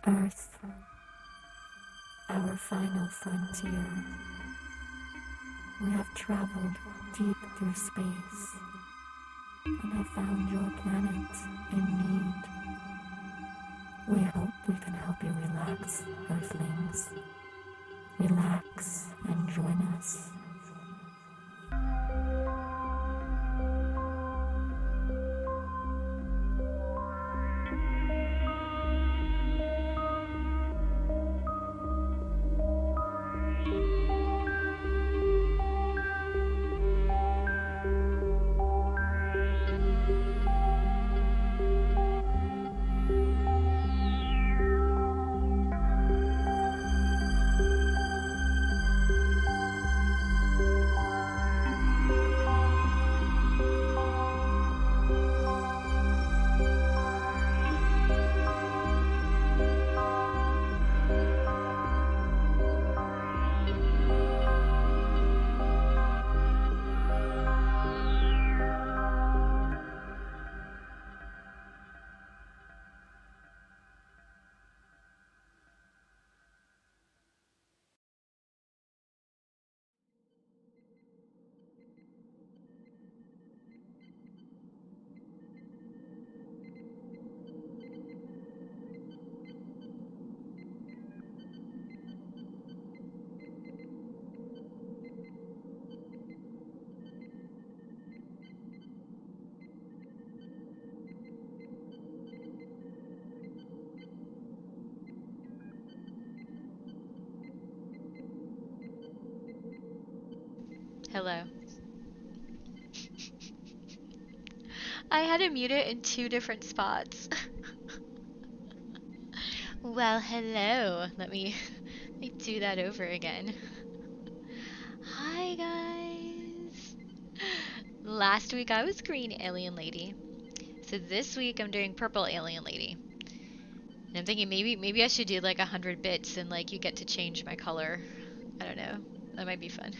Earth, our final frontier. We have traveled deep through space and have found your planet in need. We hope we can help you relax, Earthlings. Relax and join us. Hello. I had to mute it in 2 different spots. Well, hello. Let me do that over again. Hi, guys. Last week I was green alien lady. So this week I'm doing purple alien lady. And I'm thinking maybe I should do like 100 bits and like you get to change my color. I don't know. That might be fun.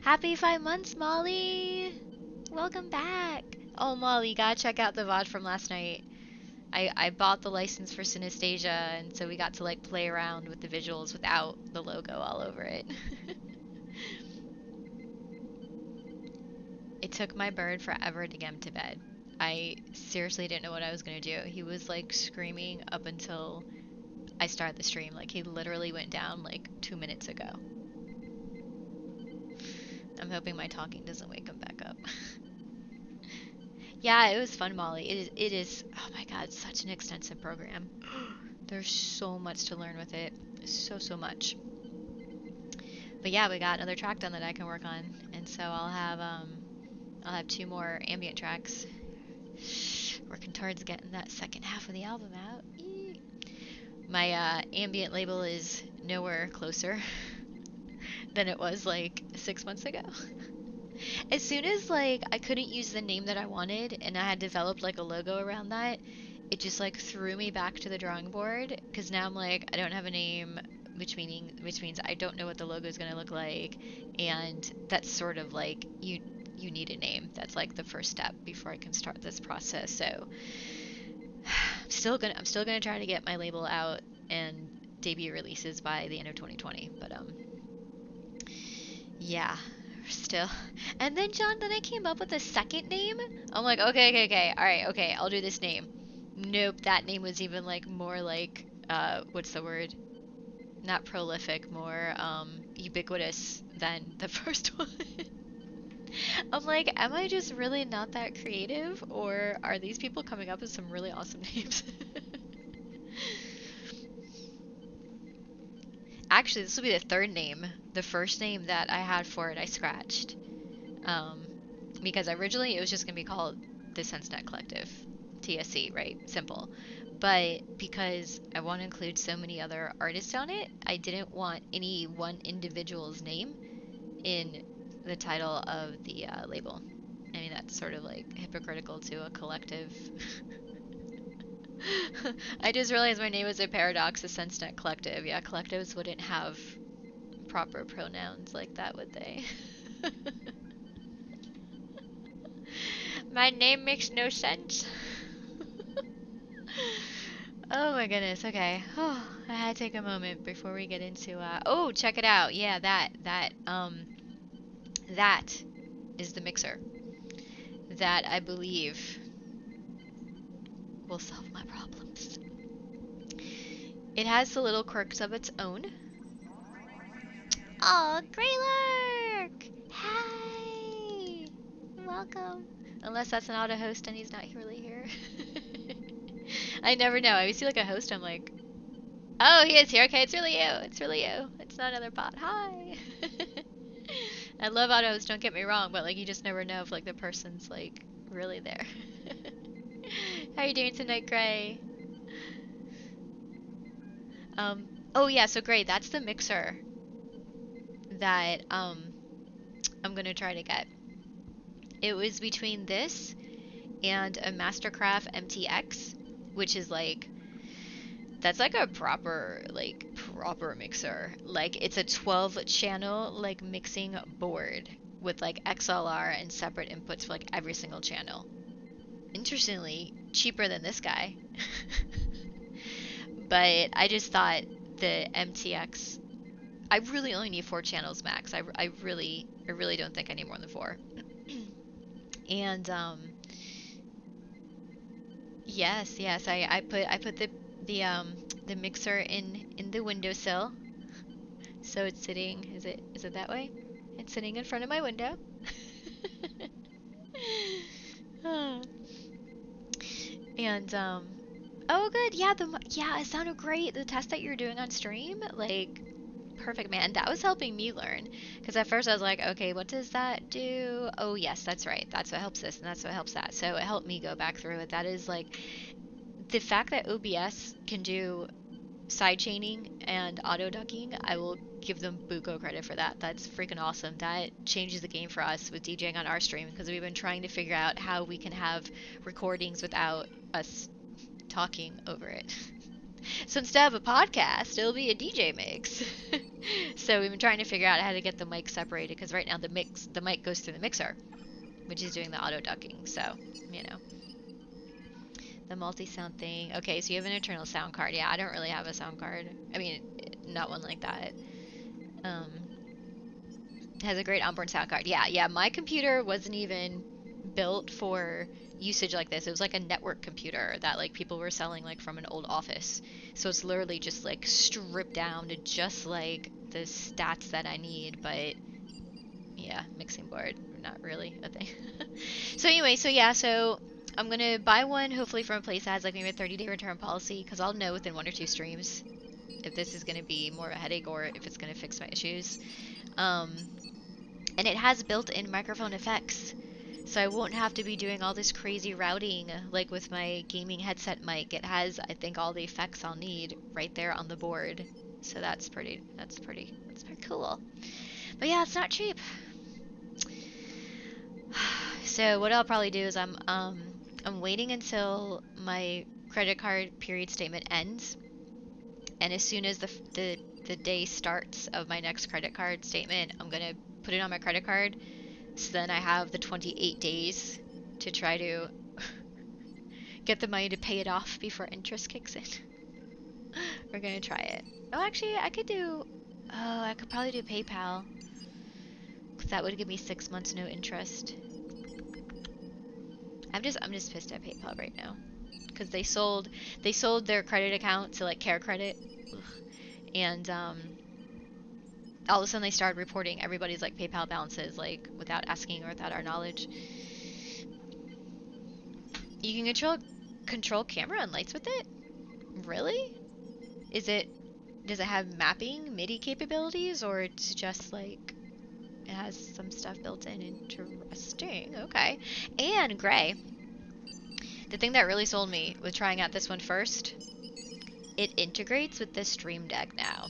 Happy 5 months, Molly! Welcome back! Oh, Molly, you gotta check out the VOD from last night. I bought the license for Synesthesia, and so we got to like play around with the visuals without the logo all over it. It took my bird forever to get him to bed. I seriously didn't know what I was gonna do. He was like screaming up until I started the stream. Like he literally went down like 2 minutes ago. I'm hoping my talking doesn't wake him back up. Yeah, it was fun, Molly. It is, oh my god, such an extensive program. There's so much to learn with it. So much. But yeah, we got another track done that I can work on. And so I'll have 2 more ambient tracks. Working towards getting that second half of the album out. Eee. My ambient label is nowhere closer than it was like 6 months ago. As soon as like I couldn't use the name that I wanted and I had developed like a logo around that, it just like threw me back to the drawing board because now I'm like I don't have a name, which means I don't know what the logo is going to look like, and that's sort of like you need a name. That's like the first step before I can start this process. So I'm still gonna try to get my label out and debut releases by the end of 2020. But yeah, still. And then John, then I came up with a second name. I'm like, okay, all right, okay, I'll do this name. Nope, that name was even like more like what's the word? Not prolific, more ubiquitous than the first one. I'm like, am I just really not that creative, or are these people coming up with some really awesome names? Actually, this will be the third name. The first name that I had for it, I scratched. Because originally it was just going to be called the SenseNet Collective. TSC, right? Simple. But because I want to include so many other artists on it, I didn't want any one individual's name in the title of the label. I mean, that's sort of like hypocritical to a collective. I just realized my name was a paradox of SenseNet Collective. Yeah, collectives wouldn't have proper pronouns like that, would they? My name makes no sense. Oh my goodness. Okay. Oh, I had to take a moment before we get into oh, check it out. Yeah, that is the mixer that I believe will solve my problems. It has the little quirks of its own. Oh, Greylark! Hi! Welcome. Unless that's an auto host and he's not really here. I never know. I always see like a host, I'm like, oh, he is here. Okay, it's really you. It's really you. It's not another bot. Hi. I love auto hosts, don't get me wrong, but like you just never know if like the person's like really there. How are you doing tonight, Gray? Oh yeah, so great. That's the mixer that I'm gonna try to get. It was between this and a Mastercraft MTX, which is like that's like a proper mixer. Like it's a 12 channel like mixing board with like XLR and separate inputs for like every single channel. Interestingly, cheaper than this guy. But I just thought the MTX I really only need 4 channels max. I really don't think I need more than 4. And yes, I put the mixer in the windowsill. So it's sitting, is it that way? It's sitting in front of my window. And oh good, yeah, it sounded great. The test that you're doing on stream, like perfect, man. That was helping me learn because at first I was like, okay, what does that do? Oh yes, that's right. That's what helps this and that's what helps that. So it helped me go back through it. That is like the fact that OBS can do side chaining and auto ducking, I will give them buco credit for that. That's freaking awesome. That changes the game for us with DJing on our stream because we've been trying to figure out how we can have recordings without us talking over it. So instead of a podcast, it'll be a DJ mix. So we've been trying to figure out how to get the mic separated because right now the mic goes through the mixer, which is doing the auto ducking. So, you know. The multi-sound thing. Okay, so you have an internal sound card. Yeah, I don't really have a sound card. I mean, not one like that. It has a great onboard sound card. Yeah, my computer wasn't even built for usage like this. It was like a network computer that like people were selling like from an old office. So it's literally just like stripped down to just like the stats that I need, but yeah, mixing board, not really a thing. So anyway, so I'm gonna buy one hopefully from a place that has like maybe a 30-day return policy because I'll know within 1 or 2 streams if this is gonna be more of a headache or if it's gonna fix my issues. And it has built-in microphone effects, so I won't have to be doing all this crazy routing like with my gaming headset mic. It has, I think, all the effects I'll need right there on the board. So that's pretty cool. But yeah, it's not cheap. So what I'll probably do is I'm waiting until my credit card period statement ends, and as soon as the day starts of my next credit card statement, I'm gonna put it on my credit card. So then I have the 28 days to try to get the money to pay it off before interest kicks in. We're gonna try it. Oh, actually, I could probably do PayPal. Cause that would give me 6 months no interest. I'm just pissed at PayPal right now. Cause they sold their credit account to like Care Credit. Ugh. And all of a sudden they started reporting everybody's like PayPal balances like without asking or without our knowledge. You can control camera and lights with it? Really? Does it have mapping MIDI capabilities, or it's just like it has some stuff built in? Interesting. Okay. And Gray, the thing that really sold me with trying out this one first, it integrates with the Stream Deck now.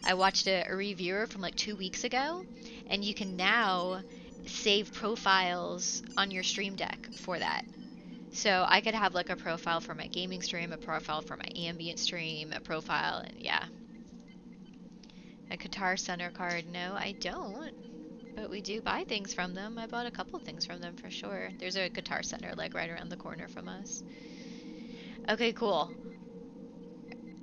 I watched a reviewer from like 2 weeks ago, and you can now save profiles on your Stream Deck for that. So I could have like a profile for my gaming stream, a profile for my ambient stream, a profile, and yeah. A Guitar Center card. No, I don't. But we do buy things from them. I bought a couple things from them for sure. There's a Guitar Center like right around the corner from us. Okay, cool.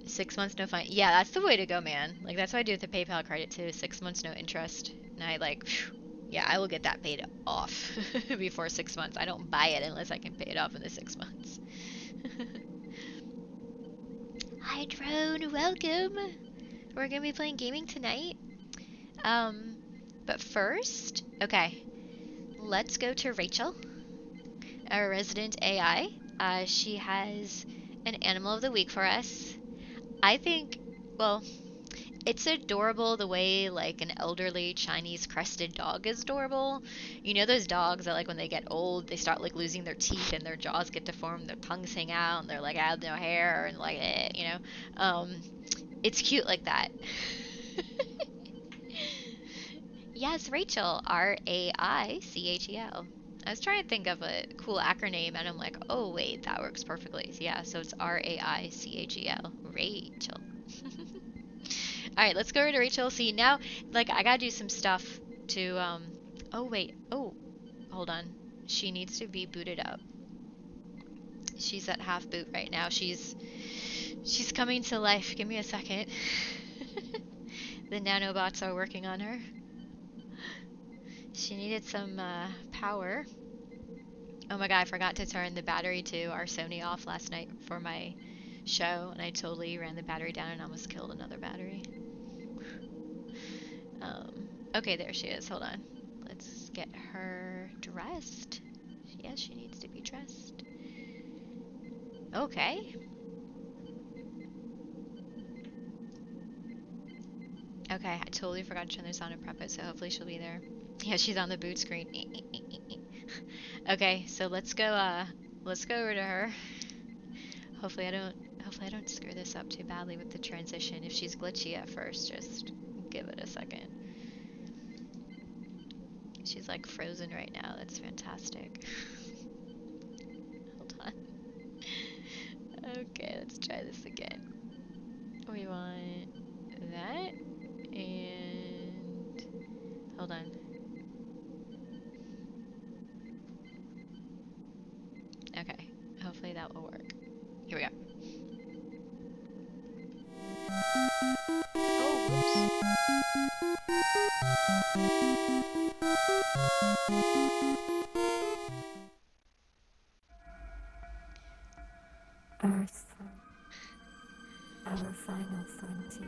6 months no fine. Yeah, that's the way to go, man. Like that's what I do with the PayPal credit too. 6 months no interest. And I like, yeah, I will get that paid off before 6 months. I don't buy it unless I can pay it off in the 6 months. Hi, Drone. Welcome. We're gonna be playing gaming tonight. Um, but first, okay, let's go to Rachel, our resident AI. She has an animal of the week for us. I think, well, it's adorable the way like an elderly Chinese crested dog is adorable. You know those dogs that like when they get old, they start like losing their teeth and their jaws get deformed, their tongues hang out, and they're like I have no hair and like you know. It's cute like that. Yes, Rachel, RAICHEL. I was trying to think of a cool acronym and I'm like, oh wait, that works perfectly. So yeah, so it's RAICHEL. Rachel. Alright, let's go over to Rachel. See now, like I gotta do some stuff to oh wait, oh, hold on. She needs to be booted up. She's at half boot right now. She's coming to life. Give me a second. The nanobots are working on her. She needed some power. Oh my god, I forgot to turn the battery to our Sony off last night for my show, and I totally ran the battery down and almost killed another battery. Okay, there she is. Hold on. Let's get her dressed. Yes, she needs to be dressed. Okay. Okay, I totally forgot to turn this on and prep it, so hopefully she'll be there. Yeah, she's on the boot screen. Okay, so let's go over to her. Hopefully I don't screw this up too badly with the transition. If she's glitchy at first, just give it a second. She's like frozen right now. That's fantastic. Hold on. Okay, let's try this again. We want that and hold on. Okay, hopefully that will work. Here we go. Oh, whoops. Earth, our final frontier.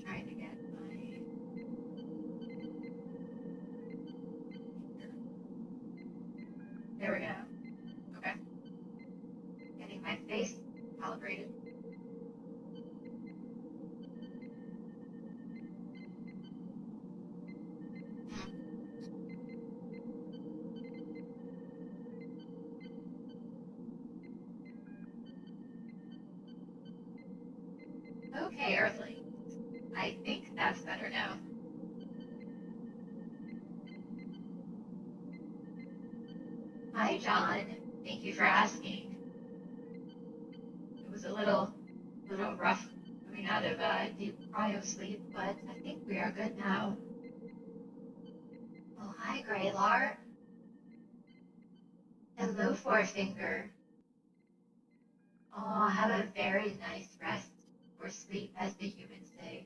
Trying to get my. There we go. Okay. Getting my face calibrated. Okay, Earthling. I think that's better now. Hi, John. Thank you for asking. It was a little rough coming out of deep cryo sleep, but I think we are good now. Oh, hi, Graylar. Hello, Fourfinger. Oh, have a very nice rest, or sleep, as the humans say.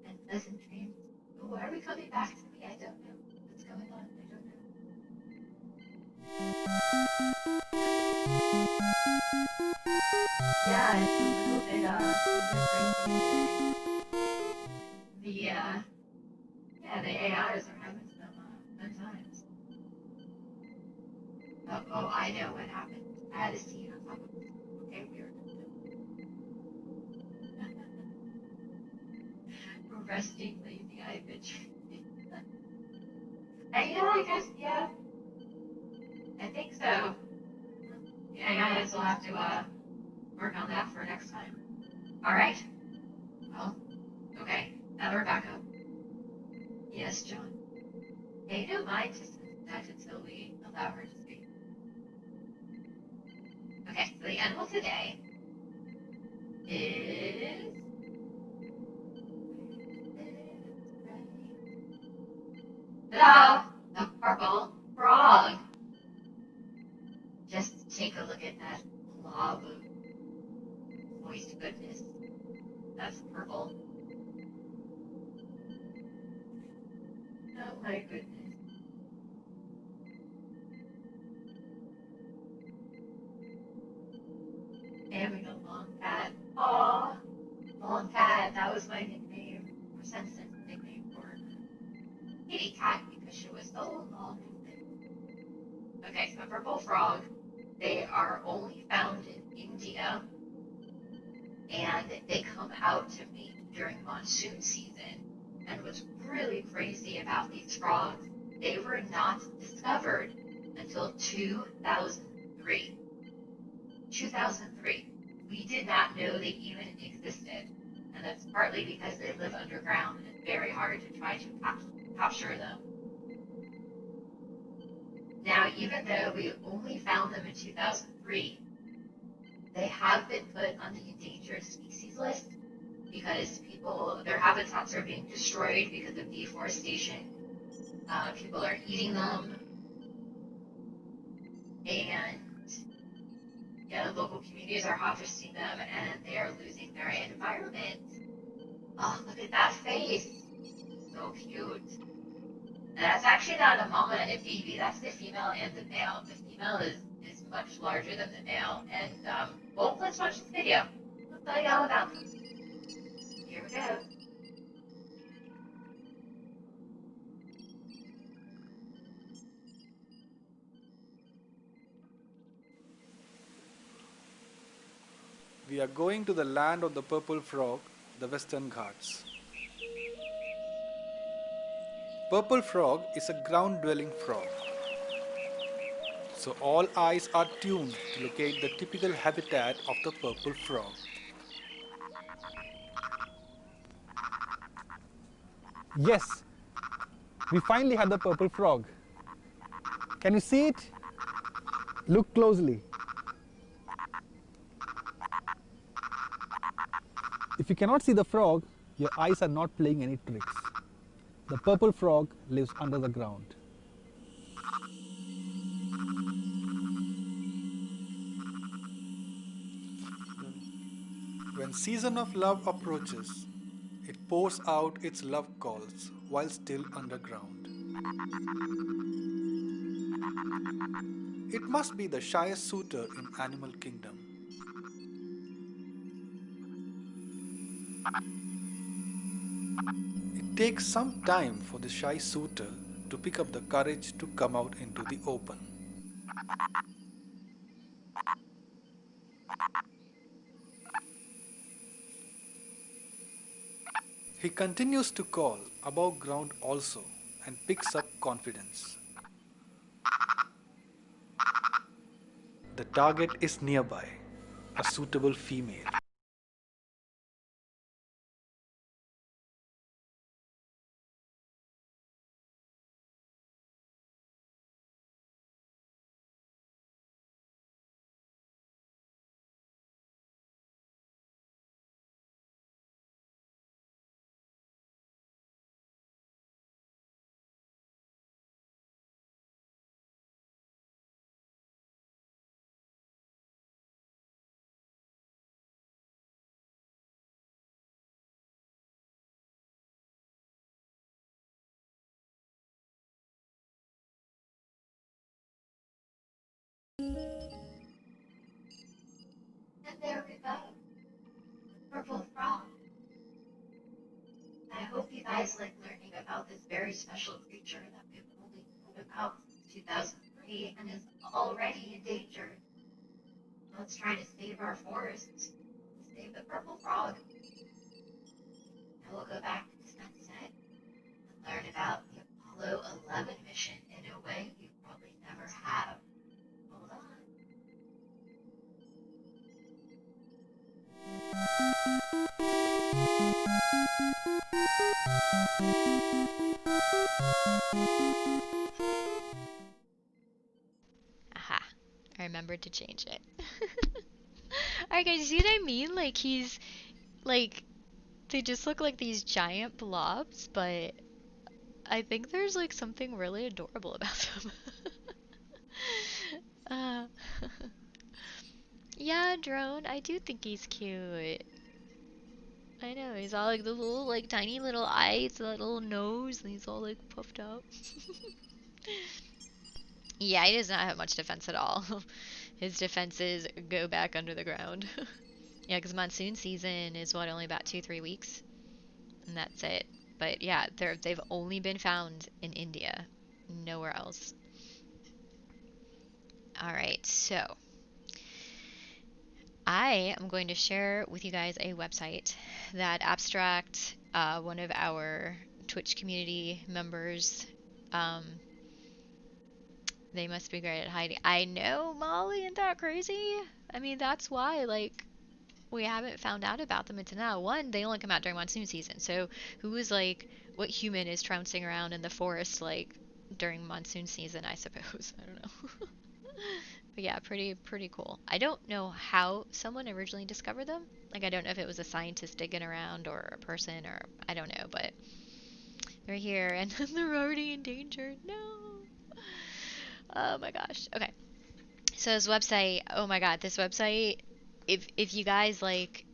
And pleasant dreams. Oh, are we coming back to me? I don't know what's going on. I don't know. Yeah, it's a little bit crazy today. The AIs are having some fun times. Oh, I know what happened. I had a scene on top of this. Okay, weird. Resting lazy eye bitch. And yeah, I guess, yeah. so. Yeah, I guess we'll have to work on that for next time. All right. Well, okay. Have her back up. Yes, John. Pay no mind to SenseNet until we allow her to speak. Okay, so the animal today is. Ta-da! The purple frog. Just take a look at that blob of moist goodness. That's purple. Oh my goodness. Having a long cat. Aw, long cat. That was my nickname, or SenseNet's nickname for her. Kitty cat because she was so long and thin. Okay, so purple frog. They are only found in India, and they come out to mate during monsoon season. And what's really crazy about these frogs, they were not discovered until 2003. 2003. We did not know they even existed. And that's partly because they live underground and it's very hard to try to capture them. Now, even though we only found them in 2003, they have been put on the endangered species list because their habitats are being destroyed because of deforestation. People are eating them, and local communities are harvesting them, and they are losing their environment. Oh, look at that face. So cute. And that's actually not a mama and a baby. That's the female and the male. The female is much larger than the male. And, well, let's watch this video. I'll tell you all about them. Here we go. We are going to the land of the purple frog, the Western Ghats. Purple frog is a ground-dwelling frog. So all eyes are tuned to locate the typical habitat of the purple frog. Yes, we finally had the purple frog. Can you see it? Look closely. If you cannot see the frog, your eyes are not playing any tricks. The purple frog lives under the ground. When season of love approaches, it pours out its love calls while still underground. It must be the shyest suitor in animal kingdom. It takes some time for the shy suitor to pick up the courage to come out into the open. He continues to call above ground also and picks up confidence. The target is nearby, a suitable female. And there we go. Purple frog. I hope you guys like learning about this very special creature that we've only known about since 2003 and is already endangered. Let's try to save our forests. Save the purple frog. Now we'll go back to SenseNet and learn about the Apollo 11 mission in a way you probably never have. Aha. I remembered to change it. Alright guys, you see what I mean? Like he's like they just look like these giant blobs, but I think there's like something really adorable about them. uh, yeah, Drone, I do think he's cute. I know, he's all like the little like tiny little eyes, the little nose, and he's all like puffed up. Yeah, he does not have much defense at all. His defenses go back under the ground. Yeah, because monsoon season is what, only about 2-3 weeks, and that's it. But yeah, they've only been found in India, nowhere else. All right, so I am going to share with you guys a website that Abstract, one of our Twitch community members, they must be great at hiding. I know, Molly, isn't that crazy? I mean, that's why, like, we haven't found out about them until now. One, they only come out during monsoon season, so who is, like, what human is trouncing around in the forest, like, during monsoon season, I suppose. I don't know. But yeah, pretty cool. I don't know how someone originally discovered them. Like, I don't know if it was a scientist digging around or a person, or I don't know, but they're here and they're already endangered. No. Oh my gosh. Okay. So this website, oh my god, this website, if you guys like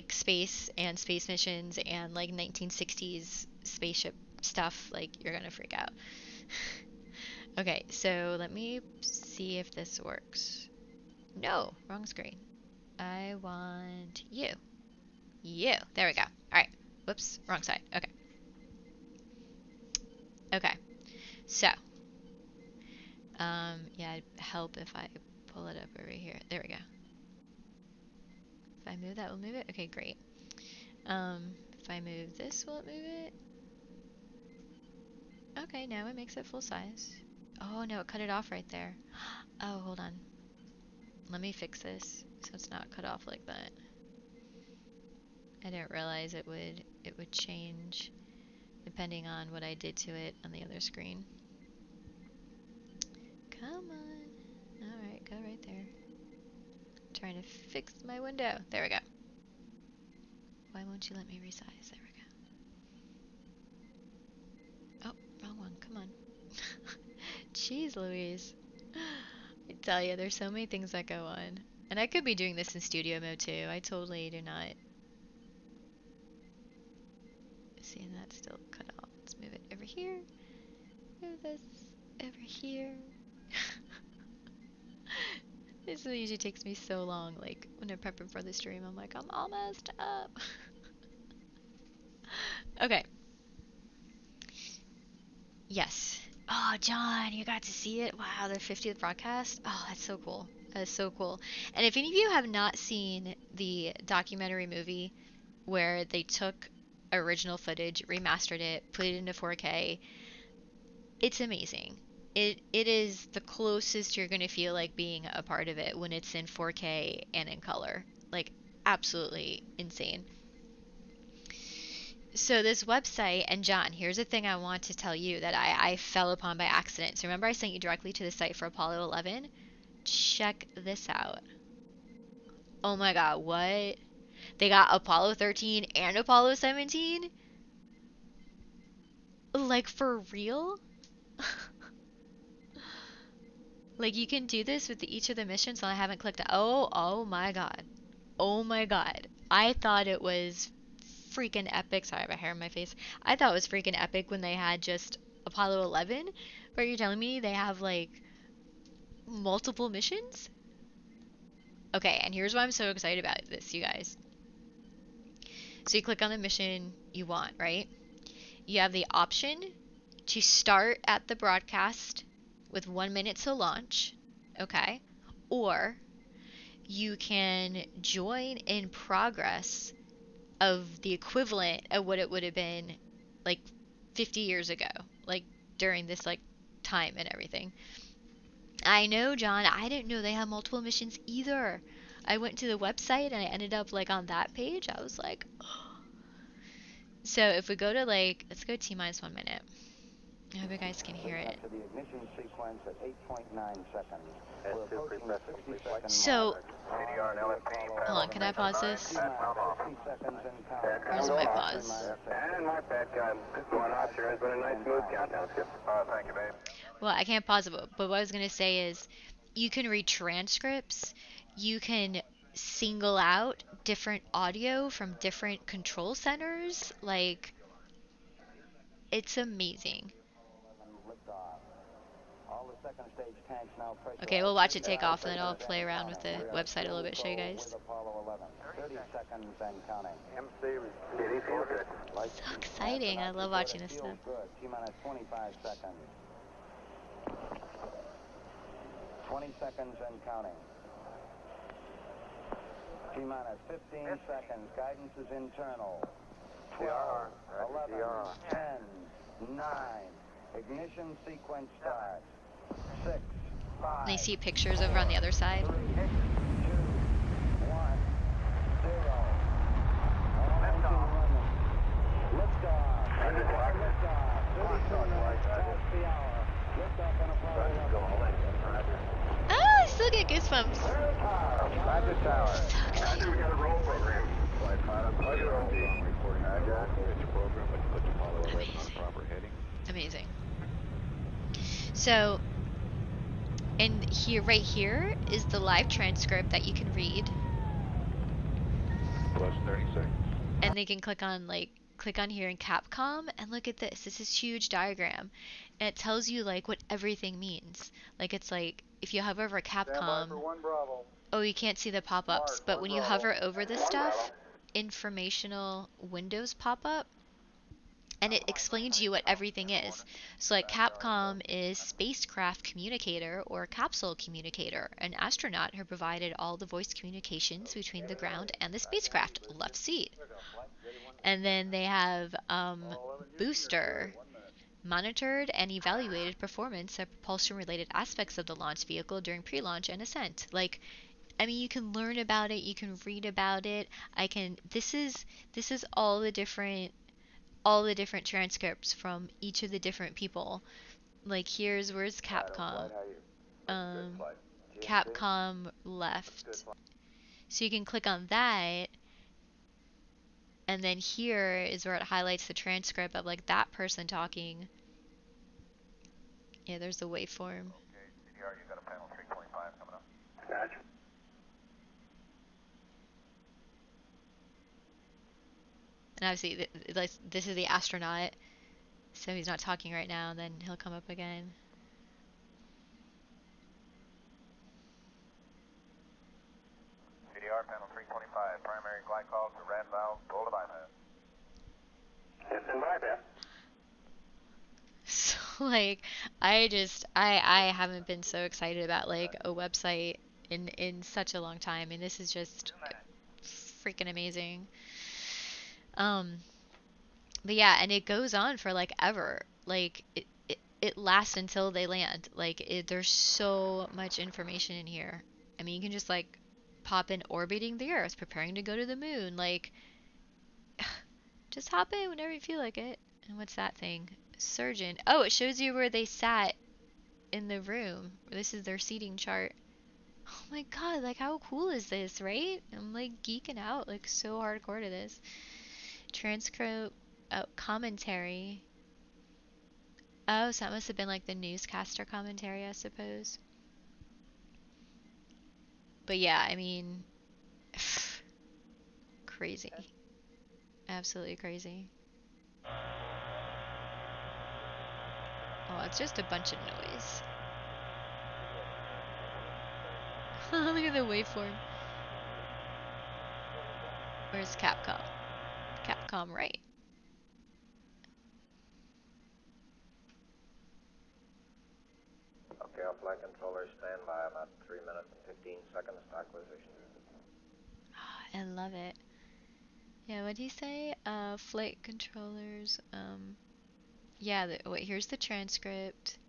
space and space missions and like 1960s spaceship stuff, like you're gonna freak out. Okay, so let me see if this works. No, wrong screen. I want you. You. There we go. Alright. Whoops, wrong side. Okay. Okay. So, yeah, it'd help if I pull it up over here. There we go. If I move that, will move it? Okay, great. If I move this, will it move it? Okay, now it makes it full size. Oh no, it cut it off right there. Oh, hold on. Let me fix this so it's not cut off like that. I didn't realize it would change depending on what I did to it on the other screen. Come on. Alright, go right there. Trying to fix my window. There we go. Why won't you let me resize? There we go. Oh, wrong one. Come on. Jeez Louise. I tell you, there's so many things that go on. And I could be doing this in studio mode too. I totally do not. See, and that's still cut off. Let's move it over here. Move this over here. This usually takes me so long, like, when I'm prepping for the stream, I'm like, I'm all messed up. Okay. Yes. Oh, John, you got to see it? Wow, the 50th broadcast? Oh, that's so cool. That is so cool. And if any of you have not seen the documentary movie where they took original footage, remastered it, put it into 4K, it's amazing. It is the closest you're going to feel like being a part of it when it's in 4K and in color. Like, absolutely insane. So this website, and John, here's a thing I want to tell you that I fell upon by accident. So remember I sent you directly to the site for Apollo 11? Check this out. Oh my god, what? They got Apollo 13 and Apollo 17? Like, for real? Like, you can do this with each of the missions, and I haven't clicked it. Oh my god. Oh my god. I thought it was freaking epic. Sorry, I have a hair in my face. I thought it was freaking epic when they had just Apollo 11. But you're telling me they have, like, multiple missions? Okay, and here's why I'm so excited about this, you guys. So you click on the mission you want, right? You have the option to start at the broadcast with 1 minute to launch, okay? Or you can join in progress of the equivalent of what it would have been like 50 years ago, like during this like time and everything. I know, John, I didn't know they have multiple missions either. I went to the website and I ended up like on that page. I was like, so if we go to like, let's go T minus 1 minute. I hope you guys can hear it. After the ignition sequence at 8.9 seconds. We're approaching the 60-second So, mark. hold on, can I pause this? 50 seconds and counting. Where's my pause? And my pad going off here has been a nice smooth countdown, Skip. Thank you, babe. Well, I can't pause it, but what I was gonna say is, you can read transcripts, you can single out different audio from different control centers, like, it's amazing. All the second stage tanks now pressurized. Okay, we'll watch it take off and then I'll play around with the website a little bit, show you guys. With Apollo 11. 30 seconds and counting. So exciting, I love watching this stuff. Good. T-minus 25 seconds. 20 seconds and counting. T-minus 15 seconds. Guidance is internal. 12, 11, 10, 9. Ignition sequence starts. 6, 5. And you see pictures over on the other side. 3, 2, 1, 0. All engine running. Liftoff. Liftoff. 32 minutes past the hour. Liftoff on Apollo 11. Ah, I still get goosebumps. Roger tower. So excited. We got a roll program. Amazing. So, and here, right here, is the live transcript that you can read. Plus 30 seconds. And they can click on here in Capcom, and look at this. This is huge diagram. And it tells you like what everything means. Like it's like, if you hover over Capcom, oh, you can't see the pop-ups, but when you hover over this stuff, informational windows pop up, and it explains to you what everything is. So like Capcom is spacecraft communicator or capsule communicator, an astronaut who provided all the voice communications between the ground and the spacecraft, left seat. And then they have booster, monitored and evaluated performance of propulsion-related aspects of the launch vehicle during pre-launch and ascent. Like, I mean, you can learn about it, you can read about it. This is all the different transcripts from each of the different people. Like where's Capcom? Capcom left. So you can click on that, and then here is where it highlights the transcript of like that person talking. Yeah, there's the waveform. Okay, CDR, you got a panel 325 coming up. Gotcha. And obviously, this is the astronaut, so he's not talking right now, and then he'll come up again. CDR, panel 325, primary glycol to rat valve, pull to bypass. It's in bypass. So, like, I haven't been so excited about, like, a website in such a long time, and this is just freaking amazing. But yeah, and it goes on for like ever. Like it lasts until they land. Like there's so much information in here. I mean, you can just like pop in orbiting the Earth, preparing to go to the moon. Like, just hop in whenever you feel like it. And what's that thing? Surgeon. Oh, it shows you where they sat in the room. This is their seating chart. Oh my god, like how cool is this, right? I'm like geeking out, like so hardcore to this. Transcript, commentary. Oh, so that must have been like the newscaster commentary, I suppose. But yeah, I mean, crazy. Absolutely crazy. Oh, it's just a bunch of noise. Look at the waveform. Where's Capcom? Capcom, right? Okay, all flight controllers stand by about 3 minutes and 15 seconds to acquisition. I love it. Yeah, what'd he say? Flight controllers, yeah, wait, here's the transcript.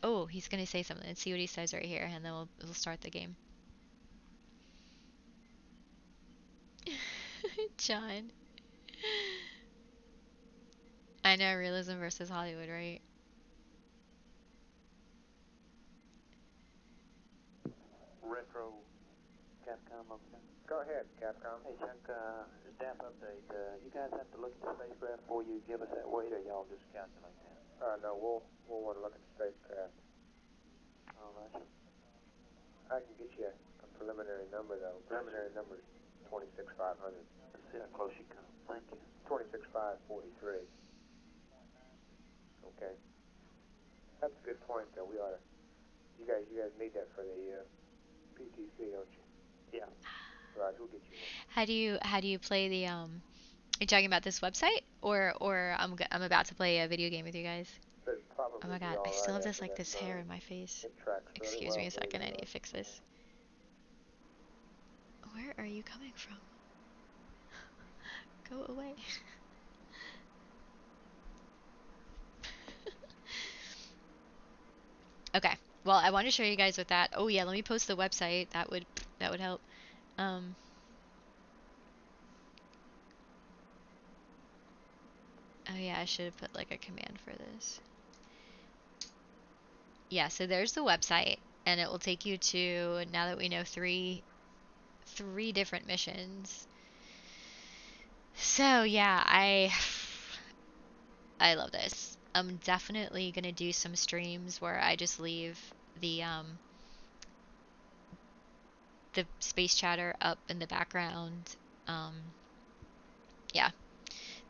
Oh, he's gonna say something. Let's see what he says right here, and then we'll start the game. John. I know, realism versus Hollywood, right? Retro Capcom, okay. Go ahead, Capcom. Hey, Chuck, DAP update. You guys have to look at the spacecraft before you give us that weight, or y'all just calculate that? No, we'll want to look at the spacecraft. All right. I can get you a preliminary number, though. Preliminary number is 26,500. Let's see how close you come. Thank you. 26,543. Okay. That's a good point, though. We ought to. You guys need that for the PTC, don't you? Yeah. Right, we'll get you one. How do you play the Are you talking about this website or I'm about to play a video game with you guys? But it'd Oh probably my be god, all I still right have this after like that this hair burn. in my face. It tracks really Excuse well, me a believe second, it I or need to not. fix this. Where are you coming from? Go away. Okay. Well, I want to show you guys with that. Oh yeah, let me post the website. That would help. Um Oh yeah, I should have put like a command for this. Yeah, so there's the website and it will take you to, now that we know three different missions. So yeah, I love this. I'm definitely gonna do some streams where I just leave the space chatter up in the background. Um, yeah,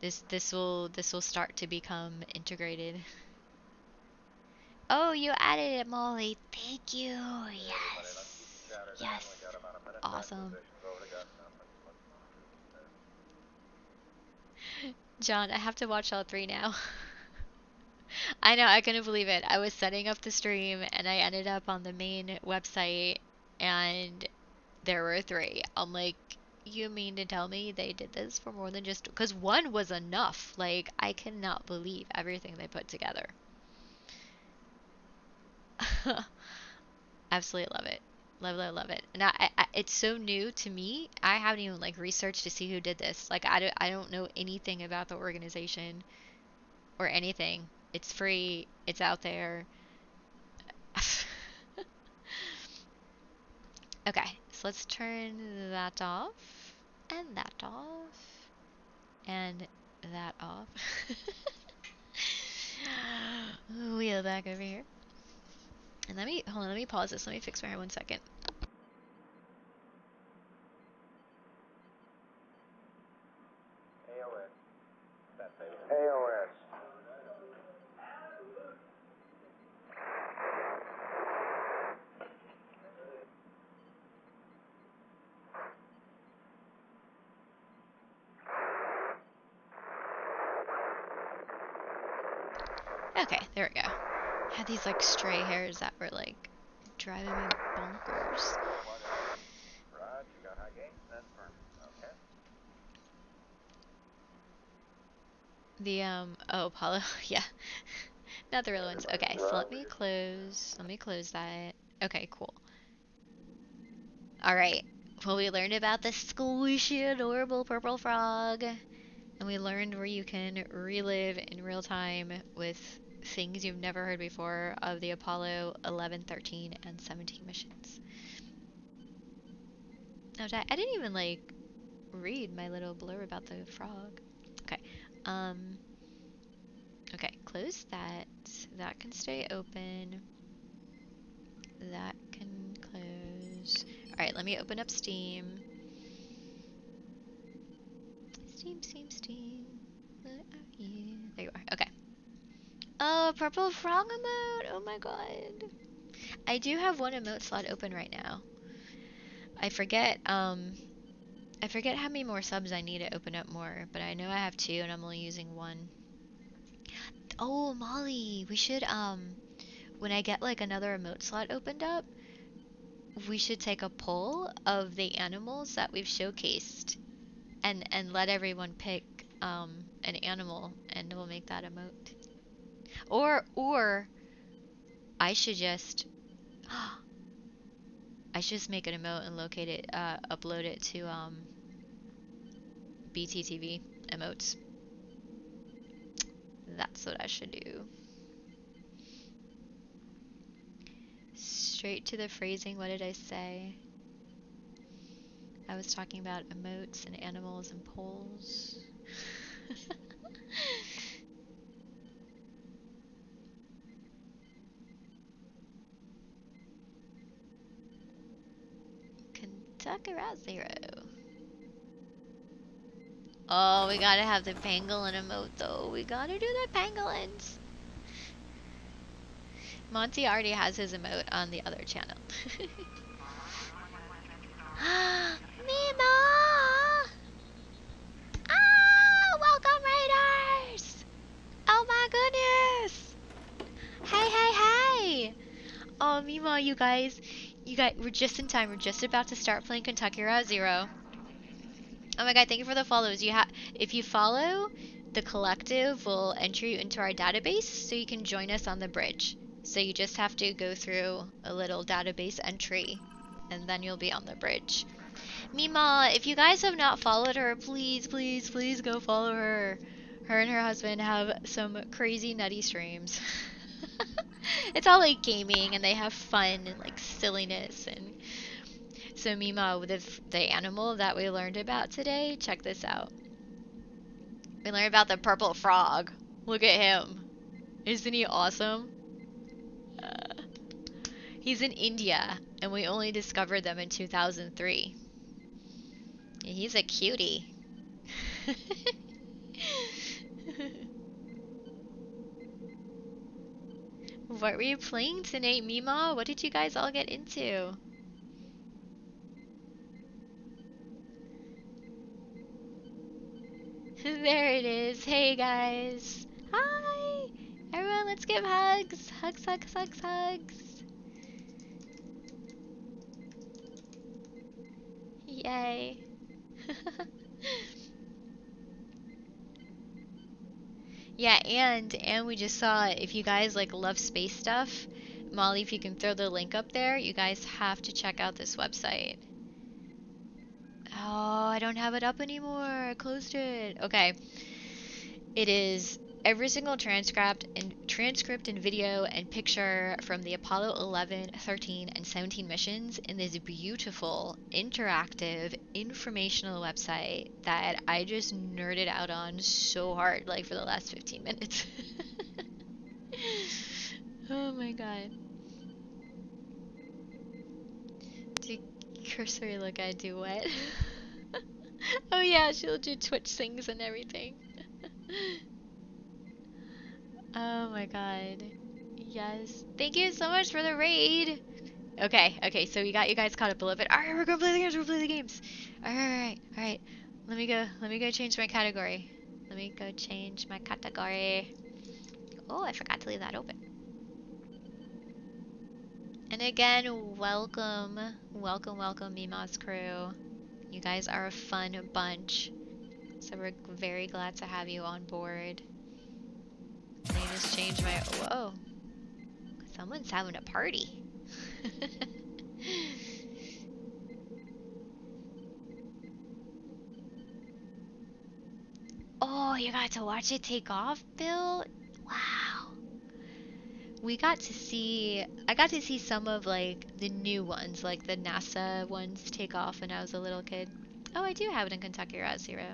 this will start to become integrated. Oh, you added it, Molly. Thank you. Yes. Yes. Awesome. John, I have to watch all three now. I know, I couldn't believe it. I was setting up the stream and I ended up on the main website and there were three. I'm like, you mean to tell me they did this for more than just, because one was enough. Like, I cannot believe everything they put together. Absolutely love it. Love it. And it's so new to me. I haven't even like researched to see who did this. Like, I don't know anything about the organization or anything. It's free. It's out there. Okay, so let's turn that off, and that off, and that off. Wheel back over here. And hold on, let me pause this. Let me fix my hair 1 second. AOS. That's it. AOS. Okay, there we go. I had these like stray hairs that were like driving me bonkers. Right, you got high gain. That's perfect. Okay. The oh, Apollo, yeah. Not the real ones. Okay, so let me close that. Okay, cool. All right. Well, we learned about the squishy, adorable purple frog, and we learned where you can relive in real time with things you've never heard before of the Apollo 11, 13, and 17 missions. No, I didn't even like read my little blurb about the frog. Okay. Um. Okay. Close that. That can stay open. That can close. All right. Let me open up Steam. Steam. Where are you? There you are. Okay. Oh, purple frog emote. Oh my god. I do have one emote slot open right now. I forget how many more subs I need to open up more, but I know I have two and I'm only using one. Oh, Molly, we should when I get like another emote slot opened up, we should take a poll of the animals that we've showcased and let everyone pick an animal and we'll make that emote. Or I should just make an emote and locate it, upload it to BTTV emotes. That's what I should do. Straight to the phrasing, what did I say? I was talking about emotes and animals and polls. Kentucky Route Zero. Oh, we gotta have the pangolin emote though. We gotta do the pangolins. Monty already has his emote on the other channel. Mima! Ah! Welcome, Raiders! Oh my goodness! Hey, hey, hey! Oh, Mima, you guys, we're just in time. We're just about to start playing Kentucky Route Zero. Oh my god, thank you for the follows. If you follow, the collective will enter you into our database so you can join us on the bridge. So you just have to go through a little database entry and then you'll be on the bridge. Mima, if you guys have not followed her, please, please, please go follow her. Her and her husband have some crazy nutty streams. It's all like gaming and they have fun and like silliness. And so Mima, with the animal that we learned about today, check this out. We learned about the purple frog. Look at him. Isn't he awesome? He's in India and we only discovered them in 2003. He's a cutie. What were you playing tonight, Mima? What did you guys all get into? There it is. Hey guys. Hi. Everyone, let's give hugs. Hugs, hugs, hugs, hugs. Yay. Yeah, and we just saw, if you guys like love space stuff, Molly, if you can throw the link up there, you guys have to check out this website. Oh, I don't have it up anymore. I closed it. Okay. It is every single transcript and video and picture from the Apollo 11, 13, and 17 missions in this beautiful, interactive, informational website that I just nerded out on so hard, like for the last 15 minutes. Oh my god. Do cursory look at do what? Oh yeah, she'll do Twitch things and everything. Oh my god. Yes. Thank you so much for the raid. Okay, so we got you guys caught up a little bit. Alright, we're gonna play the games, Alright. Let me go change my category. Oh, I forgot to leave that open. And again, welcome, Mima's crew. You guys are a fun bunch. So we're very glad to have you on board. Let me just change my, whoa. Someone's having a party. Oh, you got to watch it take off, Bill? Wow. I got to see some of like the new ones, like the NASA ones take off when I was a little kid. Oh, I do have it in Kentucky Route Zero.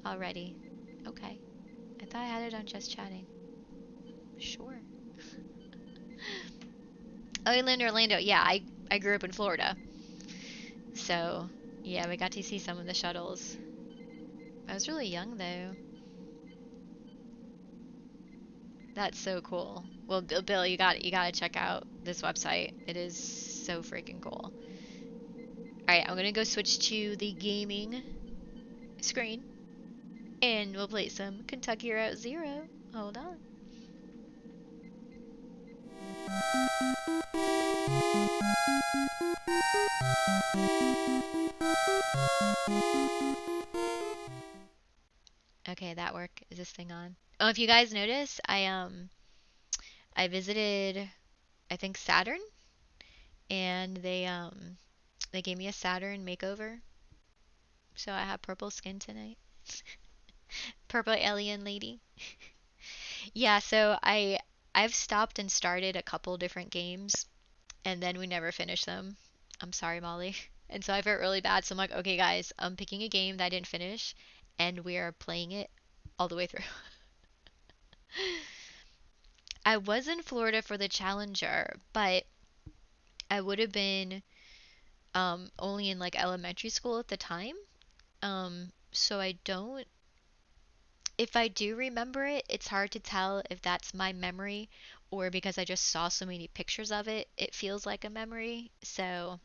Already. Okay. I thought I had it on Just Chatting. Sure. Oh, Orlando. Yeah, I grew up in Florida. So, yeah, we got to see some of the shuttles. I was really young though. That's so cool. Well, Bill, you gotta check out this website. It is so freaking cool. Alright, I'm gonna go switch to the gaming screen. And we'll play some Kentucky Route Zero. Hold on. Okay, that work. Is this thing on? Oh, if you guys notice, I visited, I think, Saturn, and they gave me a Saturn makeover. So I have purple skin tonight. Purple alien lady. Yeah, so I've stopped and started a couple different games and then we never finished them. I'm sorry, Molly. And so I felt really bad. So I'm like, okay, guys, I'm picking a game that I didn't finish and we are playing it all the way through. I was in Florida for the Challenger, but I would have been only in like elementary school at the time. So I don't, if I do remember it, it's hard to tell if that's my memory or because I just saw so many pictures of it, it feels like a memory. So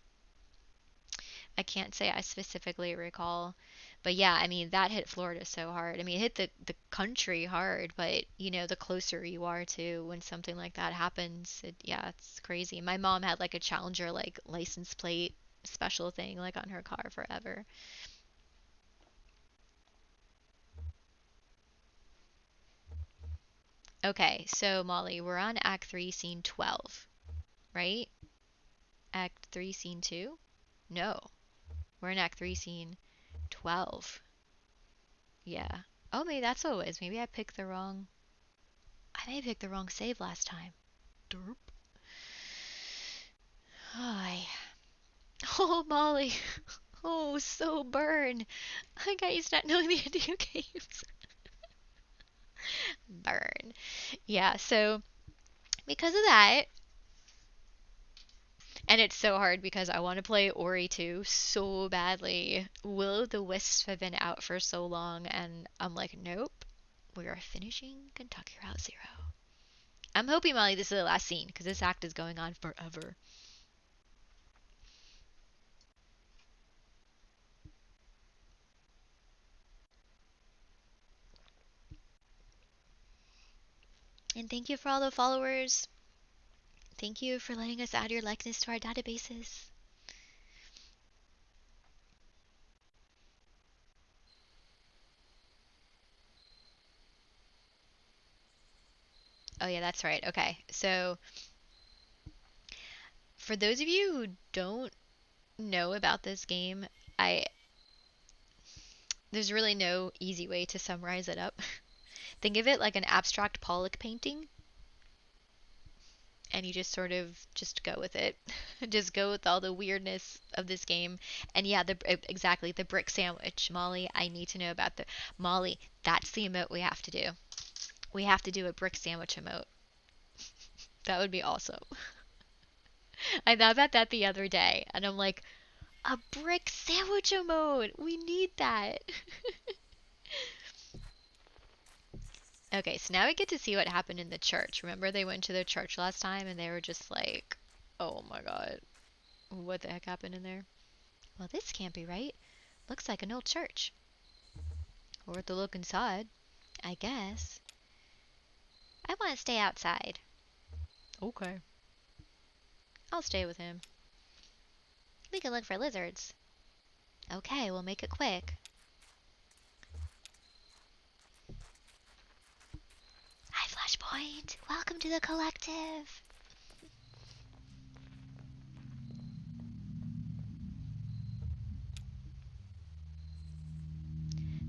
I can't say I specifically recall. But yeah, I mean, that hit Florida so hard. I mean, it hit the country hard, but you know, the closer you are to when something like that happens, yeah, it's crazy. My mom had like a Challenger like license plate special thing like on her car forever. Okay, so Molly, we're on Act 3, Scene 12, right? Act 3, Scene 2? No, we're in Act 3, Scene 12. Yeah. Oh, maybe that's what it was. Maybe I picked the wrong. I may have picked the wrong save last time. Derp. Hi. Oh, Molly. Oh, so burn. I got you not knowing the video games. Burn. Yeah, so because of that, and it's so hard because I want to play Ori 2 so badly. Will o' the Wisps have been out for so long, and I'm like, nope. We are finishing Kentucky Route Zero. I'm hoping, Molly, this is the last scene because this act is going on forever. And thank you for all the followers. Thank you for letting us add your likeness to our databases. Oh yeah, that's right. Okay. So for those of you who don't know about this game, I there's really no easy way to summarize it up. Think of it like an abstract Pollock painting and you just sort of just go with it. Just go with all the weirdness of this game. And yeah, exactly the brick sandwich, Molly. I need to know about the Molly. That's the emote we have to do. We have to do a brick sandwich emote. That would be awesome. I thought about that the other day, and I'm like, a brick sandwich emote. We need that. Okay, so now we get to see what happened in the church. Remember they went to the church last time and they were just like, oh my god, what the heck happened in there? Well, this can't be right. Looks like an old church. Worth a look inside, I guess. I want to stay outside. Okay. I'll stay with him. We can look for lizards. Okay, we'll make it quick. Hi, Flashpoint. Welcome to the collective.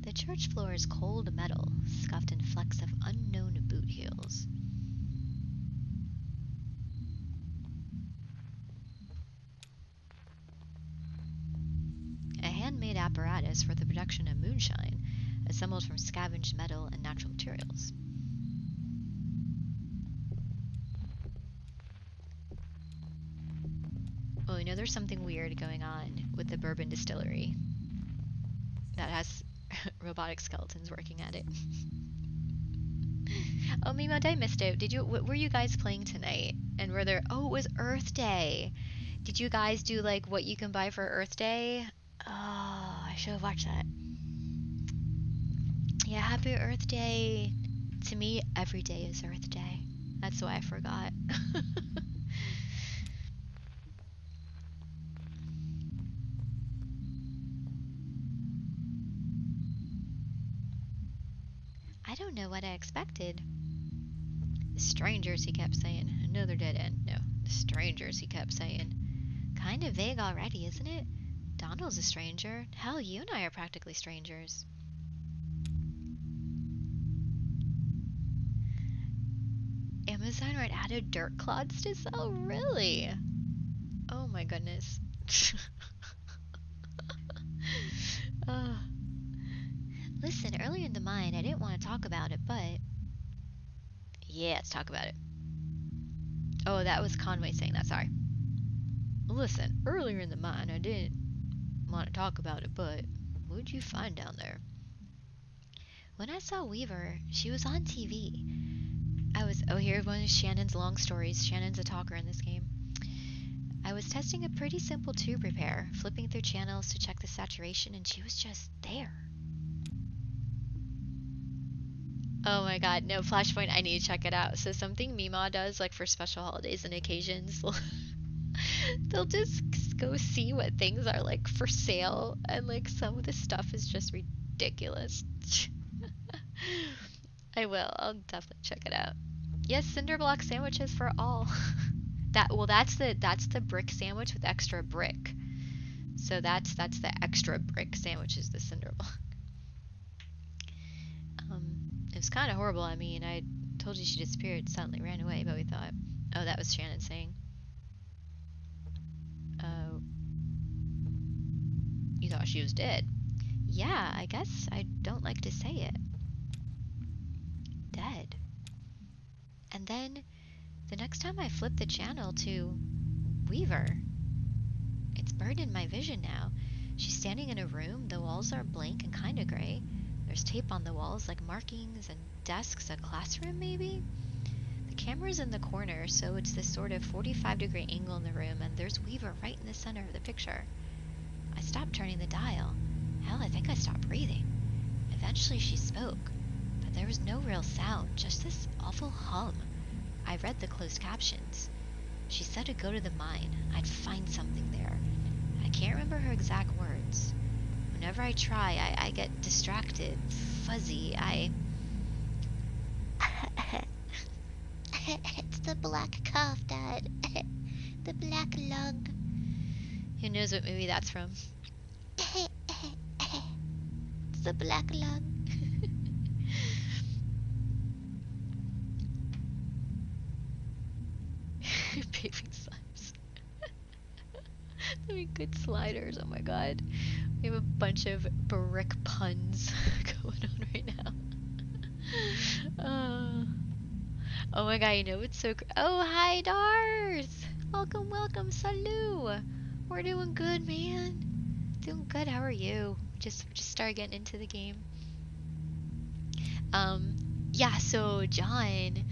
The church floor is cold metal, scuffed in flecks of unknown boot heels. A handmade apparatus for the production of moonshine, assembled from scavenged metal and natural materials. Well, you know there's something weird going on with the bourbon distillery that has robotic skeletons working at it. Oh, Mimo, I missed it. What were you guys playing tonight? And were there, oh, it was Earth Day. Did you guys do like what you can buy for Earth Day? Oh, I should have watched that. Yeah, happy Earth Day. To me, every day is Earth Day. That's why I forgot. I don't know what I expected. The strangers, he kept saying. Another dead end. No, the strangers, he kept saying. Kind of vague already, isn't it? Donald's a stranger. Hell, you and I are practically strangers. Amazon right added dirt clods to sell? Really? Oh my goodness. uh, listen, earlier in the mine, I didn't want to talk about it, but... Yeah, let's talk about it. Oh, that was Conway saying that, sorry. Listen, earlier in the mine, I didn't want to talk about it, but what'd you find down there? When I saw Weaver, she was on TV. Here's one of Shannon's long stories. Shannon's a talker in this game. I was testing a pretty simple tube repair, flipping through channels to check the saturation, and she was just there. Oh my god, no, Flashpoint, I need to check it out. So something Mima does, like for special holidays and occasions, they'll just go see what things are like for sale, and like some of the stuff is just ridiculous. I'll definitely check it out. Yes, cinder block sandwiches for all. That's the brick sandwich with extra brick. So that's the extra brick sandwich is the cinder block. It was kind of horrible. I mean, I told you she disappeared, suddenly ran away, but we thought, oh, that was Shannon saying. You thought she was dead? Yeah, I guess I don't like to say it. Dead. And then the next time I flip the channel to Weaver, it's burned in my vision now. She's standing in a room. The walls are blank and kind of gray. There's tape on the walls, like markings and desks, a classroom maybe? The camera's in the corner, so it's this sort of 45-degree angle in the room, and there's Weaver right in the center of the picture. I stopped turning the dial. Hell, I think I stopped breathing. Eventually she spoke, but there was no real sound, just this awful hum. I read the closed captions. She said to go to the mine. I'd find something there. I can't remember her exact words. Whenever I try, I get distracted, fuzzy, It's the black cough, Dad. The black lung. Who knows what movie that's from? It's the black lung. Baby slimes. I mean, good sliders, oh my god. We have a bunch of brick puns going on right now. Oh my god, you know what's so oh, hi, Dars! Welcome, salut! We're doing good, man. Doing good, how are you? Just started getting into the game. Yeah, so, John,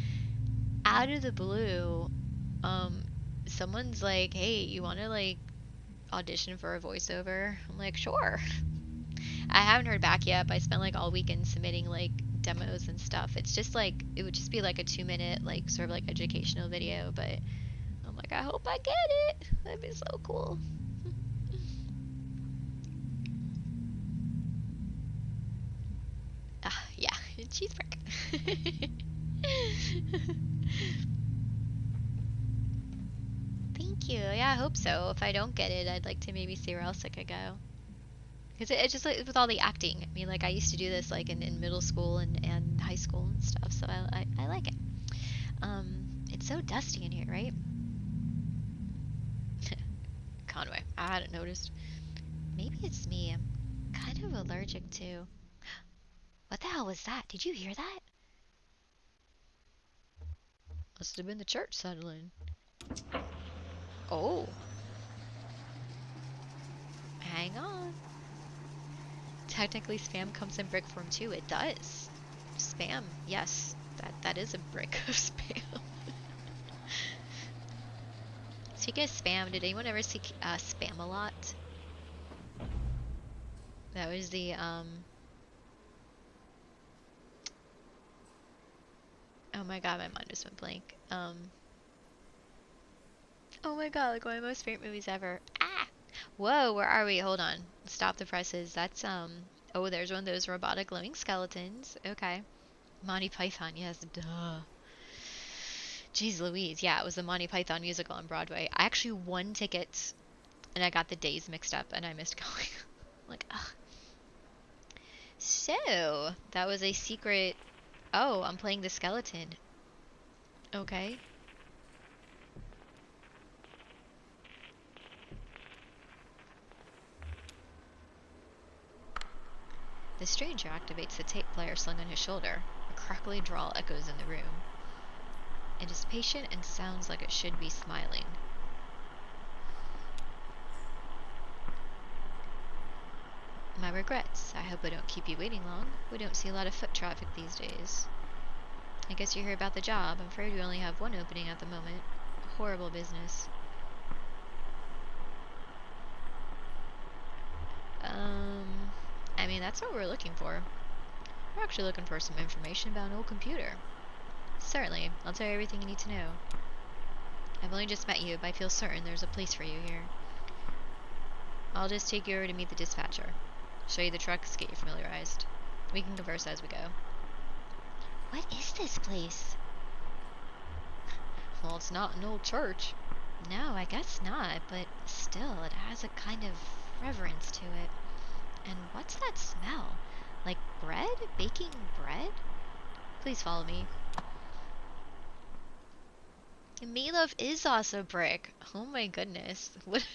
out of the blue, someone's like, hey, you wanna, like, audition for a voiceover? I'm like, sure. I haven't heard back yet, but I spent like all weekend submitting like demos and stuff. It's just like, it would just be like a 2-minute like sort of like educational video, but I'm like, I hope I get it. That'd be so cool. Yeah, cheeseburger. Thank you. Yeah, I hope so. If I don't get it, I'd like to maybe see where else I could go. Because it's just like with all the acting. I mean, like I used to do this like in middle school and high school and stuff, so I like it. It's so dusty in here, right? Conway, I hadn't noticed. Maybe it's me. I'm kind of allergic to... What the hell was that? Did you hear that? Must have been the church settling. Oh. Hang on. Technically spam comes in brick form too. It does. Spam, yes. That is a brick of spam. Speaking of spam, did anyone ever see Spam-A-Lot? That was the oh my god, my mind just went blank. Oh my god, like one of my most favorite movies ever. Ah! Whoa, where are we? Hold on. Stop the presses. That's oh, there's one of those robotic glowing skeletons. Okay. Monty Python, yes, duh. Jeez Louise, yeah, it was the Monty Python musical on Broadway. I actually won tickets And I got the days mixed up and I missed going. Like, ugh. So, that was a secret. Oh, I'm playing the skeleton. Okay. The stranger activates the tape player slung on his shoulder. A crackly drawl echoes in the room. It is patient and sounds like it should be smiling. My regrets. I hope I don't keep you waiting long. We don't see a lot of foot traffic these days. I guess you're here about the job. I'm afraid we only have one opening at the moment. Horrible business. I mean, that's what we're looking for. We're actually looking for some information about an old computer. Certainly. I'll tell you everything you need to know. I've only just met you, but I feel certain there's a place for you here. I'll just take you over to meet the dispatcher. Show you the trucks, get you familiarized. We can converse as we go. What is this place? Well, it's not an old church. No, I guess not, but still, it has a kind of reverence to it. And what's that smell? Like bread? Baking bread? Please follow me. Meatloaf is also brick. Oh my goodness. What?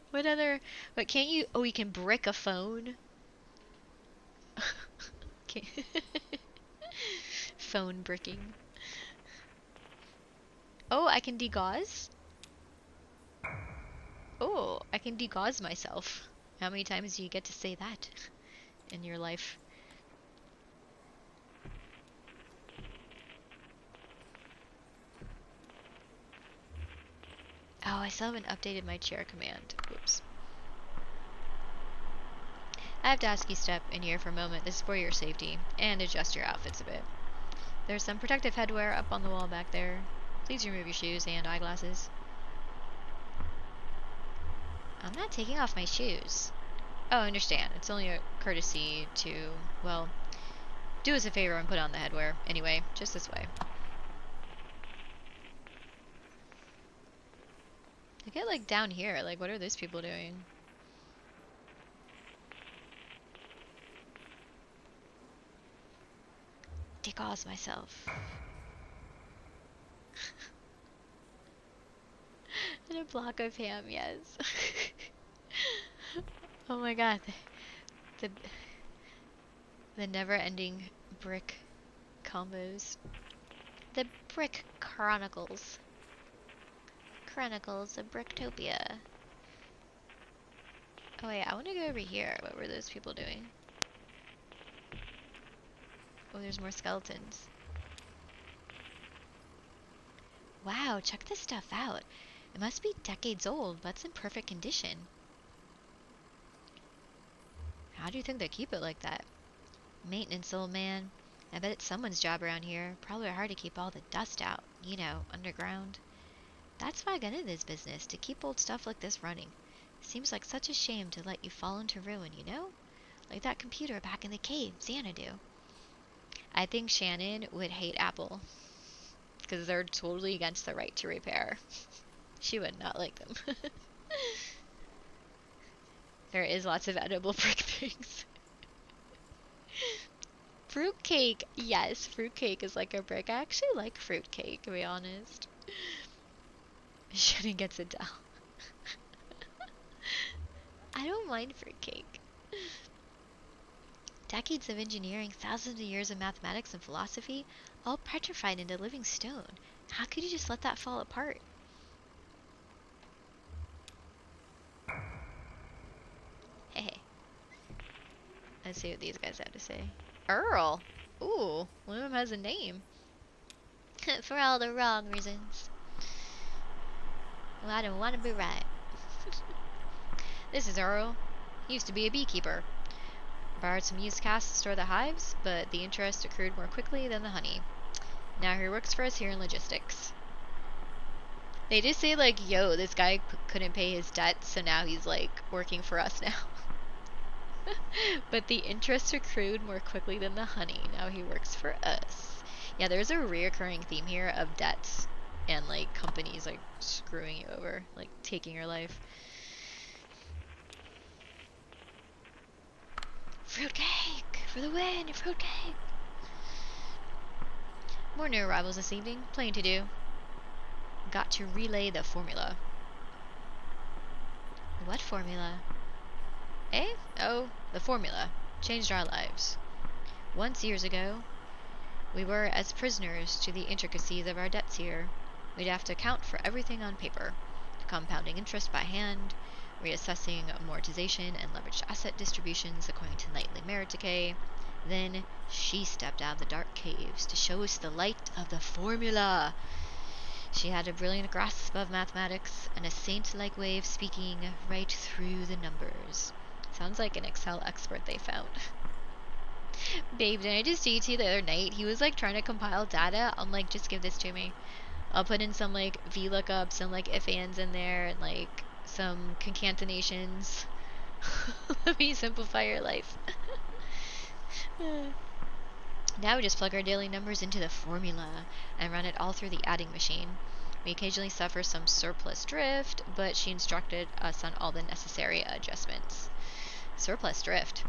What other? What can't you? Oh, you can brick a phone. Okay. Phone bricking. Oh, I can degauze. Oh, I can degauze myself. How many times do you get to say that in your life? Oh, I still haven't updated my chair command. Oops. I have to ask you to step in here for a moment. This is for your safety, and adjust your outfits a bit. There's some protective headwear up on the wall back there. Please remove your shoes and eyeglasses. I'm not taking off my shoes. Oh, I understand. It's only a courtesy to, well, do us a favor and put on the headwear. Anyway, just this way. I get like down here, like what are those people doing? Degauze myself. And a block of ham, yes. Oh my god. The, the never-ending brick combos. The Brick Chronicles. Chronicles of Bricktopia. Oh wait, I want to go over here. What were those people doing? Oh, there's more skeletons. Wow, check this stuff out. It must be decades old, but it's in perfect condition. How do you think they keep it like that? Maintenance, old man. I bet it's someone's job around here. Probably hard to keep all the dust out, you know, underground. That's why I got into this business, to keep old stuff like this running. Seems like such a shame to let you fall into ruin, you know? Like that computer back in the cave, Xanadu. I think Shannon would hate Apple, because they're totally against the right to repair. She would not like them. There is lots of edible brick things. Fruitcake! Yes, fruitcake is like a brick. I actually like fruitcake, to be honest. Shannon gets it down. I don't mind fruitcake. Decades of engineering, thousands of years of mathematics and philosophy, all petrified into living stone. How could you just let that fall apart? Hey. Let's see what these guys have to say. Earl! Ooh, one of them has a name. For all the wrong reasons. Well, I don't want to be right. This is Earl. He used to be a beekeeper. Borrowed some used casks to store the hives, but the interest accrued more quickly than the honey. Now he works for us here in logistics. They just say like, yo, this guy couldn't pay his debt, so now he's like working for us now. But the interest accrued more quickly than the honey. Now he works for us. Yeah, there's a reoccurring theme here of debts and like companies like screwing you over, like taking your life. Fruitcake for the win! Fruitcake! More new arrivals this evening. Plenty to do. Got to relay the formula. What formula? Eh? Oh, the formula. Changed our lives. Once years ago, we were as prisoners to the intricacies of our debts here. We'd have to account for everything on paper. Compounding interest by hand, reassessing amortization and leveraged asset distributions according to nightly merit decay. Then she stepped out of the dark caves to show us the light of the formula. She had a brilliant grasp of mathematics and a saint-like way of speaking right through the numbers. Sounds like an Excel expert they found. Babe, did I just see you the other night? He was like trying to compile data. I'm like, just give this to me. I'll put in some like VLOOKUPs and like if ands in there and like some concatenations. Let me simplify your life. Now we just plug our daily numbers into the formula and run it all through the adding machine. We occasionally suffer some surplus drift, but she instructed us on all the necessary adjustments. Surplus drift.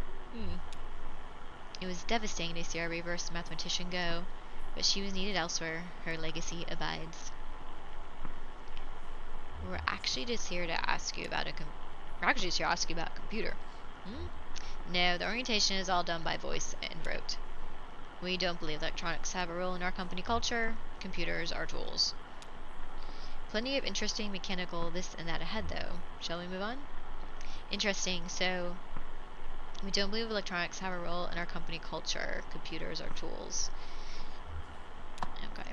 It was devastating to see our reverse mathematician go, but she was needed elsewhere. Her legacy abides. We're actually just here to ask you about computer. No, the orientation is all done by voice and rote. We don't believe electronics have a role in our company culture. Computers are tools. Plenty of interesting mechanical this and that ahead, though. Shall we move on? Interesting. So, we don't believe electronics have a role in our company culture. Computers are tools. Okay.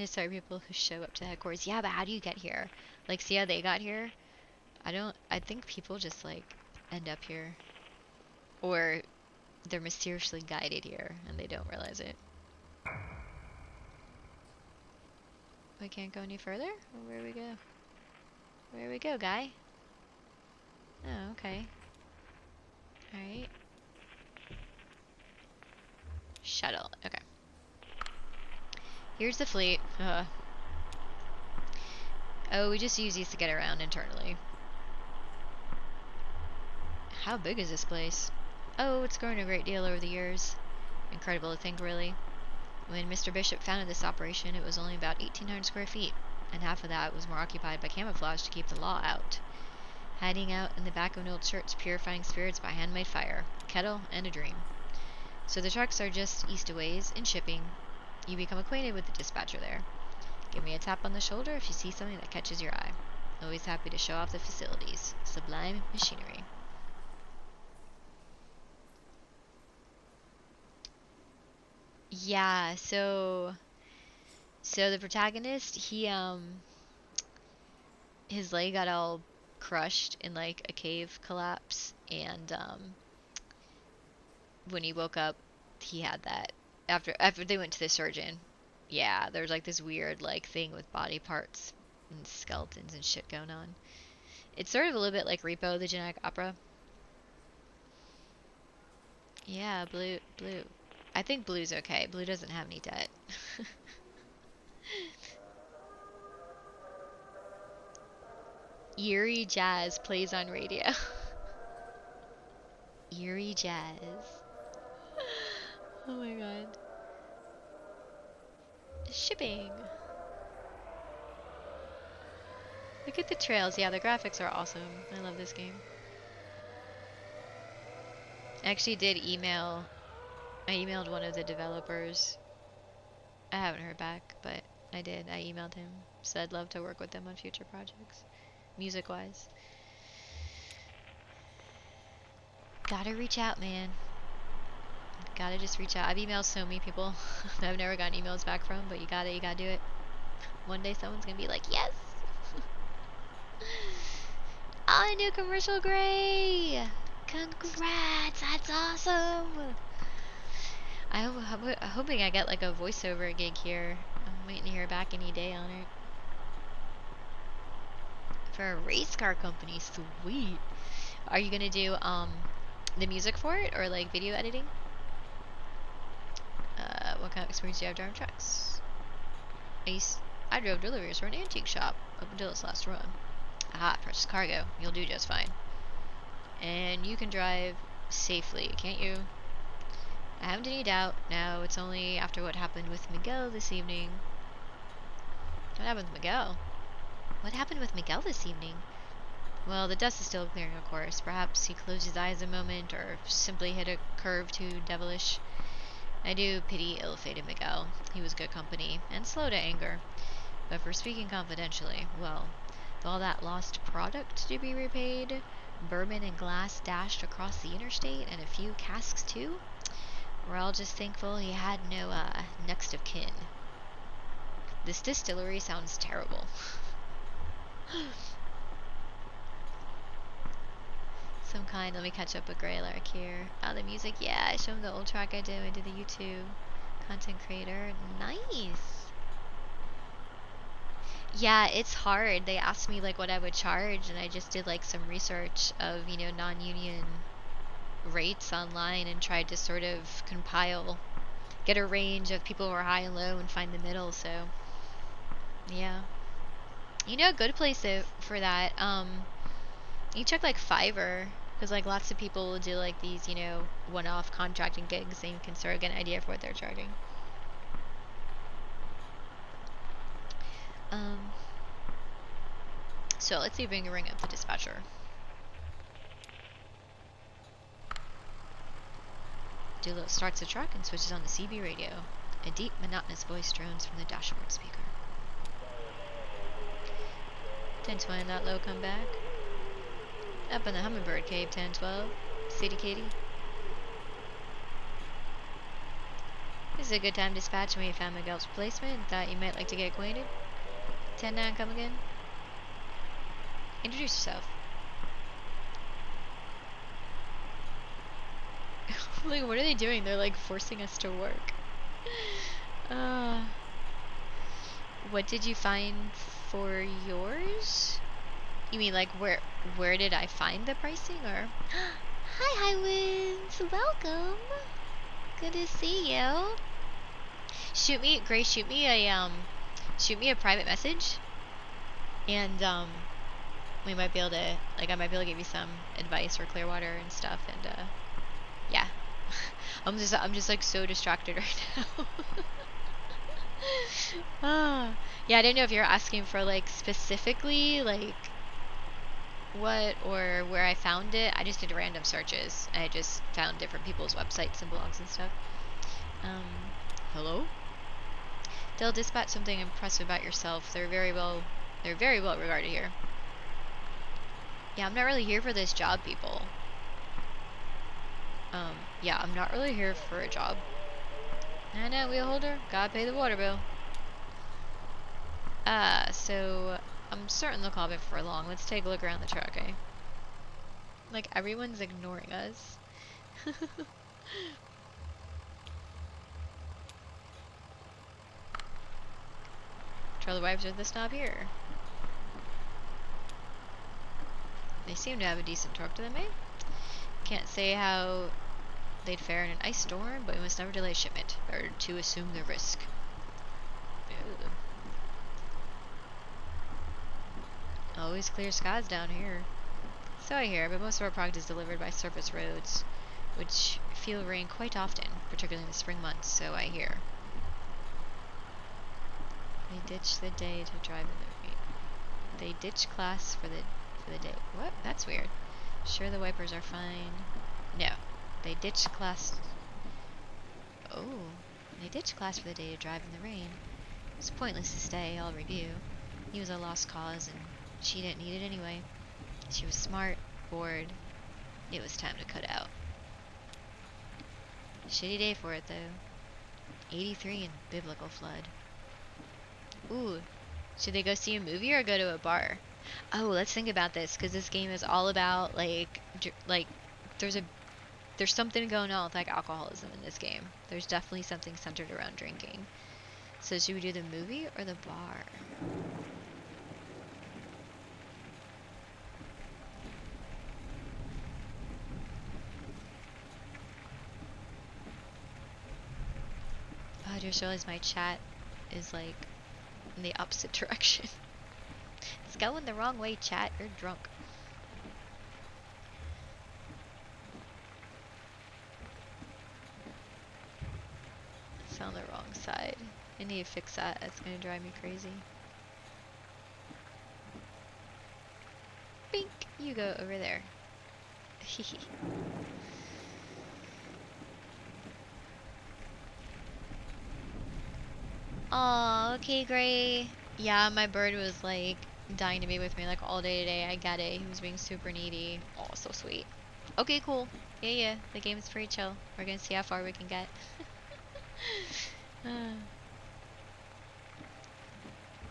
Sorry, people who show up to headquarters. Yeah, but how do you get here? Like, see how they got here? I think people just, like, end up here. Or they're mysteriously guided here, and they don't realize it. We can't go any further? Or where do we go? Where do we go, guy? Oh, okay. Alright. Shuttle, okay. Here's the fleet. Oh, we just use these to get around internally. How big is this place? Oh, it's grown a great deal over the years. Incredible to think, really. When Mr. Bishop founded this operation, it was only about 1,800 square feet, and half of that was more occupied by camouflage to keep the law out. Hiding out in the back of an old church, purifying spirits by handmade fire, kettle, and a dream. So the trucks are just east a ways in shipping. You become acquainted with the dispatcher there. Give me a tap on the shoulder if you see something that catches your eye. Always happy to show off the facilities. Sublime machinery. Yeah, so the protagonist, his leg got all crushed in like a cave collapse, and when he woke up, he had that. After they went to the surgeon, yeah, there's like this weird like thing with body parts and skeletons and shit going on. It's sort of a little bit like Repo, the genetic opera. Yeah, blue. I think blue's okay. Blue doesn't have any debt. Eerie jazz plays on radio. Eerie jazz. Oh my god. Shipping. Look at the trails. Yeah, the graphics are awesome. I love this game. I actually did email. I emailed one of the developers. I haven't heard back, but I did. I emailed him. Said I'd love to work with them on future projects. Music-wise. Gotta reach out, man. Gotta just reach out. I've emailed so many people that I've never gotten emails back from, but you gotta do it. One day someone's gonna be like, yes! Oh, a new commercial gray! Congrats! That's awesome! I'm hoping I get like a voiceover gig here. I'm waiting to hear back any day on it. For a race car company, sweet. Are you gonna do the music for it or like video editing? What kind of experience do you have driving trucks? I drove deliveries for an antique shop up until its last run. Aha, precious cargo. You'll do just fine. And you can drive safely, can't you? I haven't any doubt. Now, it's only after what happened with Miguel this evening. What happened with Miguel? What happened with Miguel this evening? Well, the dust is still clearing, of course. Perhaps he closed his eyes a moment, or simply hit a curve too devilish. I do pity ill-fated Miguel. He was good company, and slow to anger. But for speaking confidentially, well, with all that lost product to be repaid, bourbon and glass dashed across the interstate, and a few casks too, we're all just thankful he had no, next of kin. This distillery sounds terrible. Some kind, let me catch up with Greylark here. Oh, the music, yeah, I showed him the old track I did the YouTube content creator. Nice! Yeah, it's hard. They asked me like what I would charge, and I just did like some research of, you know, non-union rates online and tried to sort of get a range of people who are high and low and find the middle, so yeah. You know, a good place for that, you check like Fiverr, because like lots of people will do like these, you know, one-off contracting gigs, and you can sort of get an idea of what they're charging. So let's see if we can ring up the dispatcher. Doolittle starts the truck and switches on the CB radio. A deep, monotonous voice drones from the dashboard speaker. 1020, that low, come back. Up in the Hummingbird Cave, 1012. City Katie. This is a good time to dispatch when you found Miguel's replacement. Thought you might like to get acquainted. 10-9, come again. Introduce yourself. Like, what are they doing? They're like forcing us to work. What did you find for yours? You mean like where did I find the pricing, or? Hi, Highwinds! Welcome! Good to see you. Grace, shoot me a private message, and we might be able to, like, I might be able to give you some advice for Clearwater and stuff, and yeah. I'm just like so distracted right now. Yeah, I didn't know if you're asking for like specifically like what or where I found it. I just did random searches. I just found different people's websites and blogs and stuff. Hello? They'll dispatch something impressive about yourself. They're very well regarded here. Yeah, I'm not really here for this job, people. Yeah, I'm not really here for a job. I know, wheel holder. Gotta pay the water bill. So I'm certain they'll call me for long. Let's take a look around the truck, eh? Like, everyone's ignoring us. Try the wipes with the stop here. They seem to have a decent torque to them, eh? Can't say how they'd fare in an ice storm, but we must never delay shipment, or to assume the risk. Ew. Always clear skies down here. So I hear, but most of our product is delivered by surface roads, which feel rain quite often, particularly in the spring months, so I hear. They ditch the day to drive in the rain. They ditch class for the day. What? That's weird. Sure the wipers are fine. No. They ditch class. Oh. They ditch class for the day to drive in the rain. It's pointless to stay, I'll review. He was a lost cause, and she didn't need it anyway. She was smart, bored. It was time to cut out. Shitty day for it, though. 83 and biblical flood. Ooh. Should they go see a movie or go to a bar? Oh, let's think about this, because this game is all about, like, there's a there's something going on with like alcoholism in this game. There's definitely something centered around drinking. So should we do the movie or the bar? Oh, I just realized my chat is like in the opposite direction. It's going the wrong way, chat. You're drunk. It's on the wrong side. I need to fix that. That's gonna drive me crazy. Bink! You go over there. Aw, okay, Gray. Yeah, my bird was like dying to be with me like all day today. I get it. He was being super needy. Oh, so sweet. Okay, cool. Yeah. The game's pretty chill. We're gonna see how far we can get.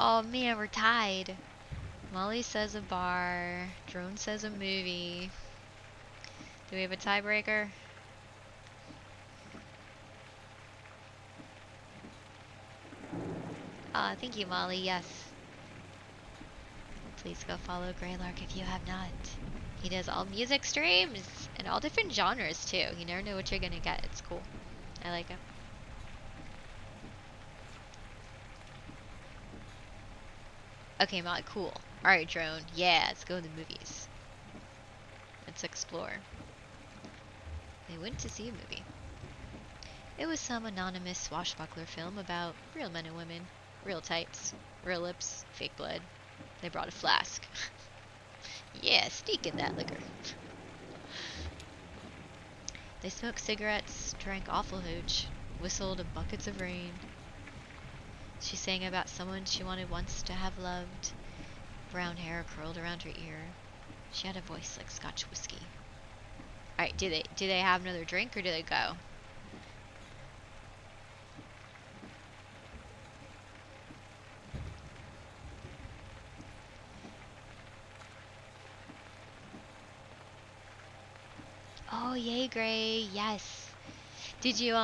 Oh man, we're tied. Molly says a bar. Drone says a movie. Do we have a tiebreaker? Ah, thank you, Molly. Yes. Please go follow Greylark if you have not. He does all music streams and all different genres too. You never know what you're gonna get. It's cool. I like it. Okay, Molly, cool. Alright, Drone. Yeah, let's go to the movies. Let's explore. They went to see a movie. It was some anonymous swashbuckler film about real men and women. Real tights. Real lips. Fake blood. They brought a flask. Yeah, sneak in that liquor. They smoked cigarettes, drank awful hooch, whistled buckets of rain. She sang about someone she wanted once to have loved. Brown hair curled around her ear. She had a voice like Scotch whiskey. Alright, do they have another drink or do they go? Oh, yay, Gray. Yes. Did you,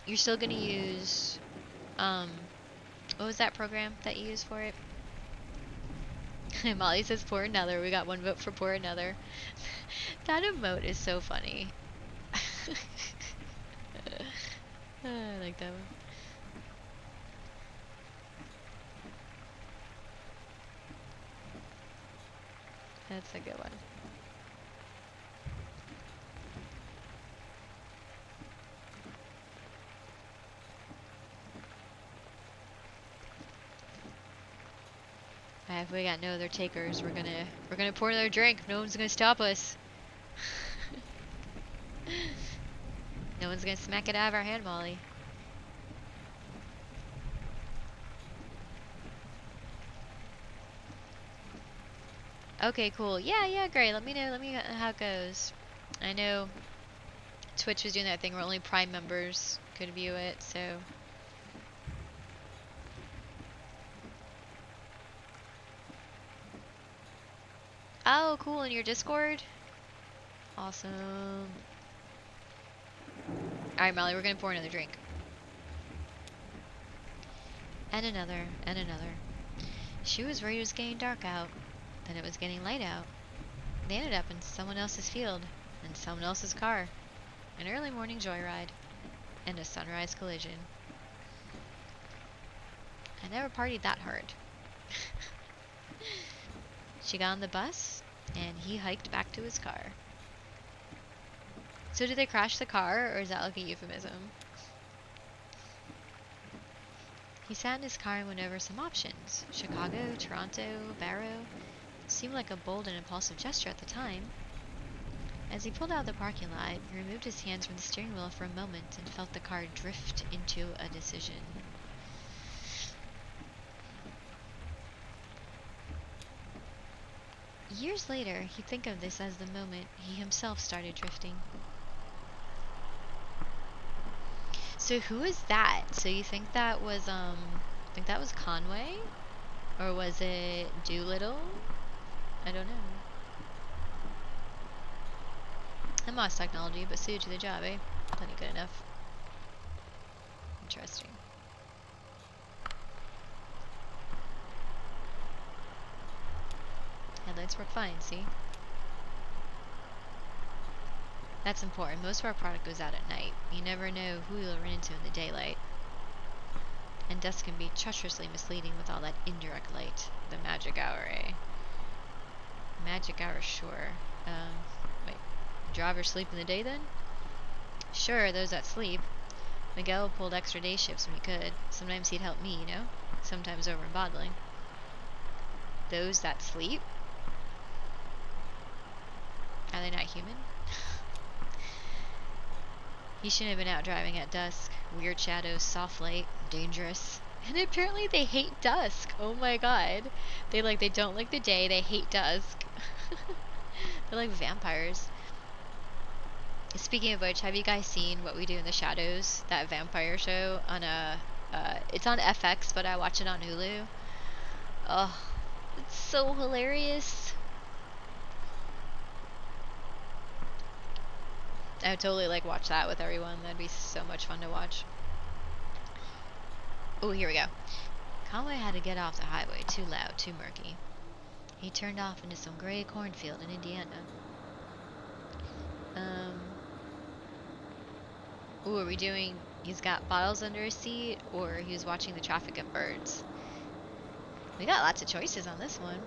you're still gonna use, what was that program that you used for it? Molly says pour another. We got one vote for pour another. That emote is so funny. I like that one. That's a good one. If we got no other takers, we're gonna pour another drink. No one's gonna stop us. No one's gonna smack it out of our hand, Molly. Okay, cool. Yeah, great. Let me know how it goes. I know Twitch was doing that thing where only Prime members could view it, so. Oh, cool, in your Discord? Awesome. Alright, Molly, we're gonna pour another drink. And another, and another. She was worried it was getting dark out. Then it was getting light out. They ended up in someone else's field, in someone else's car. An early morning joyride, and a sunrise collision. I never partied that hard. She got on the bus, and he hiked back to his car. So did they crash the car, or is that like a euphemism? He sat in his car and went over some options. Chicago, Toronto, Barrow. It seemed like a bold and impulsive gesture at the time. As he pulled out of the parking lot, he removed his hands from the steering wheel for a moment and felt the car drift into a decision. Years later, he'd think of this as the moment he himself started drifting. So who is that? So you think that was Conway? Or was it Doolittle? I don't know. Moss technology, but suited to the job, eh? Plenty good enough. Interesting. Headlights work fine, see? That's important. Most of our product goes out at night. You never know who you'll run into in the daylight. And dusk can be treacherously misleading with all that indirect light. The magic hour, eh? Magic hour, sure. Wait. Drivers sleep in the day then? Sure, those that sleep. Miguel pulled extra day shifts when he could. Sometimes he'd help me, you know? Sometimes over in bottling. Those that sleep? Are they not human? He shouldn't have been out driving at dusk. Weird shadows, soft light, dangerous. And apparently they hate dusk. Oh my god. They don't like the day, they hate dusk. They're like vampires. Speaking of which, have you guys seen What We Do in the Shadows? That vampire show on it's on FX, but I watch it on Hulu. Oh, it's so hilarious. I would totally like watch that with everyone. That'd be so much fun to watch. Oh, here we go. Conway had to get off the highway. Too loud, too murky. He turned off into some gray cornfield in Indiana. Ooh, are we doing... He's got bottles under his seat, or he was watching the traffic and birds? We got lots of choices on this one.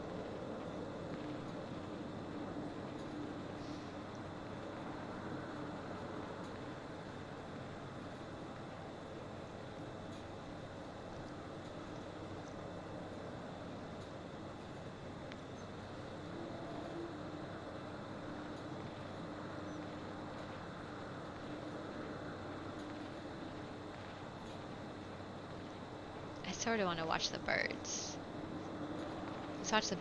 I sort of want to watch the birds. Let's watch the...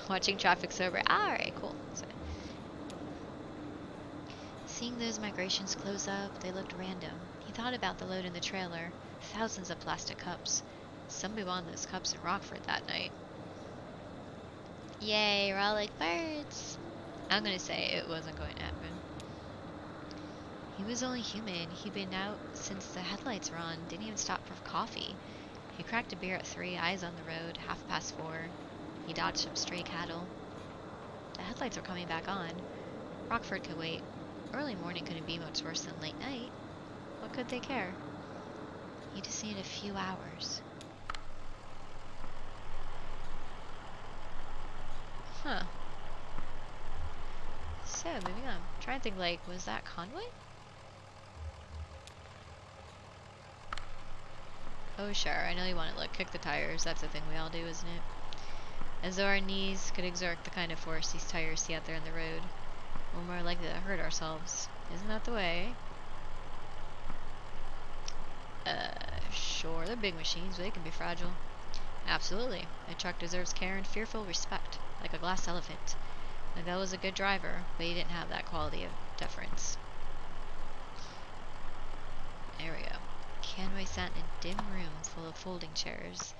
Watching traffic sober. Alright, cool. So, seeing those migrations close up, they looked random. He thought about the load in the trailer. Thousands of plastic cups. Somebody wanted those cups in Rockford that night. Yay, we're all like birds. I'm gonna say it wasn't going to happen. He was only human. He'd been out since the headlights were on. Didn't even stop for coffee. He cracked a beer at 3, eyes on the road, 4:30. He dodged some stray cattle. The headlights were coming back on. Rockford could wait. Early morning couldn't be much worse than late night. What could they care? He just needed a few hours. Huh. So, moving on. I'm trying to think, like, was that Conway? Oh, sure. I know you want to, like, kick the tires. That's the thing we all do, isn't it? As though our knees could exert the kind of force these tires see out there on the road. We're more likely to hurt ourselves. Isn't that the way? Sure. They're big machines, but they can be fragile. Absolutely. A truck deserves care and fearful respect, like a glass elephant. Miguel was a good driver, but he didn't have that quality of deference. There we go. Conway sat in a dim room full of folding chairs.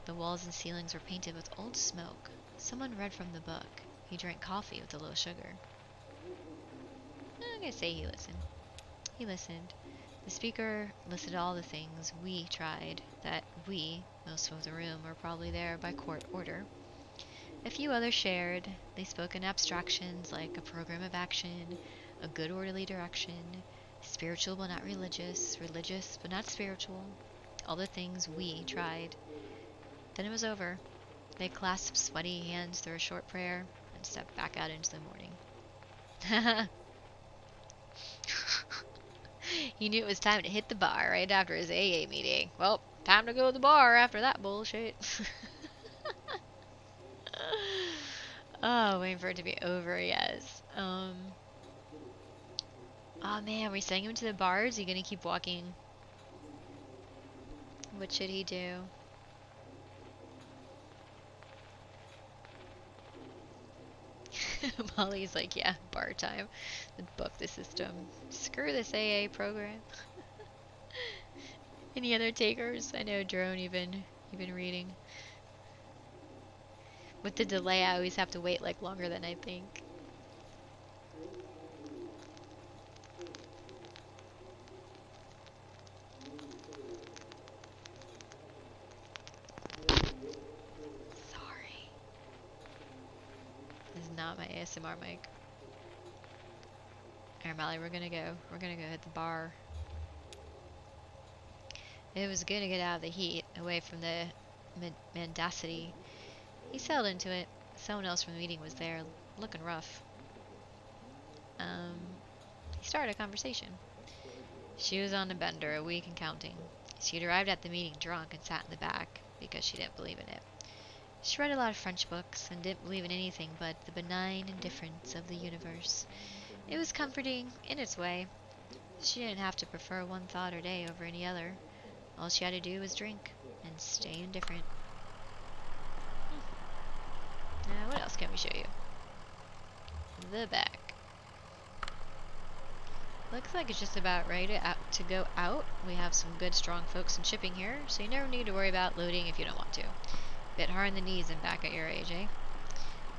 The walls and ceilings were painted with old smoke. Someone read from the book. He drank coffee with a little sugar. I'm gonna say he listened. He listened. The speaker listed all the things we tried, that we, most of the room, were probably there by court order. A few others shared. They spoke in abstractions like a program of action, a good orderly direction, spiritual but not religious, religious but not spiritual, all the things we tried. Then it was over. They clasped sweaty hands through a short prayer and stepped back out into the morning. He knew it was time to hit the bar right after his AA meeting. Well, time to go to the bar after that bullshit. Oh, waiting for it to be over, yes. Oh man, we sending him to the bar? Is he gonna keep walking? What should he do? Molly's like, yeah, bar time. Let's buck the system. Screw this AA program. Any other takers? I know, Drone, you've been reading. With the delay, I always have to wait like longer than I think. not my ASMR mic. Alright, Molly, we're gonna go. We're gonna go hit the bar. It was good to get out of the heat, away from the mendacity. He settled into it. Someone else from the meeting was there, looking rough. He started a conversation. She was on a bender, a week and counting. She'd arrived at the meeting drunk and sat in the back, because she didn't believe in it. She read a lot of French books, and didn't believe in anything but the benign indifference of the universe. It was comforting, in its way. She didn't have to prefer one thought or day over any other. All she had to do was drink, and stay indifferent. Now, what else can we show you? The back. Looks like it's just about ready to go out. We have some good, strong folks in shipping here, so you never need to worry about loading if you don't want to. Bit hard in the knees and back at your age, eh?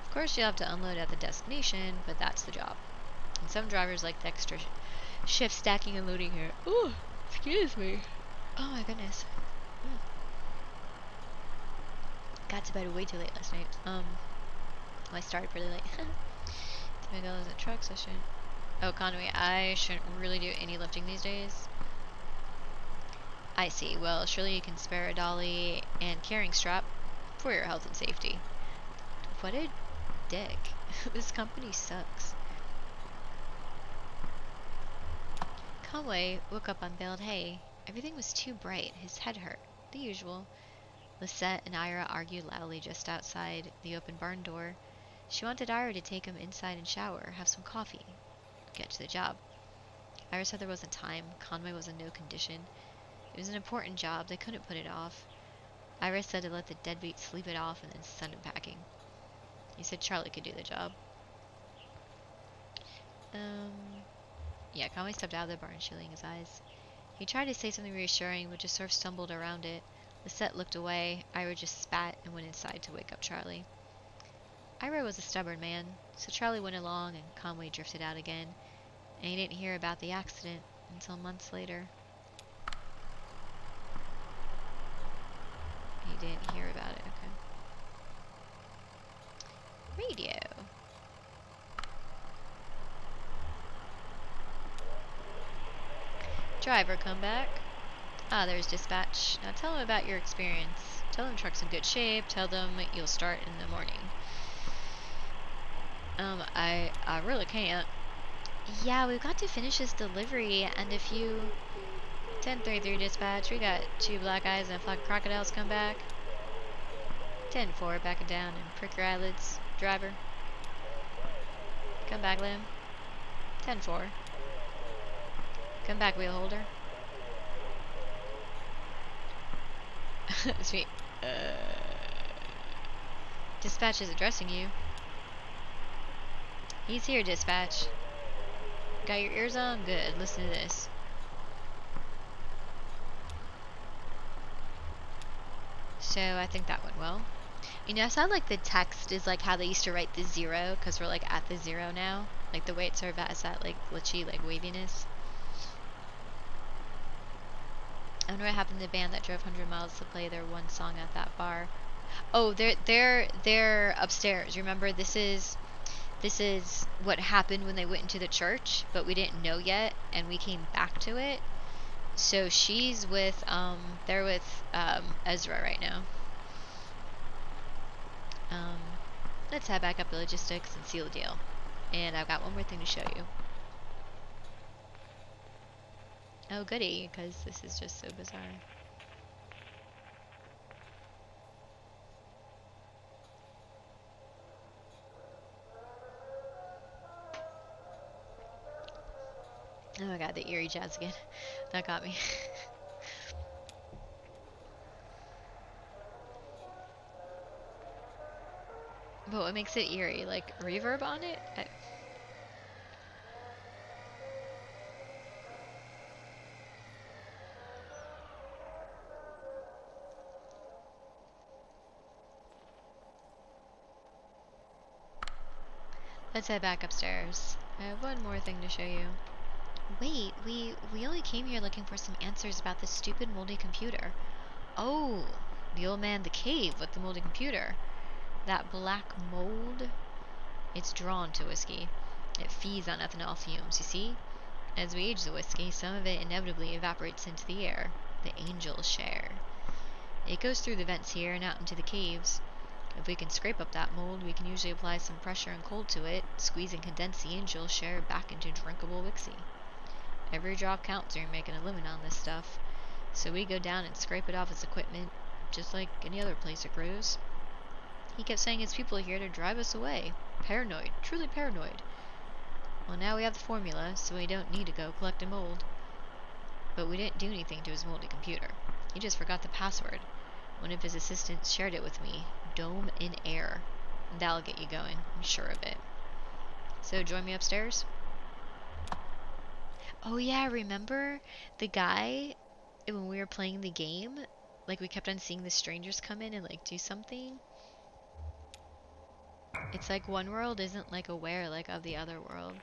Of course, you'll have to unload at the destination, but that's the job. And some drivers like the extra shift stacking and loading here. Ooh, excuse me. Oh my goodness. Got to bed way too late last night. I started pretty late. My goal is a truck session. Oh, Conway, I shouldn't really do any lifting these days. I see. Well, surely you can spare a dolly and carrying strap for your health and safety. What a dick. This company sucks. Conway woke up on baled hay. Everything was too bright. His head hurt. The usual. Lisette and Ira argued loudly just outside the open barn door. She wanted Ira to take him inside and shower, have some coffee, get to the job. Ira said there wasn't time. Conway was in no condition. It was an important job. They couldn't put it off. Ira said to let the deadbeat sleep it off and then send him packing. He said Charlie could do the job. Yeah, Conway stepped out of the barn, shielding his eyes. He tried to say something reassuring, but just sort of stumbled around it. Lisette looked away. Ira just spat and went inside to wake up Charlie. Ira was a stubborn man, so Charlie went along and Conway drifted out again, and he didn't hear about the accident until months later. He didn't hear about it, okay. Radio. Driver, come back. Ah, there's dispatch. Now tell them about your experience. Tell them truck's in good shape. Tell them you'll start in the morning. I really can't. Yeah, we've got to finish this delivery, and if you... 1033 dispatch, we got 2 black eyes and a flock of crocodiles come back. 10-4, back it down and prick your eyelids. Driver. Come back, Lim. 10-4. Come back, wheel holder. Sweet. Dispatch is addressing you. He's here, dispatch. Got your ears on? Good. Listen to this. So I think that went well. You know, I sound like the text is like how they used to write the 0, because we're like at the 0 now. Like the way it's sort of has that like glitchy, like waviness. I wonder what happened to the band that drove 100 miles to play their one song at that bar. Oh, they're upstairs. Remember, this is what happened when they went into the church, but we didn't know yet, and we came back to it. So she's with they're with Ezra right now. Let's head back up the logistics and seal the deal. And I've got one more thing to show you. Oh goody, because this is just so bizarre. Oh my god, the eerie jazz again. That got me. But what makes it eerie? Like reverb on it? Let's head back upstairs. I have one more thing to show you. Wait, we only came here looking for some answers about this stupid moldy computer. Oh, the old man in the cave with the moldy computer. That black mold It's drawn to whiskey. It feeds on ethanol fumes, you see? As we age the whiskey, some of it inevitably evaporates into the air. The angel share. It goes through the vents here and out into the caves. If we can scrape up that mold, we can usually apply some pressure and cold to it, squeeze and condense the angel share back into drinkable whiskey. Every drop counts when you're making a living on this stuff. So we go down and scrape it off its equipment, just like any other place it grows. He kept saying it's people here to drive us away. Paranoid, truly paranoid. Well, now we have the formula, so we don't need to go collect a mold. But we didn't do anything to his moldy computer. He just forgot the password. One of his assistants shared it with me. Dome in air. That'll get you going, I'm sure of it. So join me upstairs? Oh yeah, remember the guy when we were playing the game? Like we kept on seeing the strangers come in and like do something? It's like one world isn't like aware like of the other world.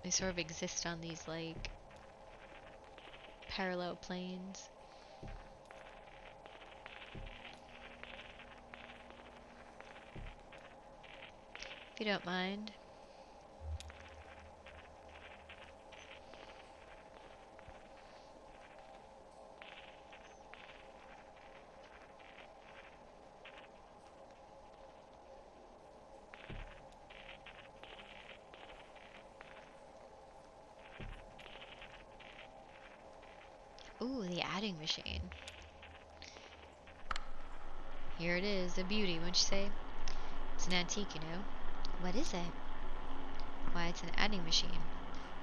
They sort of exist on these like parallel planes. If you don't mind. Ooh, the adding machine. Here it is, a beauty, wouldn't you say? It's an antique, you know. What is it? Why, it's an adding machine.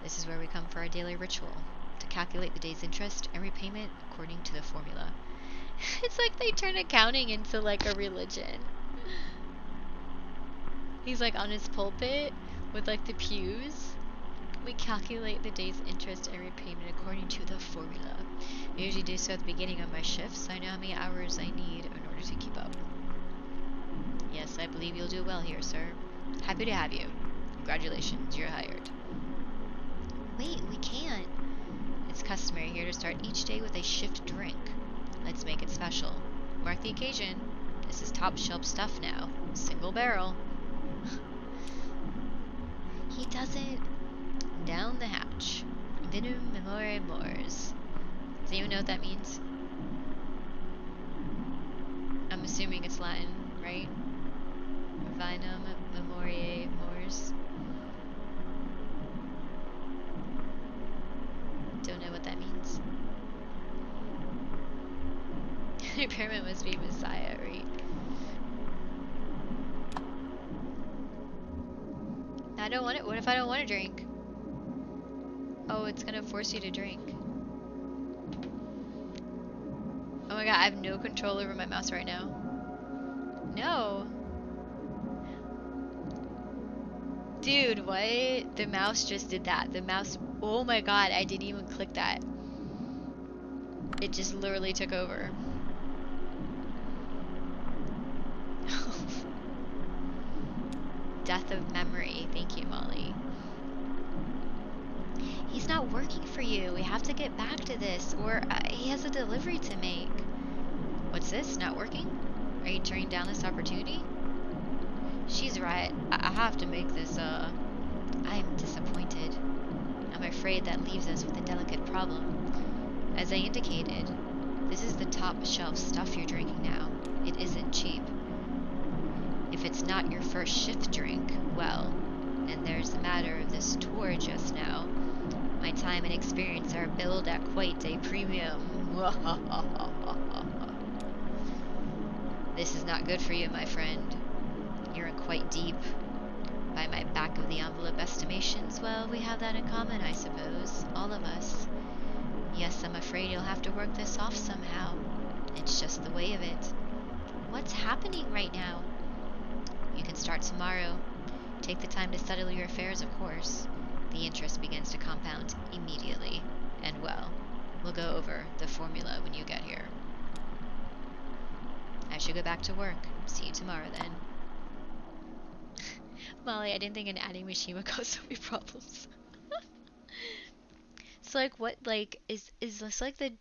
This is where we come for our daily ritual, to calculate the day's interest and repayment according to the formula. It's like they turn accounting into like a religion. He's like on his pulpit with like the pews. We calculate the day's interest and repayment according to the formula. I usually do so at the beginning of my shifts, so I know how many hours I need in order to keep up. Yes, I believe you'll do well here, sir. Happy to have you. Congratulations, you're hired. Wait, we can't. It's customary here to start each day with a shift drink. Let's make it special. Mark the occasion. This is top shelf stuff now. Single barrel. He doesn't. Down the hatch. Vinum memore mors. Does anyone know what that means? I'm assuming it's Latin, right? Vinum memoriae mors. Don't know what that means. Repairman must be Messiah, right? I don't want it. What if I don't want to drink? Oh, it's gonna force you to drink. Oh my god, I have no control over my mouse right now. No. Dude, what? The mouse just did that. The mouse, oh my god, I didn't even click that. It just literally took over. Death of memory. Thank you, Molly. He's not working for you. We have to get back to this, or he has a delivery to make. What's this? Not working? Are you turning down this opportunity? She's right. I have to make this, I'm disappointed. I'm afraid that leaves us with a delicate problem. As I indicated, this is the top shelf stuff you're drinking now. It isn't cheap. If it's not your first shift drink, well, and there's the matter of this tour just now. My time and experience are billed at quite a premium. This is not good for you, my friend. You're in quite deep. By my back of the envelope estimations, well, we have that in common, I suppose. All of us. Yes, I'm afraid you'll have to work this off somehow. It's just the way of it. What's happening right now? You can start tomorrow. Take the time to settle your affairs, of course. The interest begins to compound immediately. And well, we'll go over the formula when you get here. I should go back to work. See you tomorrow then. Molly, I didn't think an adding machine would cause so many problems. So like what like is this like the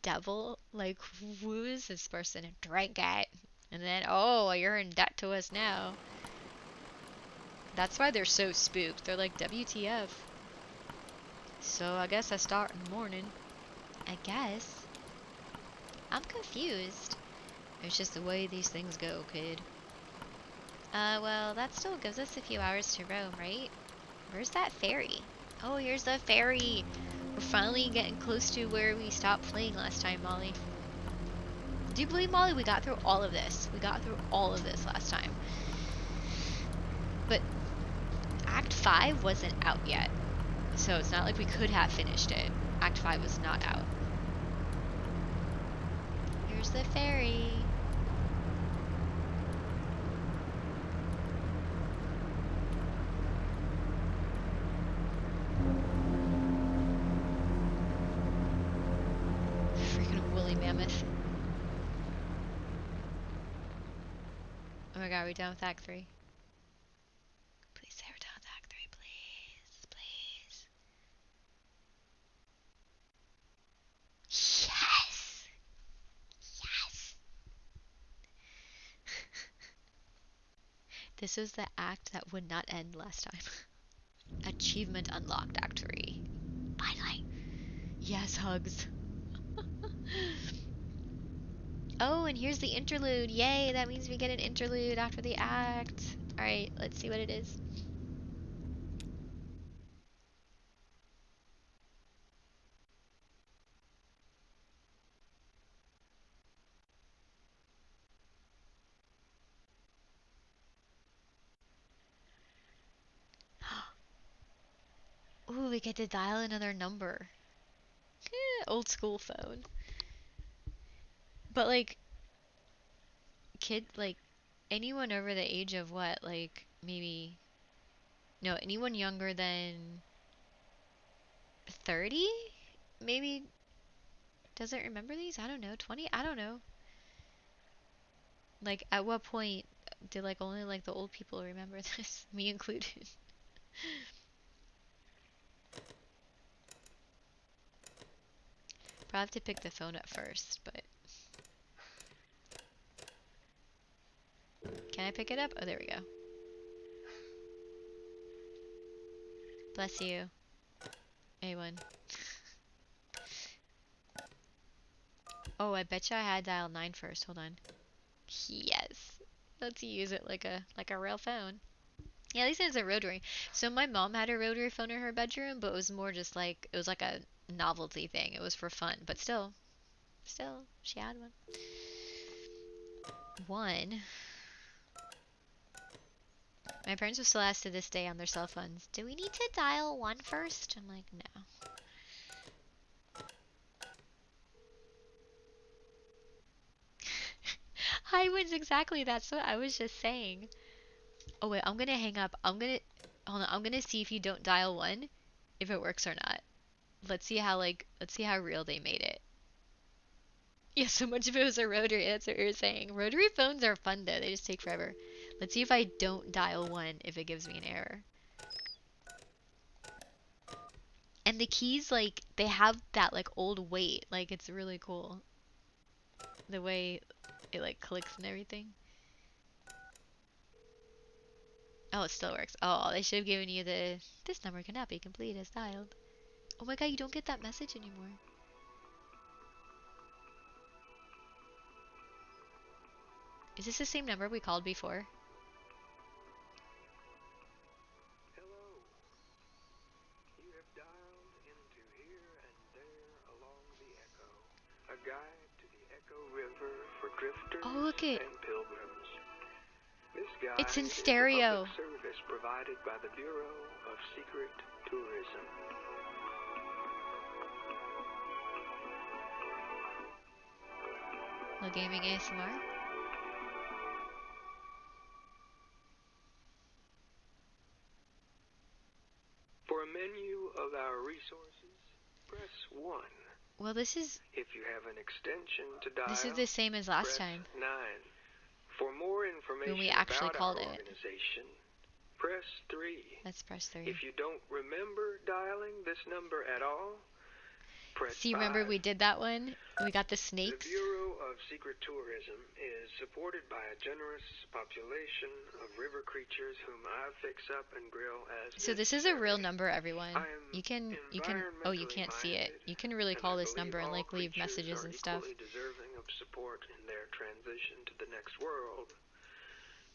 devil? Like who is this person? Drink it. And then, oh, you're in debt to us now. That's why they're so spooked. They're like, WTF. So I guess I start in the morning. I guess. I'm confused. It's just the way these things go, kid. Well, that still gives us a few hours to roam, right? Where's that ferry? Oh, here's the ferry! We're finally getting close to where we stopped playing last time, Molly. Do you believe, Molly, we got through all of this? We got through all of this last time. But Act 5 wasn't out yet. So it's not like we could have finished it. Act 5 was not out. Here's the ferry. Freaking woolly mammoth. Oh my god, are we done with Act 3? Please say we're done with Act 3, please. Please. Yes! Yes! This was the act that would not end last time. Achievement unlocked, Act 3. Finally. Yes, hugs. Oh, and here's the interlude. Yay, that means we get an interlude after the act. Alright, let's see what it is. Ooh, we get to dial another number. Old school phone. But like, like, anyone over the age of what? Like, maybe, no, anyone younger than 30? Maybe doesn't remember these? I don't know. 20? I don't know. Like, at what point did like only like the old people remember this? Me included. Probably have to pick the phone up first, but can I pick it up? Oh, there we go. Bless you. A1. Oh, I bet you I had dial 9 first. Hold on. Yes. Let's use it like a real phone. Yeah, at least it's a rotary. So my mom had a rotary phone in her bedroom, but it was more just like it was like a novelty thing. It was for fun, but still, she had one. One. My parents will still ask to this day on their cell phones, do we need to dial 1 first? I'm like, no. Hi, Wins, exactly. That's what I was just saying. Oh wait, I'm gonna hang up. Hold on. I'm gonna see if you don't dial 1, if it works or not. Let's see how real they made it. Yeah, so much of it was a rotary. That's what you're saying. Rotary phones are fun though. They just take forever. Let's see if I don't dial 1, if it gives me an error. And the keys, like, they have that like old weight. Like, it's really cool. The way it like clicks and everything. Oh, it still works. Oh, they should have given you this number cannot be complete as dialed. Oh my god, you don't get that message anymore. Is this the same number we called before? Hello. You have dialed into Here and There Along the Echo, a guide to the Echo River for drifters Oh, look it. and pilgrims. This guide It's in is a stereo. public service provided by the Bureau of Secret Tourism. Little gaming ASMR. For a menu of our resources, press 1. Well, this is If you have an extension to dial, the same as last press time 9. For more information when we actually about called our it. organization, press 3. Let's press 3. If you don't remember dialing this number at all, press See, remember 5. we did that one? We got the The snakes. Bureau of Secret Tourism is supported by a generous population of river creatures whom I fix up and grill as So this is a real necessary. number, everyone. I am You can, oh, you environmentally can't see it. minded, You can really and call I this believe number and all like leave creatures messages are and stuff. equally deserving of support in their transition to the next world.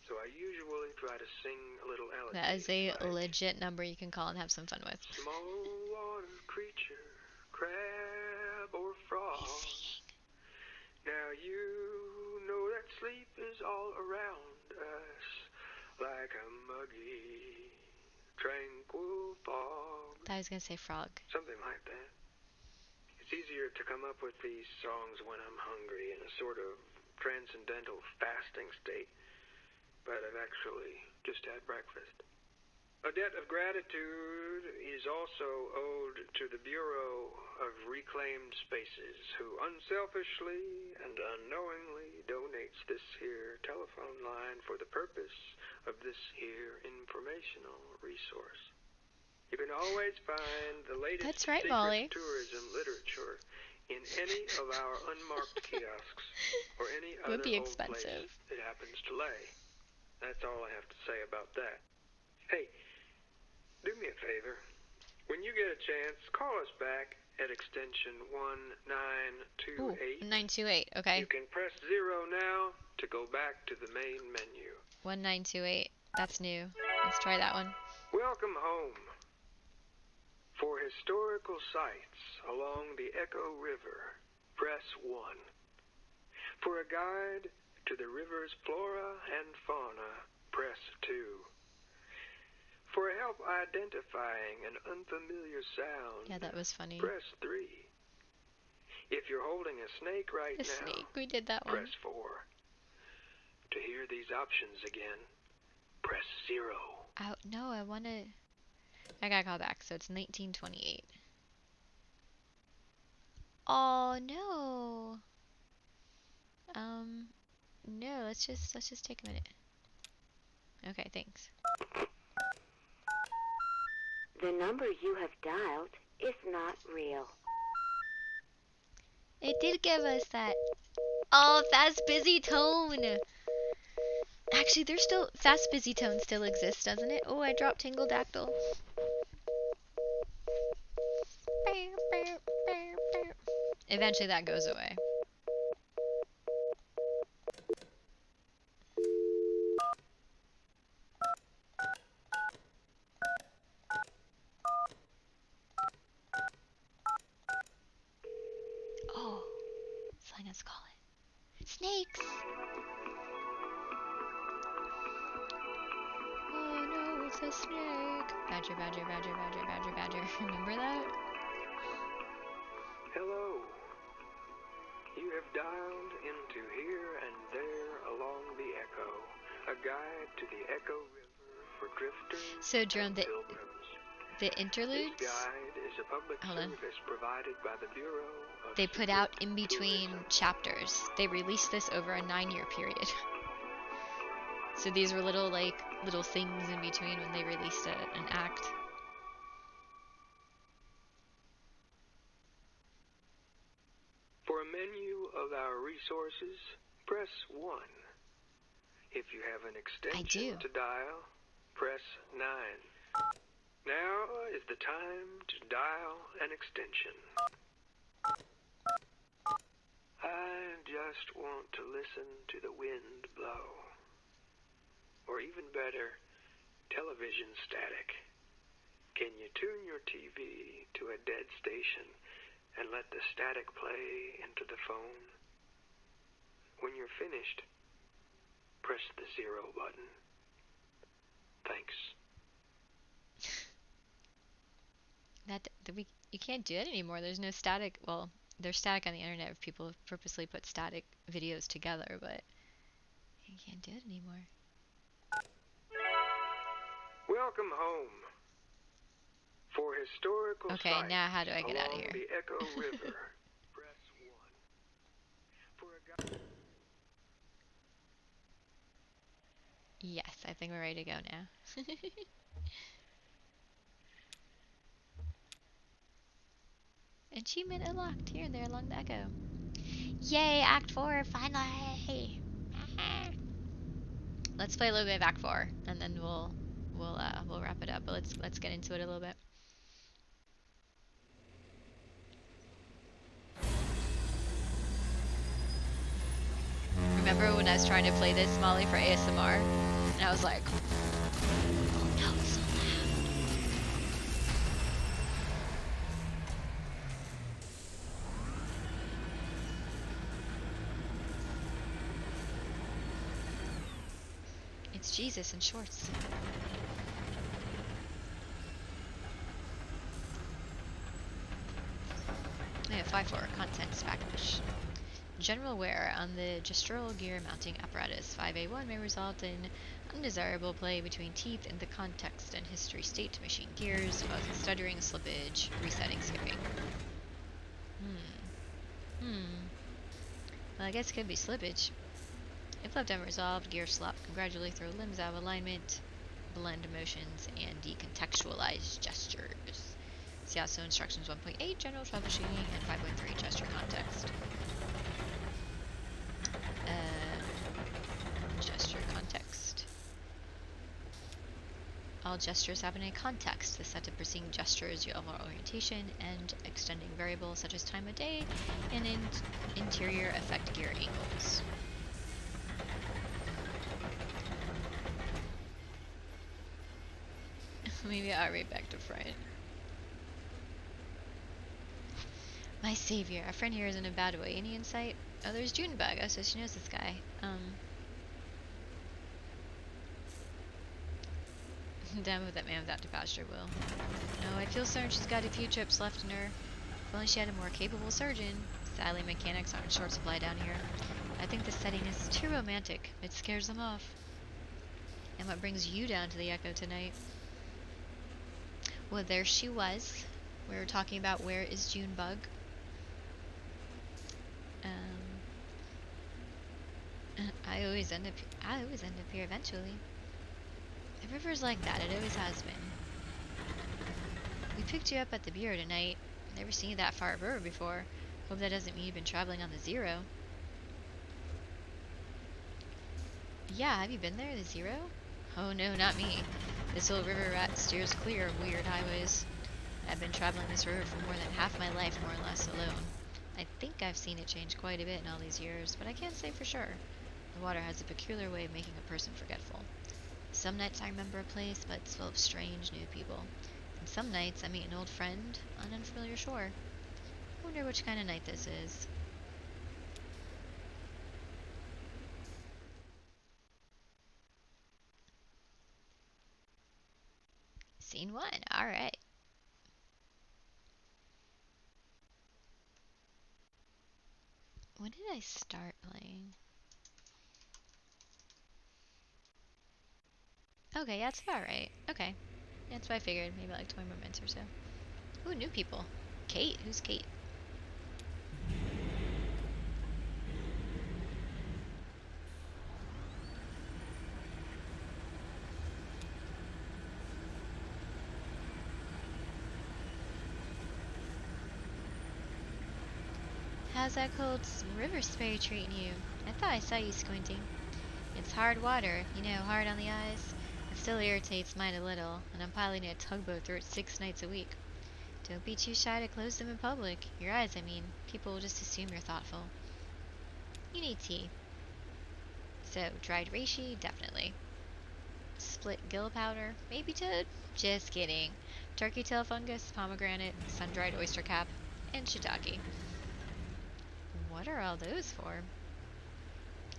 So I usually try to sing a little elegy. That is a like, legit number you can call and have some fun with. small water creature, crab or frog. He's singing. Now you know that sleep is all around us, like a muggy, tranquil fog. I was gonna say frog. Something like that. It's easier to come up with these songs when I'm hungry in a sort of transcendental fasting state, but I've actually just had breakfast. A debt of gratitude is also owed to the Bureau of Reclaimed Spaces, who unselfishly and unknowingly donates this here telephone line for the purpose of this here informational resource. You can always find the latest That's right, secret Molly. tourism literature in any of our unmarked kiosks or any Would other be old expensive. place it happens to lay. That's all I have to say about that. Hey, do me a favor. When you get a chance, call us back at extension Ooh, 1928. 928. Okay. You can press 0 now to go back to the main menu. 1928. That's new. Let's try that one. Welcome home. For historical sites along the Echo River, press 1. For a guide to the river's flora and fauna, press 2. For help identifying an unfamiliar sound, Yeah, that was funny. press 3. If you're holding a snake right The now, snake. We did that one. press 4. To hear these options again, press 0. No, I want to... I gotta call back, so it's 1928. Oh, no. No, let's just take a minute. Okay, thanks. The number you have dialed is not real. It did give us that. Oh, fast busy tone. Actually, there's still fast busy tone still exists, doesn't it? Oh, I dropped Tingle Dactyl. Eventually that goes away. Oh, Selena's calling. Snakes! Oh no, it's a snake. Badger, badger, badger, badger, badger, badger. Remember that? Hello. You have dialed into Here and There Along the Echo, a guide to the Echo River for drifters So, Jerome, and pilgrims. the This interludes, guide is a public Hold on. service provided by the Bureau of they put Secret out in between Tourism. chapters. They released this over a 9-year period. So these were little things in between when they released an act. For a menu of our resources, press 1. If you have an extension to dial, press 9. Now is the time to dial an extension. I just want to listen to the wind blow. Or even better, television static. Can you tune your TV to a dead station and let the static play into the phone? When you're finished, press the 0 button. Thanks. You can't do it anymore. There's no static. Well, there's static on the internet if people have purposely put static videos together, but you can't do it anymore. Welcome home. For historical Okay, sites now how do I get out of along here? the Echo River, press 1. For a guide. Yes, I think we're ready to go now. Achievement unlocked here and there along the echo. Yay, Act 4, finally! Let's play a little bit of Act 4, and then we'll wrap it up. But let's get into it a little bit. Remember when I was trying to play this, Molly, for ASMR? And I was like, oh no, it's so loud. It's Jesus in shorts. Yeah, 5.4 contents package. General wear on the gestural gear mounting apparatus 5A1 may result in undesirable play between teeth in the context and history state machine gears, causing stuttering, slippage, resetting, skipping. Well, I guess it could be slippage. If left unresolved, gear slop can gradually throw limbs out of alignment, blend motions, and decontextualize gestures. See also instructions 1.8, general troubleshooting, and 5.3, gesture context. Gesture context. All gestures have a context. The set of preceding gestures, your overall orientation, and extending variables such as time of day, and interior effect gear angles. Maybe I'll right back to front. My savior. Our friend here is in a bad way. Any insight? Oh, there's Junebug. Oh, so she knows this guy. Damn with that man without the pasture will. No, I feel certain she's got a few trips left in her. If only she had a more capable surgeon. Sadly, mechanics are in short supply down here. I think this setting is too romantic. It scares them off. And what brings you down to the Echo tonight? Well, there she was. We were talking about where is Junebug. I always end up here eventually. The river's like that, it always has been. We picked you up at the bureau tonight. Never seen you that far up river before. Hope that doesn't mean you've been traveling on the Zero. Yeah, have you been there, the Zero? Oh no, not me. This old river rat steers clear of weird highways. I've been traveling this river for more than half my life, more or less, alone. I think I've seen it change quite a bit in all these years, but I can't say for sure. The water has a peculiar way of making a person forgetful. Some nights I remember a place, but it's full of strange new people. And some nights I meet an old friend on an unfamiliar shore. I wonder which kind of night this is. Scene 1, alright. When did I start playing? Okay, yeah, it's about right. Okay. Yeah, that's what I figured. Maybe like 20 more minutes or so. Ooh, new people. Kate? Who's Kate? How's that cold river spray treating you? I thought I saw you squinting. It's hard water, you know, hard on the eyes. It still irritates mine a little, and I'm piloting a tugboat through it 6 nights a week. Don't be too shy to close them in public. Your eyes, I mean. People will just assume you're thoughtful. You need tea. So, dried reishi? Definitely. Split gill powder? Maybe toad? Just kidding. Turkey tail fungus, pomegranate, sun-dried oyster cap, and shiitake. What are all those for?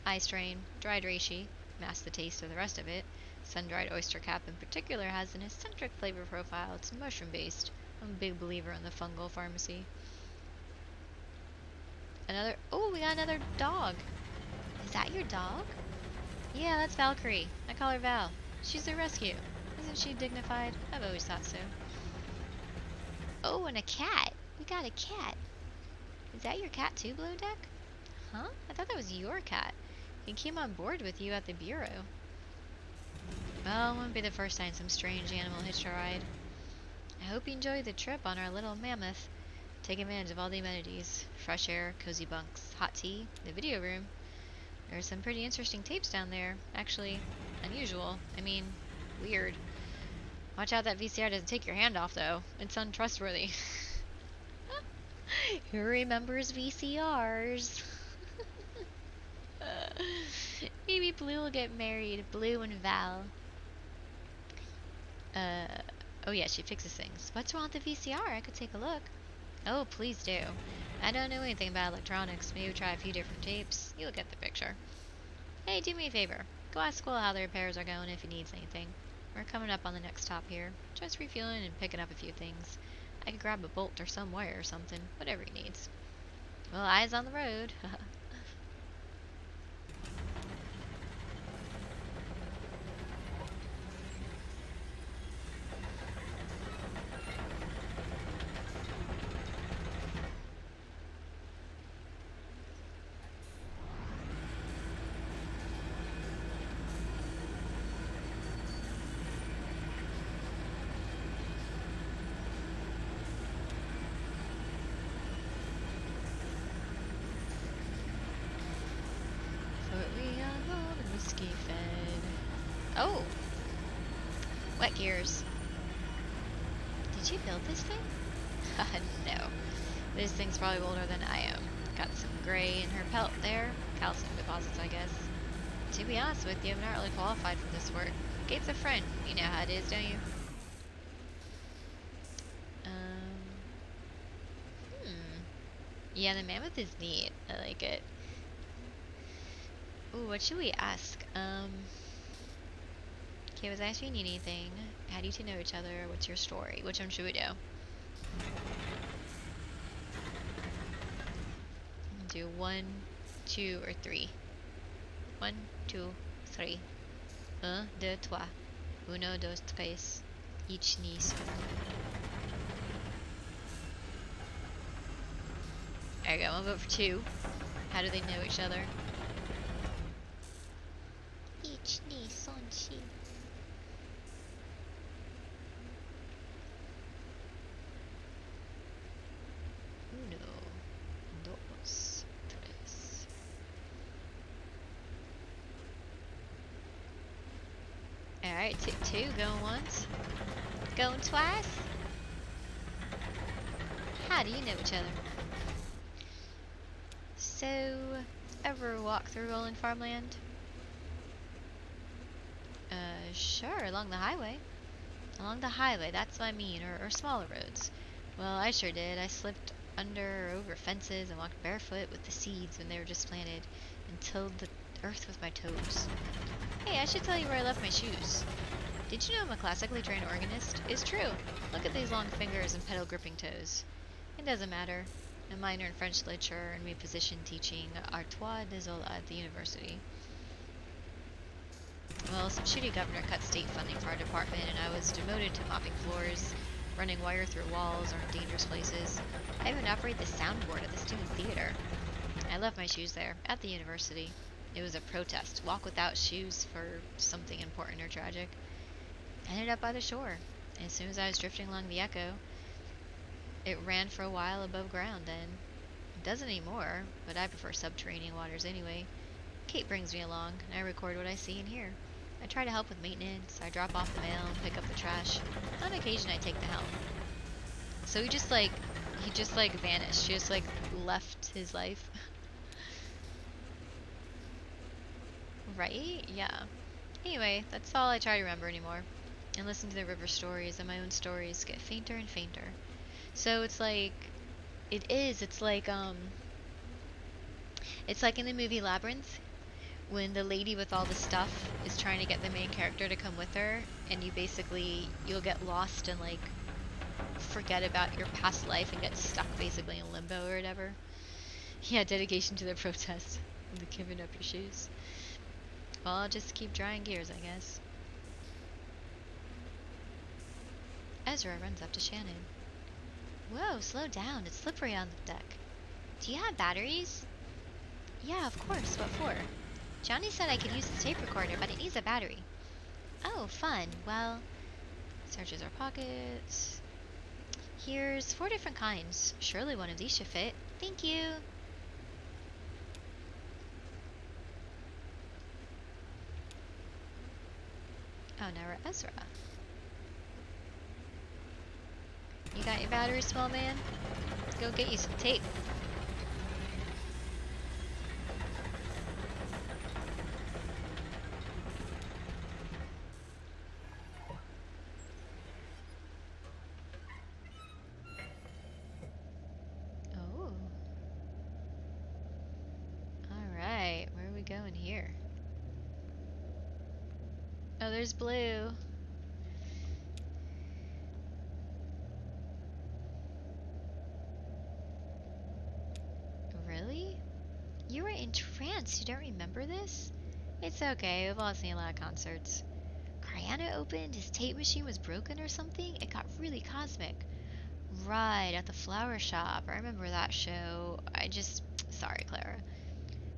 Eye strain, dried reishi, mask the taste of the rest of it. Sun-dried oyster cap in particular has an eccentric flavor profile. It's mushroom-based. I'm a big believer in the fungal pharmacy. Oh, we got another dog. Is that your dog? Yeah, that's Valkyrie. I call her Val. She's a rescue. Isn't she dignified? I've always thought so. Oh, and a cat. We got a cat. Is that your cat too, Below Deck? Huh? I thought that was your cat. He came on board with you at the bureau. Well, it won't be the first time some strange animal hitched a ride. I hope you enjoyed the trip on our little mammoth. Take advantage of all the amenities. Fresh air, cozy bunks, hot tea, the video room. There's some pretty interesting tapes down there. Actually, unusual. I mean, weird. Watch out that VCR doesn't take your hand off, though. It's untrustworthy. Who remembers VCRs? Maybe Blue will get married. Blue and Val. Oh yeah, she fixes things. What's wrong with the VCR? I could take a look. Oh, please do. I don't know anything about electronics. Maybe try a few different tapes. You'll get the picture. Hey, do me a favor. Go ask Squirrel how the repairs are going if he needs anything. We're coming up on the next stop here. Just refueling and picking up a few things. I could grab a bolt or some wire or something. Whatever he needs. Well, eyes on the road. Oh! Wet gears. Did you build this thing? No. This thing's probably older than I am. Got some gray in her pelt there. Calcium deposits, I guess. To be honest with you, I'm not really qualified for this work. Gabe's a friend. You know how it is, don't you? Yeah, the mammoth is neat. I like it. Ooh, what should we ask? Okay, was I asking you anything? How do you two know each other? What's your story? Which one should we do? Do 1, 2, or 3. 1, 2, 3. 1, 2, 3. 1, 2, 3. Each ni son. There you go, I'll vote for 2. How do they know each other? Each ni son shi. 1, 2, 3. Alright, 2 going once. Going twice. How do you know each other? So, ever walk through rolling farmland? Sure, along the highway. Along the highway, that's what I mean, or smaller roads. Well, I sure did. I slipped under or over fences and walked barefoot with the seeds when they were just planted and tilled the earth with my toes. Hey, I should tell you where I left my shoes. Did you know I'm a classically trained organist? It's true. Look at these long fingers and pedal gripping toes. It doesn't matter. A minor in French literature and me position teaching Artois des Arts at the university. Well, some shitty governor cut state funding for our department and I was demoted to mopping floors, running wire through walls or in dangerous places. I even operate the soundboard at the student theater. I left my shoes there, at the university. It was a protest, walk without shoes for something important or tragic. I ended up by the shore. As soon as I was drifting along the Echo, it ran for a while above ground and it doesn't anymore, but I prefer subterranean waters anyway. Kate brings me along and I record what I see and hear. I try to help with maintenance, I drop off the mail and pick up the trash. On occasion I take the helm. So he just vanished. He just left his life. Right? Yeah. Anyway, that's all I try to remember anymore. And listen to the river stories and my own stories get fainter and fainter. So it's like in the movie Labyrinth when the lady with all the stuff is trying to get the main character to come with her and you'll get lost and forget about your past life and get stuck basically in limbo or whatever. Yeah, dedication to the protest and the giving up your shoes. Well, I'll just keep drying gears, I guess. Ezra runs up to Shannon. Whoa, slow down. It's slippery on the deck. Do you have batteries? Yeah, of course. What for? Johnny said I could use the tape recorder, but it needs a battery. Oh, fun. Well, searches our pockets. Here's 4 different kinds. Surely one of these should fit. Thank you. Oh, now we're Ezra. You got your battery, small man? Let's go get you some tape. Oh. Alright, where are we going here? Oh, there's Blue. Really? You were in trance. You don't remember this? It's okay. We've all seen a lot of concerts. Kriana opened. His tape machine was broken or something. It got really cosmic. Right, at the flower shop. I remember that show. Sorry, Clara.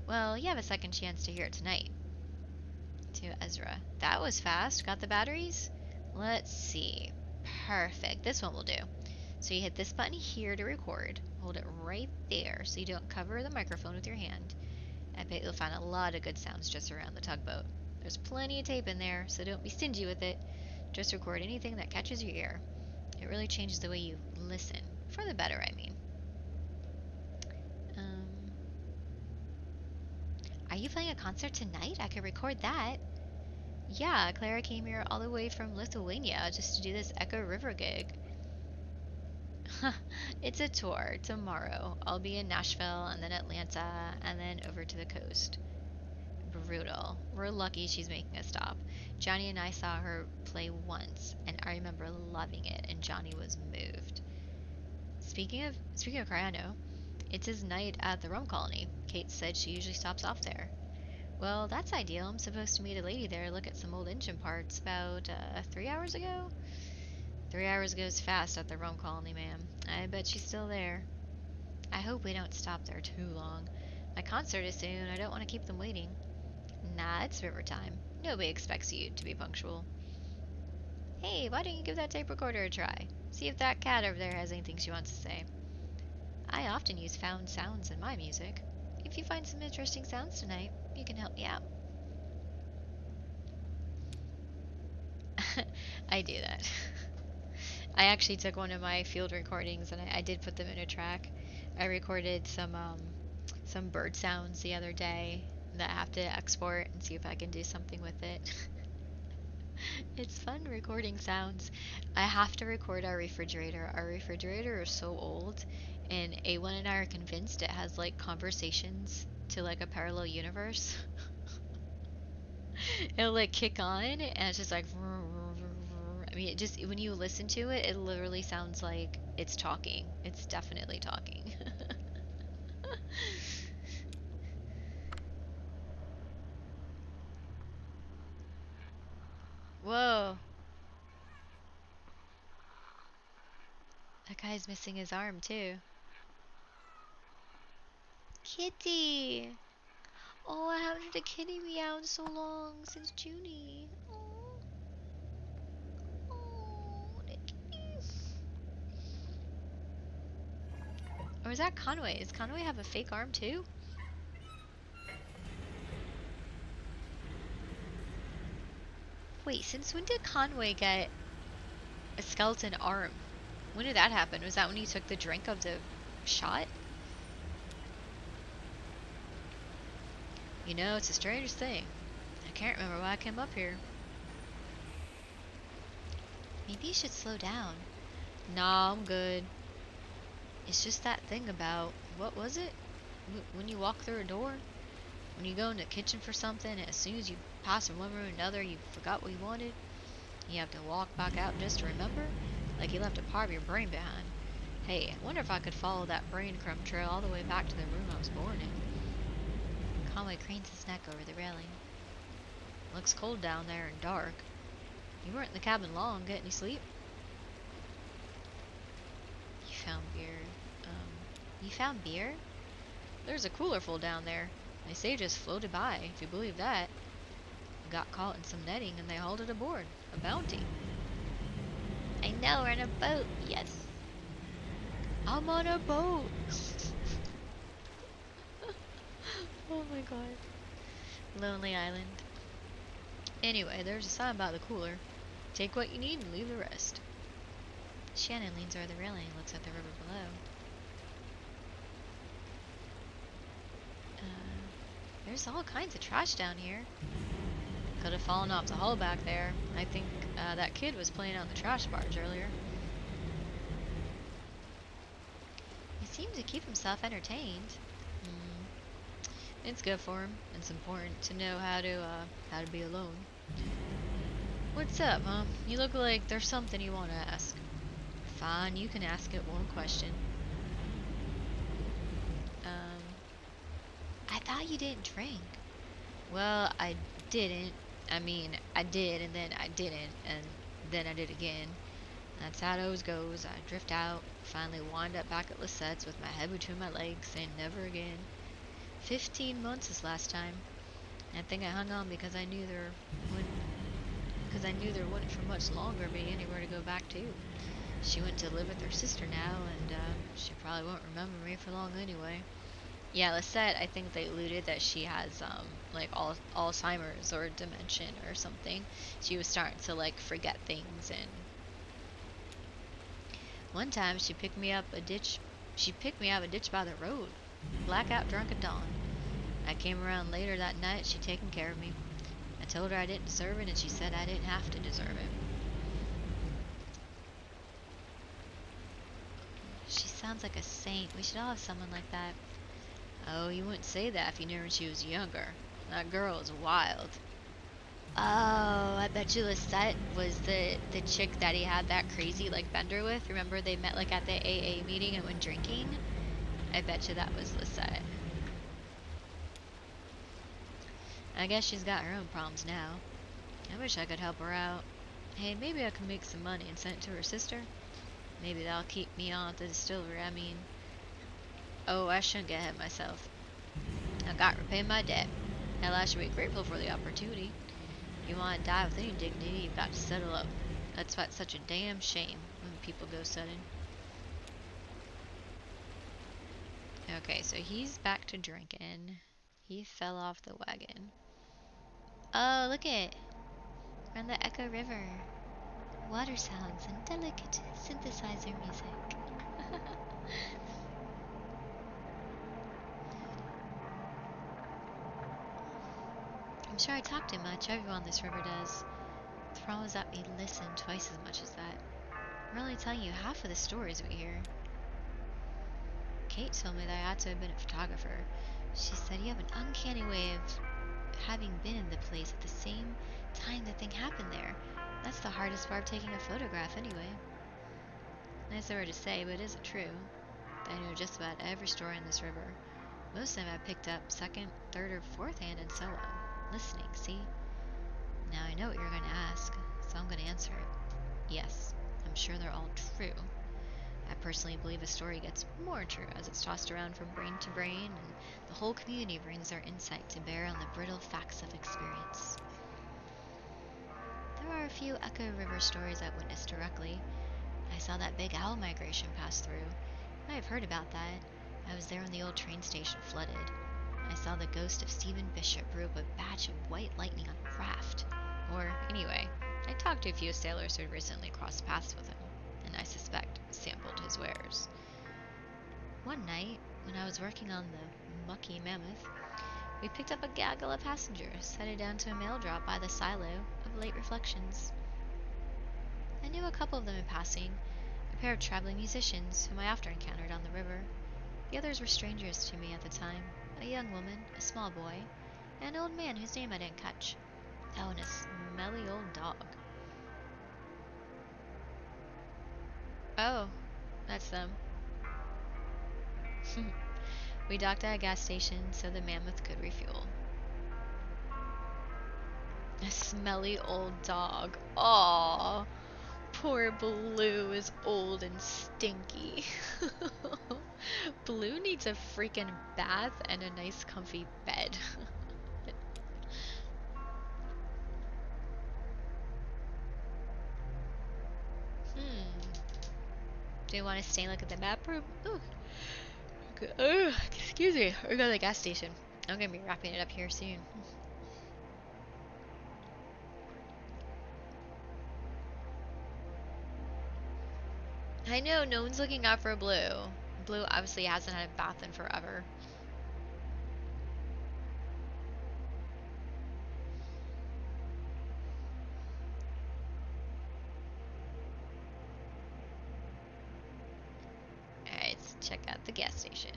Well, you have a second chance to hear it tonight. To Ezra. That was fast. Got the batteries? Let's see. Perfect. This one will do. So you hit this button here to record. Hold it right there so you don't cover the microphone with your hand. I bet you'll find a lot of good sounds just around the tugboat. There's plenty of tape in there, so don't be stingy with it. Just record anything that catches your ear. It really changes the way you listen. For the better, I mean. Are you playing a concert tonight? I could record that. Yeah, Clara came here all the way from Lithuania just to do this Echo River gig. It's a tour. Tomorrow I'll be in Nashville and then Atlanta and then over to the coast. Brutal. We're lucky she's making a stop. Johnny and I saw her play once and I remember loving it, and Johnny was moved. Speaking of Criano, it's his night at the rum colony. Kate said she usually stops off there. Well, that's ideal. I'm supposed to meet a lady there, look at some old engine parts about 3 hours ago. 3 hours goes fast at the rum colony, ma'am. I bet she's still there. I hope we don't stop there too long. My concert is soon. I don't want to keep them waiting. Nah, it's river time. Nobody expects you to be punctual. Hey, why don't you give that tape recorder a try? See if that cat over there has anything she wants to say. I often use found sounds in my music. If you find some interesting sounds tonight, you can help me out. I do that. I actually took one of my field recordings and I did put them in a track. I recorded some bird sounds the other day that I have to export and see if I can do something with it. It's fun recording sounds. I have to record our refrigerator. Our refrigerator is so old, and A1 and I are convinced it has like conversations to like a parallel universe. It'll like kick on and it's just like I mean, it just when you listen to it, it literally sounds like it's talking. It's definitely talking. Whoa. That guy's missing his arm too. Kitty! Oh, I haven't had a kitty meow in so long, since Junie. Oh, oh, the kitty. Or is that Conway? Does Conway have a fake arm too? Wait, since when did Conway get a skeleton arm? When did that happen? Was that when he took the drink of the shot? You know, it's the strangest thing. I can't remember why I came up here. Maybe you should slow down. Nah, I'm good. It's just that thing about, what was it? When you walk through a door? When you go in the kitchen for something, and as soon as you pass from one room to another, you forgot what you wanted? You have to walk back out just to remember? Like you left a part of your brain behind. Hey, I wonder if I could follow that brain crumb trail all the way back to the room I was born in. Conway cranes his neck over the railing. Looks cold down there and dark. You weren't in the cabin long. Get any sleep? You found beer. You found beer? There's a cooler full down there. They say it just floated by, if you believe that. We got caught in some netting and they hauled it aboard. A bounty. I know, we're in a boat. Yes. I'm on a boat. Oh my god. Lonely Island. Anyway, there's a sign by the cooler. Take what you need and leave the rest. Shannon leans over the railing and looks at the river below. There's all kinds of trash down here. Could have fallen off the hull back there. I think that kid was playing on the trash barge earlier. He seems to keep himself entertained. It's good for him. It's important to know how to be alone. What's up, huh? You look like there's something you want to ask. Fine, you can ask it one question. I thought you didn't drink. Well, I didn't. I mean, I did, and then I didn't, and then I did again. That's how it always goes. I drift out, finally wind up back at Lisette's with my head between my legs, saying never again. 15 months this last time. I think I hung on because I knew there wouldn't for much longer be anywhere to go back to. She went to live with her sister now, and she probably won't remember me for long anyway. Yeah, Lisette, I think they alluded that she has like Alzheimer's or dementia or something. She was starting to like forget things, and one time she picked me up a ditch by the road, blackout drunk at dawn. I came around later that night. She'd taken care of me. I told her I didn't deserve it, and she said I didn't have to deserve it. She sounds like a saint. We should all have someone like that. Oh, you wouldn't say that if you knew her when she was younger. That girl is wild. Oh, I bet you Lisette was the chick that he had that crazy like bender with. Remember they met like at the AA meeting and went drinking? I bet you that was Lisette. I guess she's got her own problems now. I wish I could help her out. Hey, maybe I could make some money and send it to her sister. Maybe that'll keep me on at the distillery. I mean, oh, I shouldn't get ahead of myself. I got to repay my debt. Hell, I should be grateful for the opportunity. If you want to die with any dignity, you've got to settle up. That's why it's such a damn shame when people go sudden. Okay, so he's back to drinking. He fell off the wagon. Oh, look it! We're on the Echo River. Water sounds and delicate synthesizer music. I'm sure I talk too much. Everyone on this river does. The problem is that we listen twice as much as that. We're only telling you half of the stories we hear. Kate told me that I ought to have been a photographer. She said you have an uncanny way of having been in the place at the same time the thing happened there. That's the hardest part of taking a photograph anyway. Nice of her to say, but it isn't true. I know just about every story on this river. Most of them I picked up second, third, or fourth hand and solo. Listening, see? Now I know what you're going to ask, so I'm going to answer it. Yes, I'm sure they're all true. I personally believe a story gets more true as it's tossed around from brain to brain, and the whole community brings their insight to bear on the brittle facts of experience. There are a few Echo River stories I witnessed directly. I saw that big owl migration pass through. I have heard about that. I was there when the old train station flooded. I saw the ghost of Stephen Bishop brew up a batch of white lightning on a raft. Or, anyway, I talked to a few sailors who had recently crossed paths with him, and I suspect sampled his wares. One night, when I was working on the Mucky Mammoth, we picked up a gaggle of passengers headed down to a mail drop by the silo of Late Reflections. I knew a couple of them in passing, a pair of traveling musicians whom I after encountered on the river. The others were strangers to me at the time, a young woman, a small boy, and an old man whose name I didn't catch. Oh, and a smelly old dog. Oh, that's them. We docked at a gas station so the Mammoth could refuel. A smelly old dog. Aww. Poor Blue is old and stinky. Blue needs a freaking bath and a nice comfy bed. Do you want to stay and look at the map room? Oh, oh, excuse me. Or go to the gas station. I'm gonna be wrapping it up here soon. I know, no one's looking out for Blue. Blue obviously hasn't had a bath in forever. Alright, let's check out the gas station.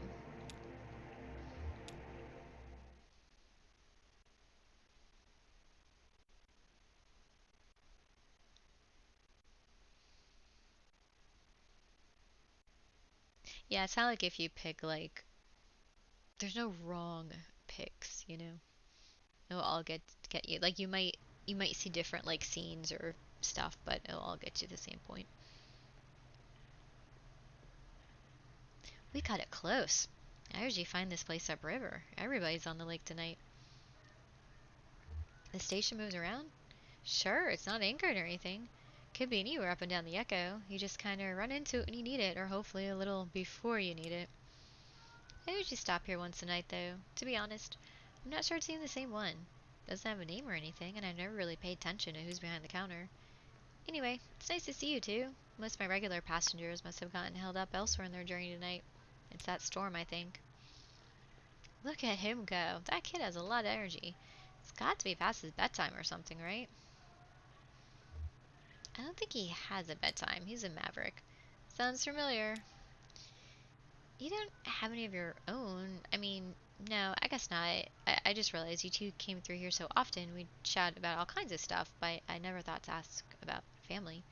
Yeah, it's not like if you pick, like, there's no wrong picks, you know? It'll all get you. Like, you might see different, like, scenes or stuff, but it'll all get you the same point. We got it close. I usually find this place upriver. Everybody's on the lake tonight. The station moves around? Sure, it's not anchored or anything. Could be anywhere up and down the Echo. You just kind of run into it when you need it, or hopefully a little before you need it. I usually stop here once a night, though. To be honest, I'm not sure it's even the same one. Doesn't have a name or anything, and I've never really paid attention to who's behind the counter. Anyway, it's nice to see you too. Most of my regular passengers must have gotten held up elsewhere in their journey tonight. It's that storm, I think. Look at him go. That kid has a lot of energy. It's got to be past his bedtime or something, right? I don't think he has a bedtime. He's a maverick. Sounds familiar. You don't have any of your own. I mean, no, I guess not. I just realized you two came through here so often. We chat about all kinds of stuff, but I never thought to ask about family.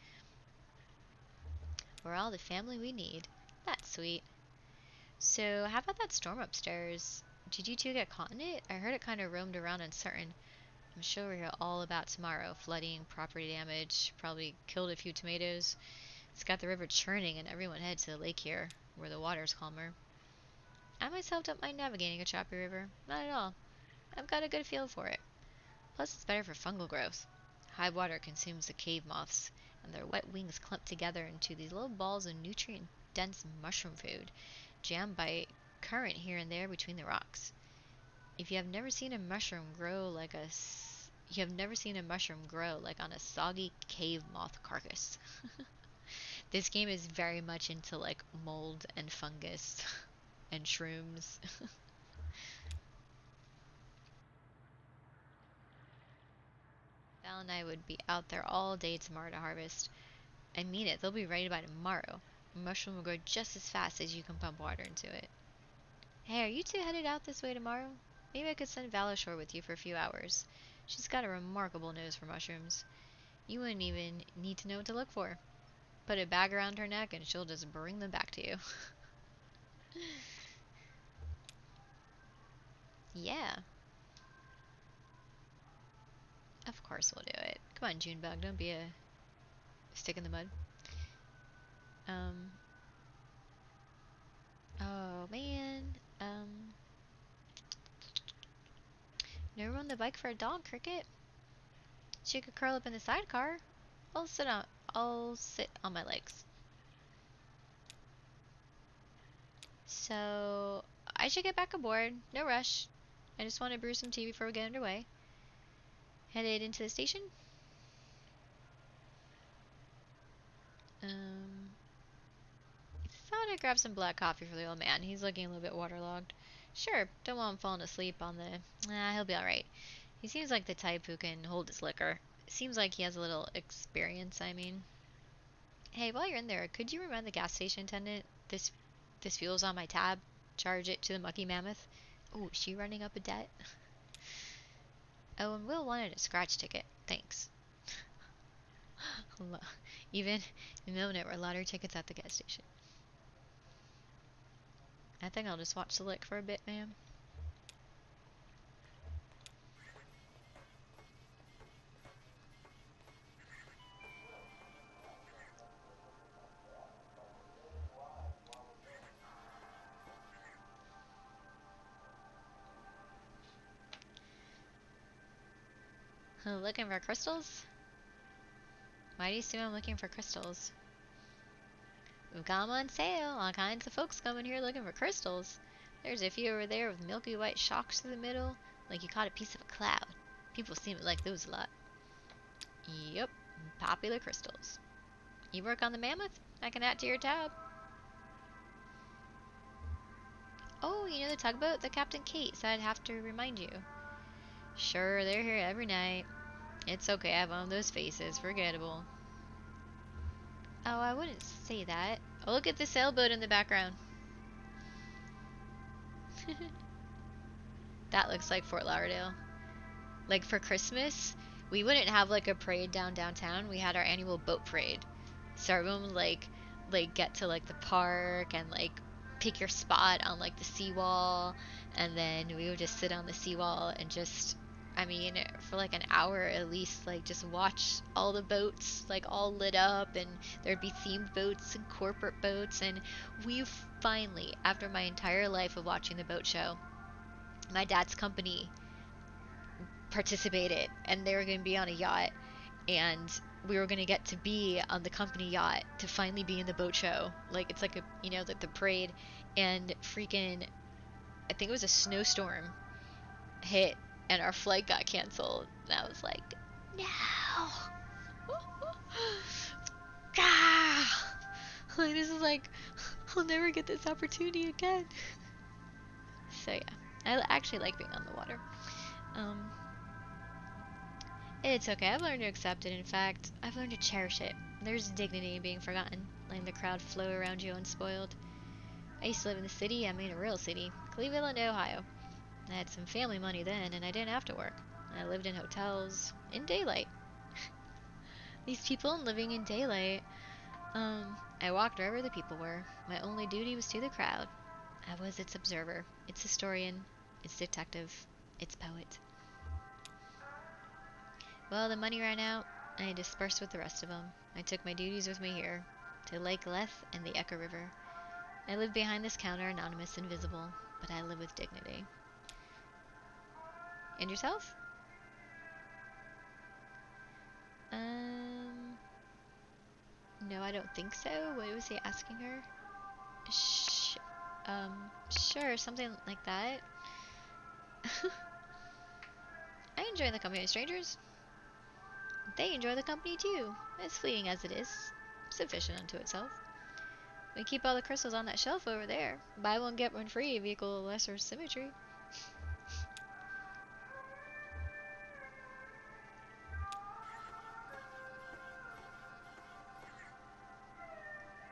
We're all the family we need. That's sweet. So, how about that storm upstairs? Did you two get caught in it? I heard it kind of roamed around uncertain. I'm sure we'll hear all about tomorrow. Flooding, property damage, probably killed a few tomatoes. It's got the river churning and everyone heads to the lake here, where the water's calmer. I myself don't mind navigating a choppy river. Not at all. I've got a good feel for it. Plus it's better for fungal growth. High water consumes the cave moths, and their wet wings clump together into these little balls of nutrient-dense mushroom food, jammed by current here and there between the rocks. If you have never seen a mushroom grow like you have never seen a mushroom grow like on a soggy cave moth carcass. This game is very much into like mold and fungus and shrooms. Val and I would be out there all day tomorrow to harvest. I mean it, they'll be ready by tomorrow. A mushroom will grow just as fast as you can pump water into it. Hey, are you two headed out this way tomorrow? Maybe I could send Val ashore with you for a few hours. She's got a remarkable nose for mushrooms. You wouldn't even need to know what to look for. Put a bag around her neck and she'll just bring them back to you. Yeah. Of course we'll do it. Come on, Junebug, don't be a stick in the mud. Um. Oh, man. No room on the bike for a dog, Cricket. She could curl up in the sidecar. I'll sit on my legs. So, I should get back aboard. No rush. I just want to brew some tea before we get underway. Headed into the station? Um, Thought I'd grab some black coffee for the old man. He's looking a little bit waterlogged. Sure, don't want him falling asleep on the... he'll be alright. He seems like the type who can hold his liquor. Seems like he has a little experience, I mean. Hey, while you're in there, could you remind the gas station attendant this fuel's on my tab? Charge it to the Mucky Mammoth? Oh, is she running up a debt? Oh, and Will wanted a scratch ticket. Thanks. Even in the minute, we're lottery tickets at the gas station. I think I'll just watch the lick for a bit, ma'am. Looking for crystals? Why do you assume I'm looking for crystals? We've got 'em on sale. All kinds of folks coming here looking for crystals. There's a few over there with milky white shocks through the middle, like you caught a piece of a cloud. People seem to like those a lot. Yep, popular crystals. You work on the mammoth? I can add to your tab. Oh, you know the tugboat? The Captain Kate said I'd have to remind you. Sure, they're here every night. It's okay, I have one of those faces. Forgettable. Oh, I wouldn't say that. Oh, look at the sailboat in the background. That looks like Fort Lauderdale. Like for Christmas, we wouldn't have like a parade downtown. We had our annual boat parade. So everyone would like get to like the park and like pick your spot on like the seawall, and then we would just sit on the seawall and just, I mean, for like an hour at least, like just watch all the boats like all lit up, and there'd be themed boats and corporate boats. And we finally, after my entire life of watching the boat show, my dad's company participated, and they were going to be on a yacht, and we were going to get to be on the company yacht to finally be in the boat show. Like it's like a, you know, the parade. And freaking, I think it was a snowstorm hit and our flight got canceled, and I was like, no. Ah! Like this is like, I'll never get this opportunity again. So yeah, I actually like being on the water. It's okay. I've learned to accept it. In fact, I've learned to cherish it. There's dignity in being forgotten, letting the crowd flow around you unspoiled. I used to live in the city. I mean a real city, Cleveland, Ohio. I had some family money then, and I didn't have to work. I lived in hotels in daylight. These people living in daylight. I walked wherever the people were. My only duty was to the crowd. I was its observer, its historian, its detective, its poet. Well, the money ran out. I dispersed with the rest of them. I took my duties with me here, to Lake Leth and the Echo River. I live behind this counter, anonymous, invisible, but I live with dignity. And yourself? No, I don't think so. What was he asking her? Sure, something like that. I enjoy the company of strangers. They enjoy the company too, as fleeting as it is, sufficient unto itself. We keep all the crystals on that shelf over there. Buy one, get one free if you equal lesser symmetry.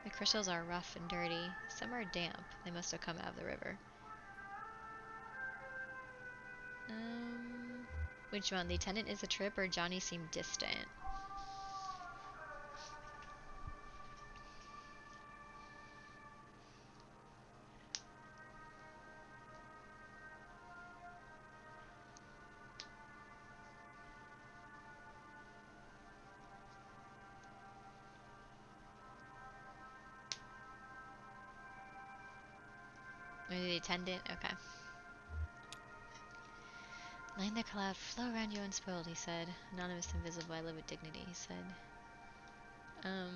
The crystals are rough and dirty. Some are damp. They must have come out of the river. Which one? The attendant is a trip, or Johnny seemed distant? Maybe the attendant? Okay. Letting the cloud flow around you unspoiled, he said. Anonymous, invisible, I live with dignity, he said. I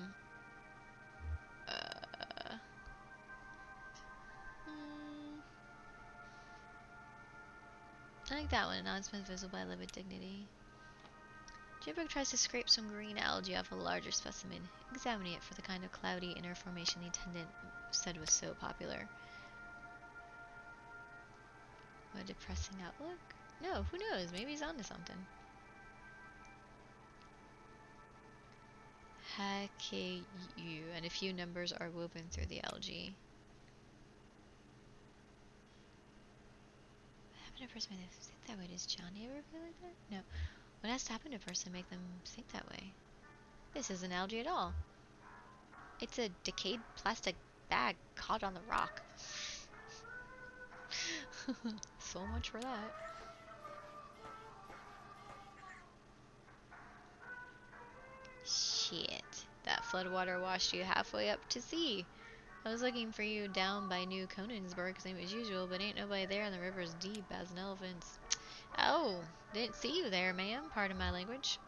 like that one. Anonymous, invisible, I live with dignity. Jibberg tries to scrape some green algae off a larger specimen, examining it for the kind of cloudy inner formation the attendant said was so popular. What a depressing outlook? No, who knows? Maybe he's onto something. HKU, and a few numbers are woven through the algae. What happened to a person make them think that way? Does Johnny ever feel like that? No. What has to happen to a person to make them think that way? This isn't algae at all. It's a decayed plastic bag caught on the rock. So much for that. Shit. That floodwater washed you halfway up to sea. I was looking for you down by New Coningsburg, same as usual, but ain't nobody there and the river's deep as an elephant's. Oh, didn't see you there, ma'am. Pardon my language.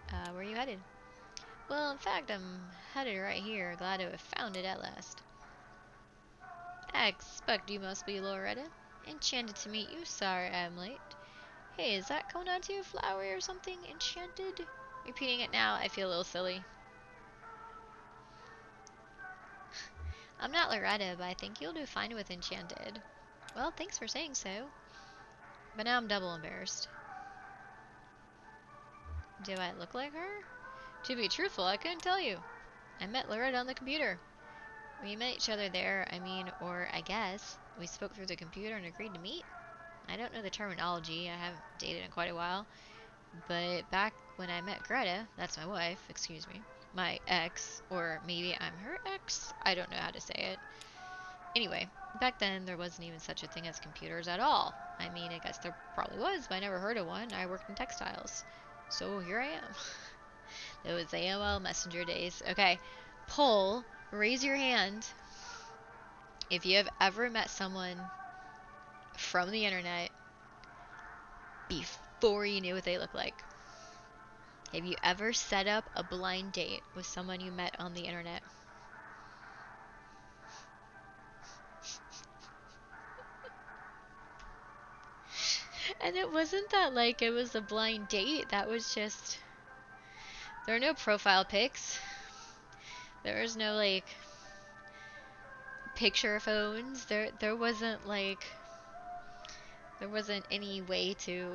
Where are you headed? Well, in fact, I'm headed right here. Glad to have found it at last. I expect you must be Loretta. Enchanted to meet you. Sorry I'm late. Hey, is that coming onto your flower or something? Enchanted? Repeating it now, I feel a little silly. I'm not Loretta, but I think you'll do fine with Enchanted. Well, thanks for saying so. But now I'm double embarrassed. Do I look like her? To be truthful, I couldn't tell you. I met Loretta on the computer. We met each other there, or I guess, we spoke through the computer and agreed to meet. I don't know the terminology, I haven't dated in quite a while. But back when I met Greta, that's my wife, excuse me, my ex, or maybe I'm her ex? I don't know how to say it. Anyway, back then there wasn't even such a thing as computers at all. I mean, I guess there probably was, but I never heard of one. I worked in textiles. So here I am. It was AOL Messenger days. Okay, poll, raise your hand if you have ever met someone from the internet before you knew what they looked like. Have you ever set up a blind date with someone you met on the internet? And it wasn't that like it was a blind date, that was just... There were no profile pics. There was no like picture phones. There wasn't like... There wasn't any way to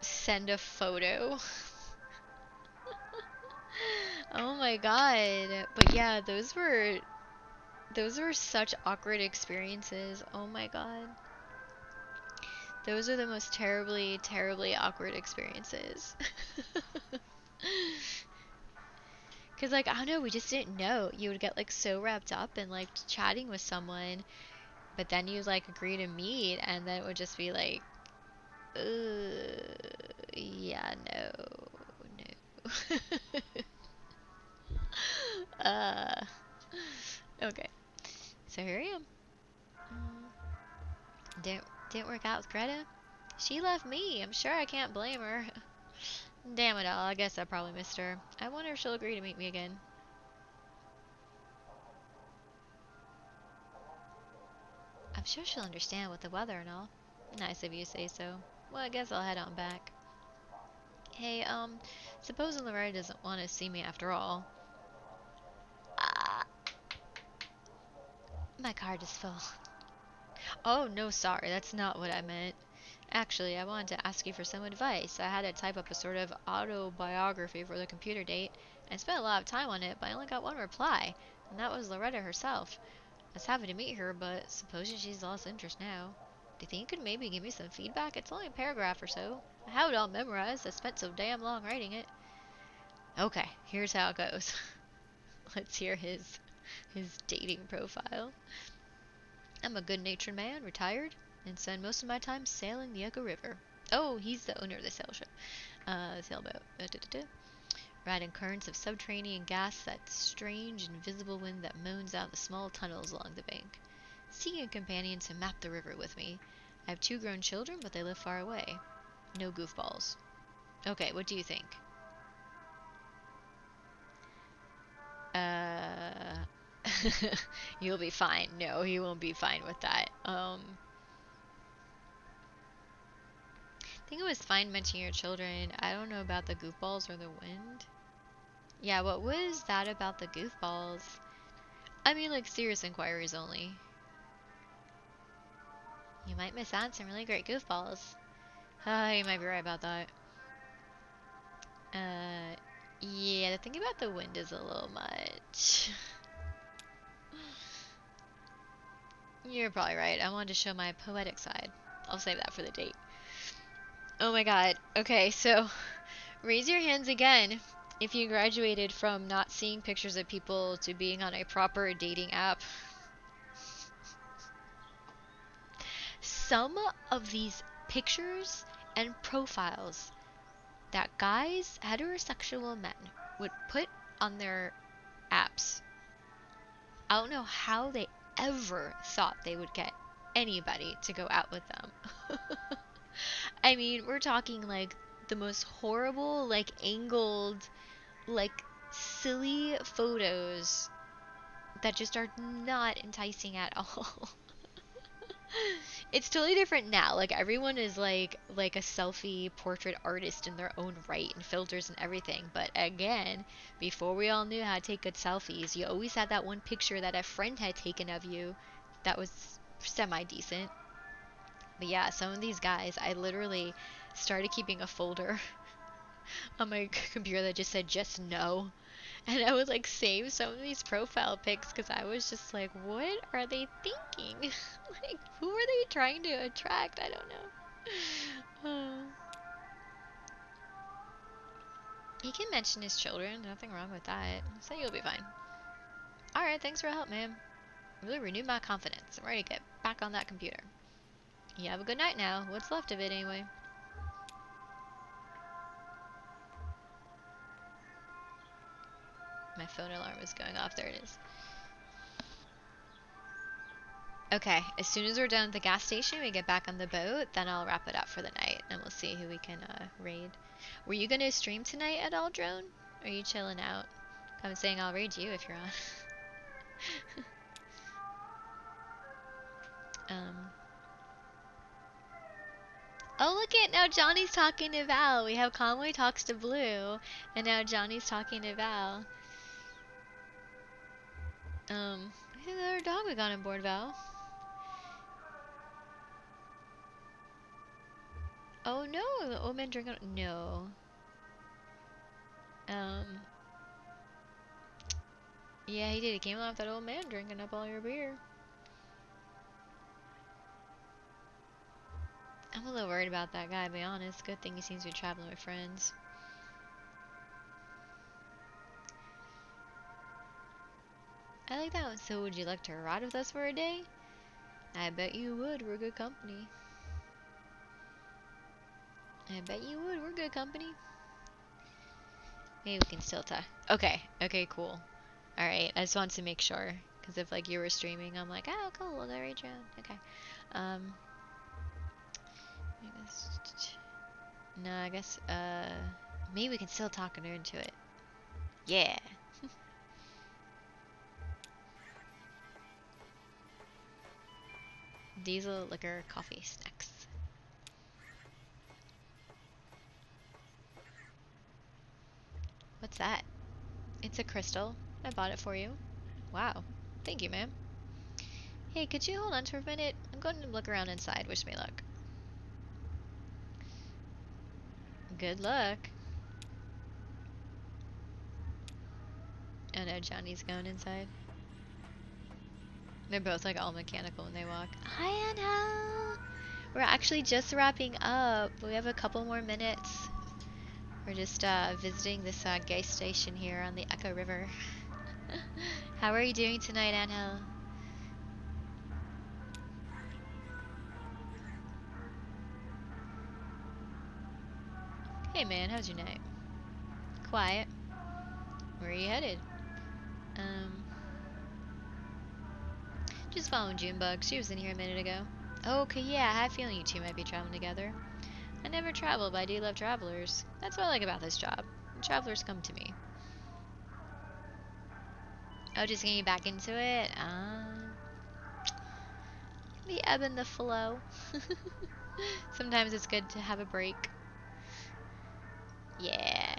send a photo. Oh my god. But yeah, those were such awkward experiences. Oh my god. Those are the most terribly, terribly awkward experiences. Cause like, I don't know, we just didn't know. You would get like so wrapped up in like chatting with someone, but then you'd like agree to meet and then it would just be like, yeah, no. uh, okay. So here I am. Didn't work out with Greta. She left me. I'm sure I can't blame her. Damn it all. I guess I probably missed her. I wonder if she'll agree to meet me again. I'm sure she'll understand with the weather and all. Nice of you to say so. Well, I guess I'll head on back. Hey, supposing Loretta doesn't want to see me after all. Ah, my card is full. Oh, no, sorry. That's not what I meant. Actually, I wanted to ask you for some advice. I had to type up a sort of autobiography for the computer date, and I spent a lot of time on it, but I only got one reply, and that was Loretta herself. I was happy to meet her, but supposing she's lost interest now. Do you think you could maybe give me some feedback? It's only a paragraph or so. I have it all memorized. I spent so damn long writing it. Okay, here's how it goes. Let's hear his dating profile. I'm a good-natured man, retired, and spend most of my time sailing the Yucca River. Oh, he's the owner of the sailboat. Riding currents of subterranean gas, that strange, invisible wind that moans out the small tunnels along the bank. Seeking a companion to map the river with me. I have 2 grown children, but they live far away. No goofballs. Okay, what do you think? You'll be fine. No, he won't be fine with that. I think it was fine mentioning your children. I don't know about the goofballs or the wind. Yeah, what was that about the goofballs? I mean, like, serious inquiries only. You might miss out on some really great goofballs. You might be right about that. Yeah, the thing about the wind is a little much. You're probably right. I wanted to show my poetic side. I'll save that for the date. Oh my god. Okay, so raise your hands again if you graduated from not seeing pictures of people to being on a proper dating app. Some of these pictures and profiles that guys, heterosexual men, would put on their apps. I don't know how they ever thought they would get anybody to go out with them. I mean, we're talking like the most horrible, like angled, like silly photos that just are not enticing at all. It's totally different now. Like everyone is like a selfie portrait artist in their own right and filters and everything. But again, before we all knew how to take good selfies, you always had that one picture that a friend had taken of you that was semi decent. But yeah, some of these guys, I literally started keeping a folder on my computer that just said just no. And I would like save some of these profile pics because I was just like, what are they thinking? Like, who are they trying to attract? I don't know. He can mention his children. Nothing wrong with that. So you'll be fine. Alright, thanks for the help, man. Really renewed my confidence. I'm ready to get back on that computer. You have a good night now. What's left of it anyway? My phone alarm is going off. There it is. Okay, as soon as we're done at the gas station, we get back on the boat, then I'll wrap it up for the night, and we'll see who we can raid. Were you gonna stream tonight at all, Drone? Or are you chilling out? I'm saying I'll raid you if you're on. Oh, look it! Now Johnny's talking to Val. We have Conway talks to Blue, and now Johnny's talking to Val. Who's the other dog we got on board, Val? Oh no, the old man drinking. No. Yeah, he did. He came off that old man drinking up all your beer. I'm a little worried about that guy, to be honest. Good thing he seems to be traveling with friends. I like that one. So would you like to ride with us for a day? I bet you would. We're good company. I bet you would. We're good company. Maybe we can still talk. Okay. Okay, cool. Alright, I just wanted to make sure. Because if, like, you were streaming, I'm like, oh, cool. They're right around. Okay. No, I guess, maybe we can still talk and into it. Yeah. Diesel, liquor, coffee, snacks. What's that? It's a crystal. I bought it for you. Wow. Thank you, ma'am. Hey, could you hold on for a minute? I'm going to look around inside. Wish me luck. Good luck. Oh no, Johnny's going inside. They're both like all mechanical when they walk. Hi, Anna! We're actually just wrapping up. We have a couple more minutes. We're just visiting this gas station here on the Echo River. How are you doing tonight, Angel? Hey man, how's your night? Quiet. Where are you headed? Just following Junebug. She was in here a minute ago. Oh, okay, yeah, I had a feeling you two might be traveling together. I never travel, but I do love travelers. That's what I like about this job. Travelers come to me. Oh, just getting back into it? The ebb and the flow. Sometimes it's good to have a break. Yeah.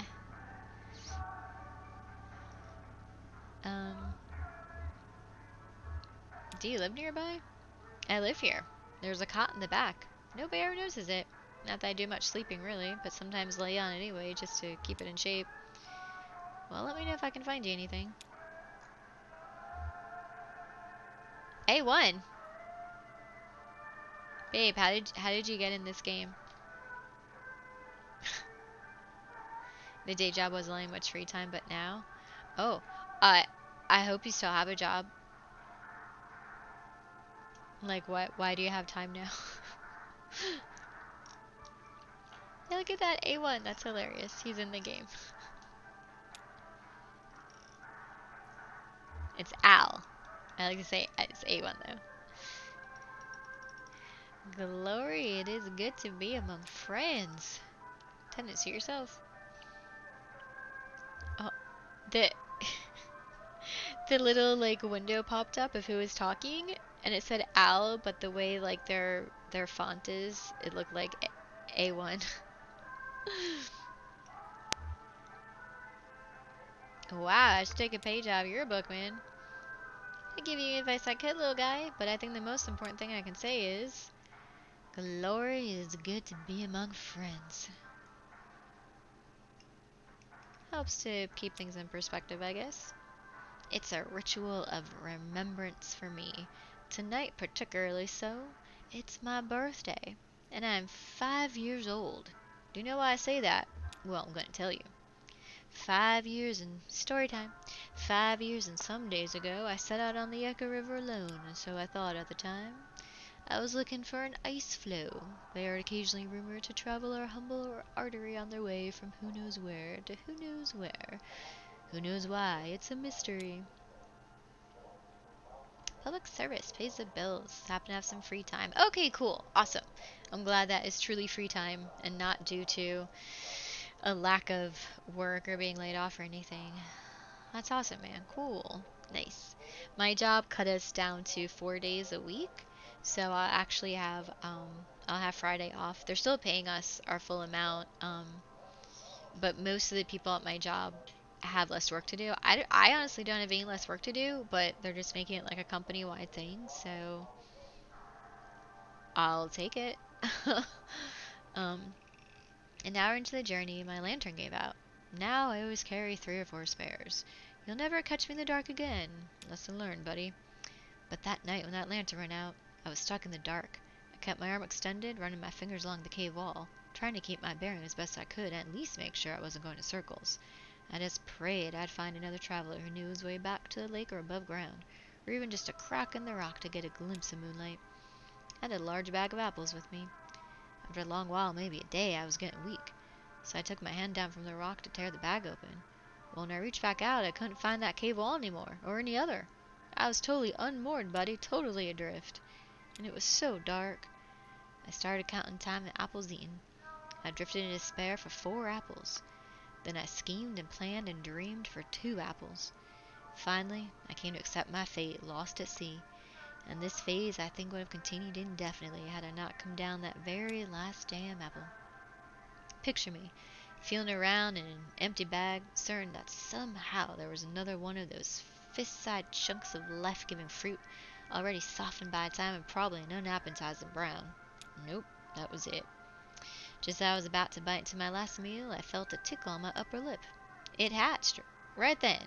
Do you live nearby? I live here. There's a cot in the back. Nobody ever notices it. Not that I do much sleeping, really, but sometimes lay on anyway, just to keep it in shape. Well, let me know if I can find you anything. A1! Babe, how did you get in this game? The day job wasn't letting much free time, but now? Oh, I hope you still have a job. Like, what? Why do you have time now? Hey, look at that A1. That's hilarious. He's in the game. It's Al. I like to say it's A1 though. Glory, it is good to be among friends. Tend to see yourself. Oh, The the little like window popped up of who was talking, and it said Al, but the way like their font is, it looked like A1. Wow, I should take a page out of your book, man. I give you advice I could, little guy, but I think the most important thing I can say is, glory is good to be among friends. Helps to keep things in perspective, I guess. It's a ritual of remembrance for me. Tonight, particularly so. It's my birthday, and I'm 5 years old. Do you know why I say that? Well, I'm going to tell you. 5 years and story time. 5 years and some days ago, I set out on the Echo River alone, and so I thought at the time. I was looking for an ice floe. They are occasionally rumored to travel our humble artery on their way from who knows where to who knows where. Who knows why? It's a mystery. Public service pays the bills. Happen to have some free time. Okay, cool. Awesome. I'm glad that is truly free time and not due to a lack of work or being laid off or anything. That's awesome, man. Cool. Nice. My job cut us down to 4 days a week. So I'll have Friday off. They're still paying us our full amount. But most of the people at my job have less work to do. I honestly don't have any less work to do, but they're just making it like a company-wide thing, so I'll take it. um, an hour into the journey, my lantern gave out. Now I always carry 3 or 4 spares. You'll never catch me in the dark again. Lesson learned, buddy. But that night when that lantern ran out, I was stuck in the dark. I kept my arm extended, running my fingers along the cave wall, trying to keep my bearing as best I could, and at least make sure I wasn't going in circles. I just prayed I'd find another traveler who knew his way back to the lake or above ground, or even just a crack in the rock to get a glimpse of moonlight. I had a large bag of apples with me. After a long while, maybe a day, I was getting weak, so I took my hand down from the rock to tear the bag open. Well, when I reached back out, I couldn't find that cave wall anymore, or any other. I was totally unmoored, buddy, totally adrift. And it was so dark. I started counting time the apples eaten. I drifted in despair for 4 apples. Then I schemed and planned and dreamed for 2 apples. Finally, I came to accept my fate, lost at sea. And this phase I think would have continued indefinitely had I not come down that very last damn apple. Picture me, feeling around in an empty bag, certain that somehow there was another one of those fist-sized chunks of life-giving fruit, already softened by time and probably an unappetizing brown. Nope, that was it. Just as I was about to bite into my last meal, I felt a tickle on my upper lip. It hatched right then.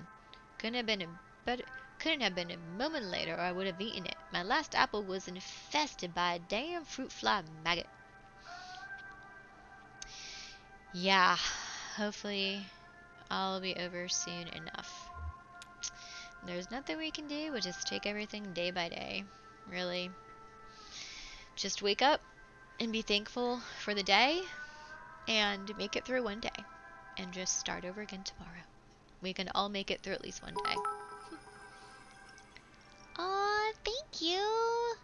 Couldn't have been a better. Couldn't have been a moment later, or I would have eaten it. My last apple was infested by a damn fruit fly maggot. Yeah, hopefully I'll be over soon enough. There's nothing we can do, but just take everything day by day. Really. Just wake up and be thankful for the day and make it through one day. And just start over again tomorrow. We can all make it through at least one day. Aw, thank you!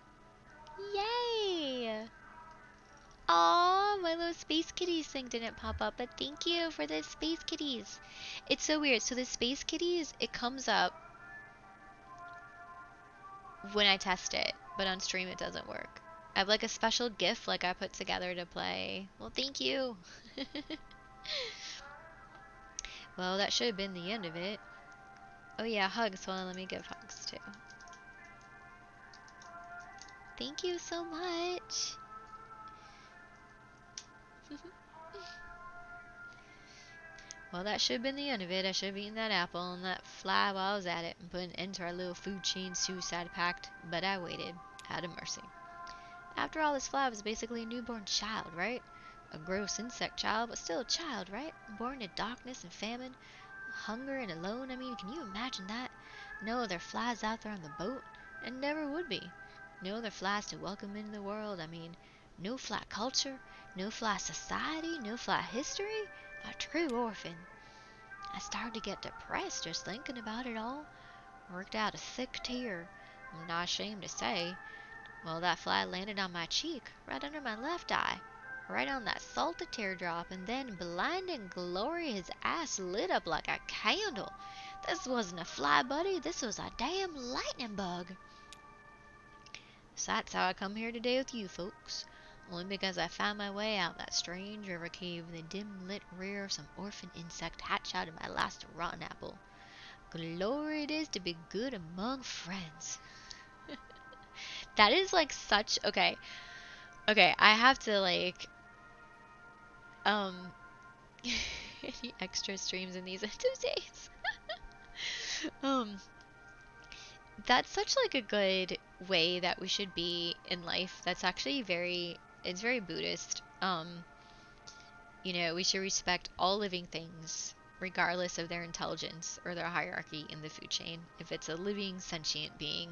Yay! Aw, my little space kitties thing didn't pop up, but thank you for the space kitties. It's so weird. So the space kitties, it comes up when I test it, but on stream it doesn't work. I have like a special GIF like I put together to play. Well, thank you. Well, that should have been the end of it. Oh yeah, hugs. Hold on, let me give hugs too. Thank you so much. Well, that should have been the end of it. I should have eaten that apple and that fly while I was at it and put an end to our little food chain suicide pact, but I waited, out of mercy. After all, this fly was basically a newborn child, right? A gross insect child, but still a child, right? Born to darkness and famine, hunger and alone. I mean, can you imagine that? No other flies out there on the boat, and never would be. No other flies to welcome into the world. I mean, no fly culture, no fly society, no fly history. A true orphan. I started to get depressed just thinking about it all. Worked out a thick tear, I'm not ashamed to say. Well, that fly landed on my cheek, right under my left eye, right on that salted teardrop, and then blinding glory, his ass lit up like a candle. This wasn't a fly, buddy. This was a damn lightning bug. So that's how I come here today with you folks. Only because I found my way out that strange river cave in the dim-lit rear of some orphan insect hatched out of my last rotten apple. Glory it is to be good among friends. That is like such... Okay. Okay, I have to like... Any extra streams in these 2 days? um... That's such like a good way that we should be in life. That's actually it's very Buddhist. You know, we should respect all living things regardless of their intelligence or their hierarchy in the food chain. If it's a living sentient being,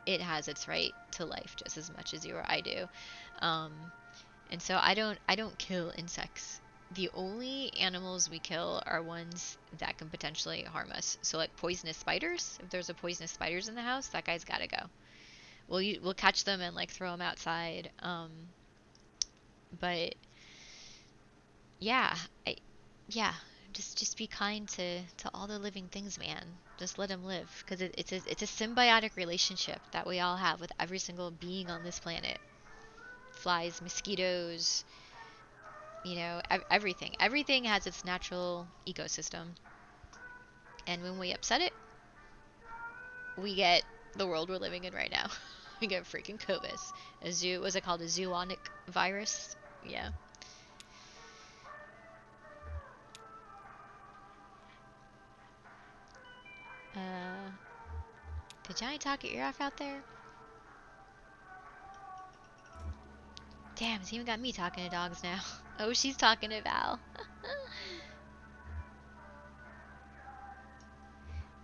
it has its right to life just as much as you or I do. And so I don't kill insects. The only animals we kill are ones that can potentially harm us. So like poisonous spiders, if there's a poisonous spiders in the house, that guy's gotta go. We'll catch them and like throw them outside. But yeah, yeah, just be kind to all the living things, man. Just let them live, because it's a symbiotic relationship that we all have with every single being on this planet. Flies, mosquitoes, you know, everything has its natural ecosystem, and when we upset it, we get the world we're living in right now. We get freaking COVID. Was it called a zoonotic virus? Yeah. Did Johnny talk your ear off out there? Damn, it's even got me talking to dogs now. Oh, she's talking to Val.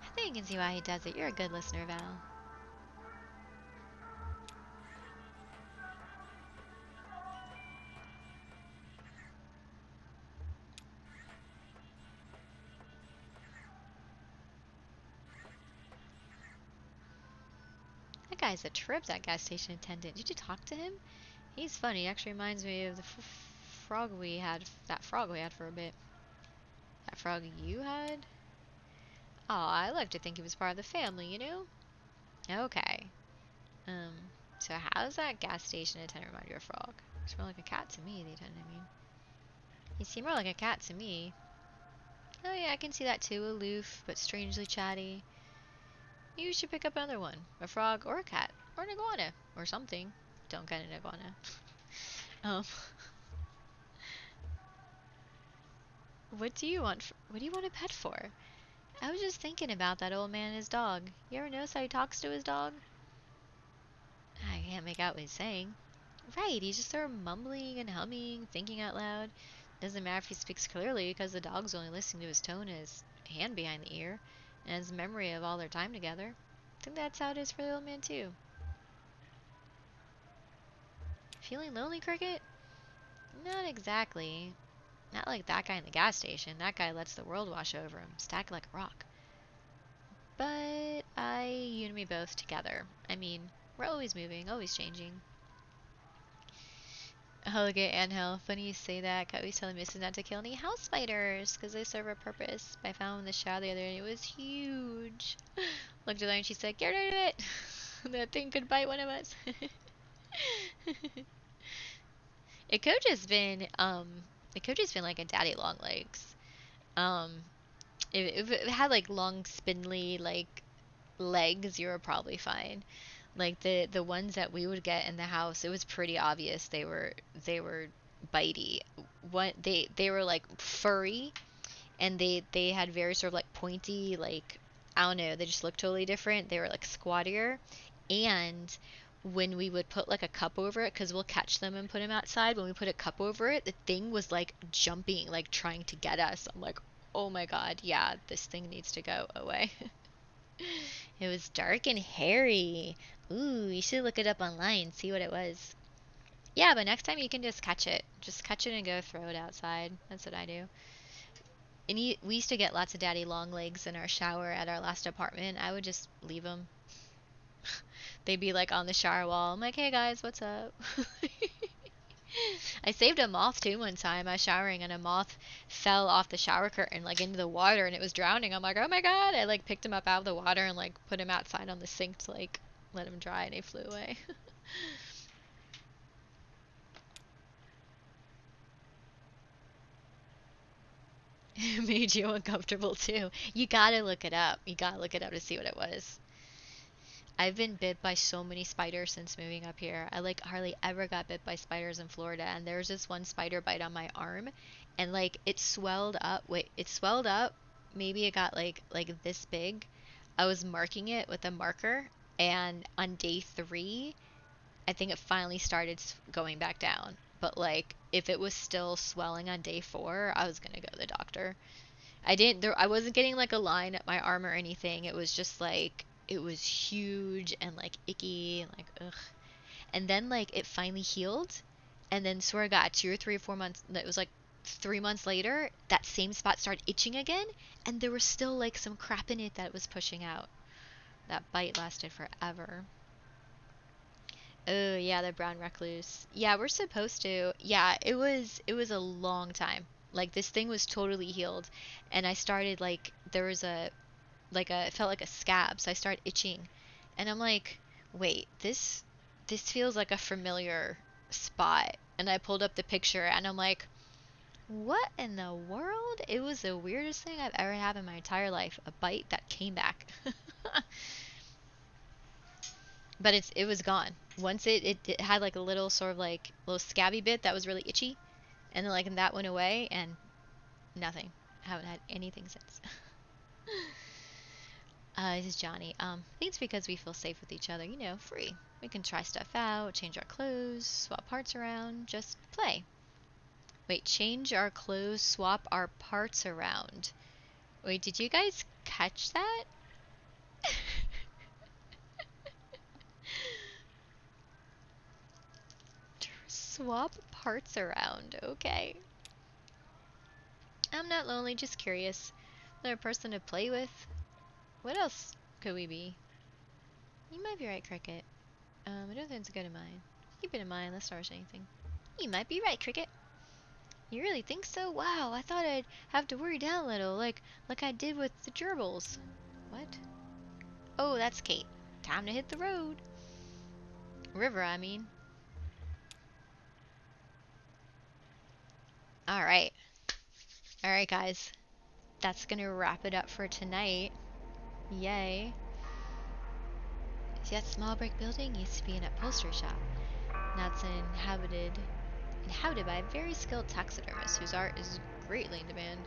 I think you can see why he does it. You're a good listener, Val. That guy's a trip, that gas station attendant. Did you talk to him? He's funny. He actually reminds me of the frog we had. That frog we had for a bit. That frog you had? Oh, I like to think he was part of the family, you know? Okay. Um, so how does that gas station attendant remind you of a frog? It's more like a cat to me, the attendant, I mean. He seemed more like a cat to me. Oh yeah, I can see that too. Aloof, but strangely chatty. You should pick up another one. A frog or a cat. Or an iguana. Or something. Don't get an iguana. um... What do you want? What do you want a pet for? I was just thinking about that old man and his dog. You ever notice how he talks to his dog? I can't make out what he's saying. Right, he's just sort of mumbling and humming, thinking out loud. Doesn't matter if he speaks clearly because the dog's only listening to his tone and his hand behind the ear and his memory of all their time together. I think that's how it is for the old man too. Feeling lonely, Cricket? Not exactly. Not like that guy in the gas station. That guy lets the world wash over him, stacked like a rock. But you and me both together. I mean, we're always moving, always changing. Okay, Angel, funny you say that. I always telling Mrs. not to kill any house spiders because they serve a purpose. I found one in the shower the other day and it was huge. Looked at her and she said, "Get rid of it." That thing could bite one of us. It could just been like a daddy long legs. If it had like long spindly like legs, you were probably fine. Like the ones that we would get in the house, it was pretty obvious they were bitey. What they were like furry, and they had very sort of like pointy, like I don't know, they just looked totally different. They were like squattier, and when we would put like a cup over it, because we'll catch them and put them outside, when we put a cup over it, the thing was like jumping, like trying to get us. I'm like, oh my god, yeah, this thing needs to go away. It was dark and hairy. Ooh, you should look it up online, see what it was. Yeah, but next time you can just catch it. Just catch it and go throw it outside. That's what I do. And we used to get lots of daddy long legs in our shower at our last apartment. I would just leave them. They'd be like on the shower wall. I'm like, hey guys, what's up? I saved a moth too one time. I was showering and a moth fell off the shower curtain like into the water and it was drowning. I'm like, oh my god! I like picked him up out of the water and like put him outside on the sink to like let him dry and he flew away. It made you uncomfortable too. You gotta look it up. You gotta look it up to see what it was. I've been bit by so many spiders since moving up here. I like hardly ever got bit by spiders in Florida, and there was this one spider bite on my arm, and like it swelled up. Wait, it swelled up. Maybe it got like this big. I was marking it with a marker, and on day 3, I think it finally started going back down. But like if it was still swelling on day 4, I was gonna go to the doctor. I wasn't getting like a line up my arm or anything. It was just like it was huge and like icky and like ugh. And then like it finally healed, and then swear to God, 2 or 3 or 4 months. It was like 3 months later, that same spot started itching again, and there was still like some crap in it that it was pushing out. That bite lasted forever. Oh yeah, the brown recluse. Yeah, we're supposed to. Yeah, it was a long time. Like this thing was totally healed, and I started like there was a like a it felt like a scab, so I started itching, and I'm like, wait, this feels like a familiar spot, and I pulled up the picture, and I'm like, what in the world? It was the weirdest thing I've ever had in my entire life. A bite that came back. But it was gone. Once it had like a little sort of like little scabby bit that was really itchy, and then like and that went away and nothing. I haven't had anything since. This is Johnny. I think it's because we feel safe with each other, you know, free. We can try stuff out, change our clothes, swap parts around, just play. Wait, change our clothes, swap our parts around. Wait, did you guys catch that? Swap parts around, okay. I'm not lonely, just curious. Another person to play with. What else could we be? You might be right, Cricket. I don't think it's good in mind. Keep it in mind, let's start anything. You might be right, Cricket. You really think so? Wow, I thought I'd have to worry down a little, like I did with the gerbils. What? Oh, that's Kate. Time to hit the road. River, I mean. Alright. Alright, guys. That's gonna wrap it up for tonight. Yay. See, that small brick building used to be an upholstery shop. Now it's inhabited by a very skilled taxidermist whose art is greatly in demand.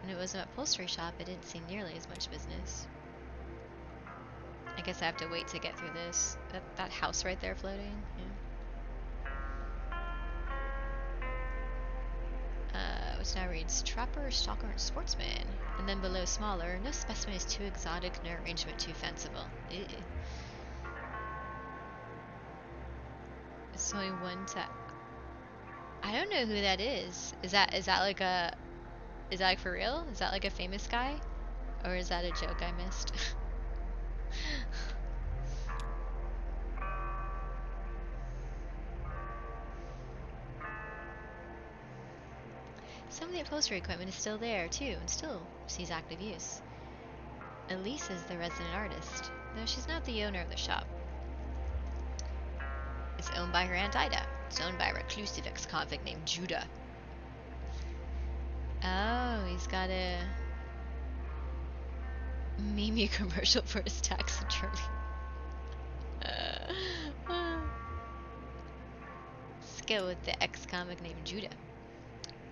When it was an upholstery shop, it didn't see nearly as much business. I guess I have to wait to get through this. That house right there floating? Yeah. Which now reads Trapper, Stalker, and Sportsman. And then below smaller, no specimen is too exotic, no arrangement too fanciful. Ew. It's only one to... I don't know who that is. Is that like a... Is that like for real? Is that like a famous guy? Or is that a joke I missed? Some of the upholstery equipment is still there, too, and still sees active use. Elise is the resident artist, though she's not the owner of the shop. It's owned by her Aunt Ida. It's owned by a reclusive ex-convict named Judah. Oh, he's got a Mimi commercial for his taxidermy. Let's go with the ex-convict named Judah.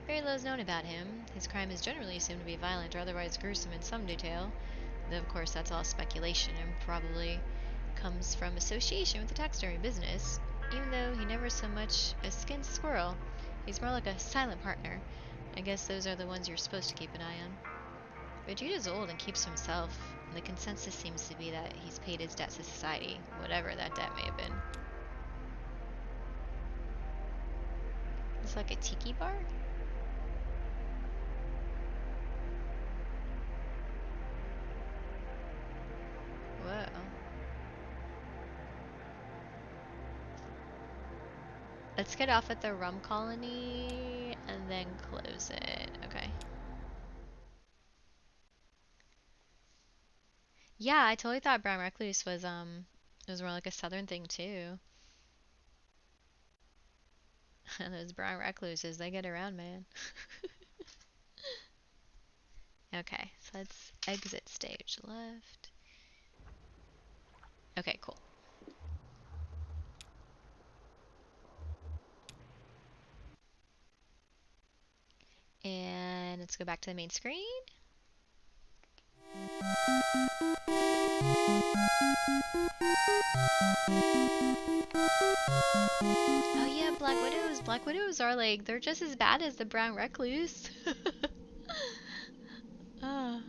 Very little is known about him. His crime is generally assumed to be violent or otherwise gruesome in some detail, though of course that's all speculation and probably comes from association with the taxidermy business. Even though he never so much as skins a squirrel, he's more like a silent partner. I guess those are the ones you're supposed to keep an eye on. But Judah's old and keeps to himself, and the consensus seems to be that he's paid his debt to society, whatever that debt may have been. It's like a tiki bar? Whoa. Let's get off at the rum colony and then close it. Okay. Yeah, I totally thought brown recluse was more like a southern thing too. Those brown recluses, they get around, man. Okay, so let's exit stage left. Okay, cool. And let's go back to the main screen. Oh yeah, Black Widows. Black Widows are like, they're just as bad as the brown recluse. Ah.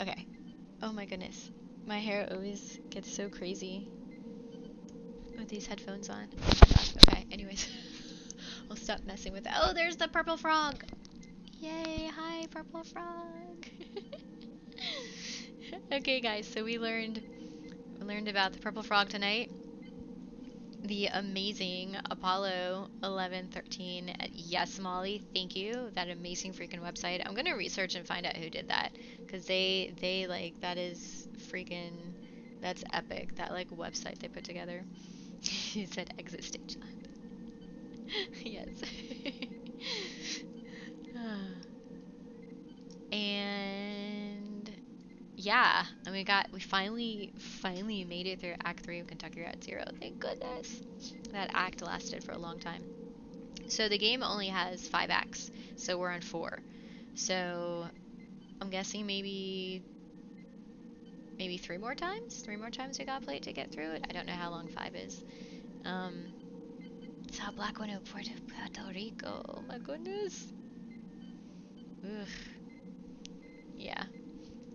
Okay. Oh my goodness. My hair always gets so crazy with these headphones on. Oh my gosh. Okay, anyways. I'll stop messing with that. Oh, there's the purple frog! Yay, hi, purple frog! Okay, guys, so we learned about the purple frog tonight. The amazing Apollo 1113. Yes, Molly, thank you. That amazing freaking website. I'm gonna research and find out who did that, because they like, that is freaking, that's epic. That like website they put together. He said exit stage left. Yes. And yeah, and we finally made it through Act 3 of Kentucky Route Zero. Thank goodness. That act lasted for a long time. So the game only has 5 acts, so we're on 4. So I'm guessing maybe 3 more times? 3 more times we gotta play it to get through it. I don't know how long 5 is. South Black Widow, Puerto Rico. Oh my goodness. Ugh. Yeah.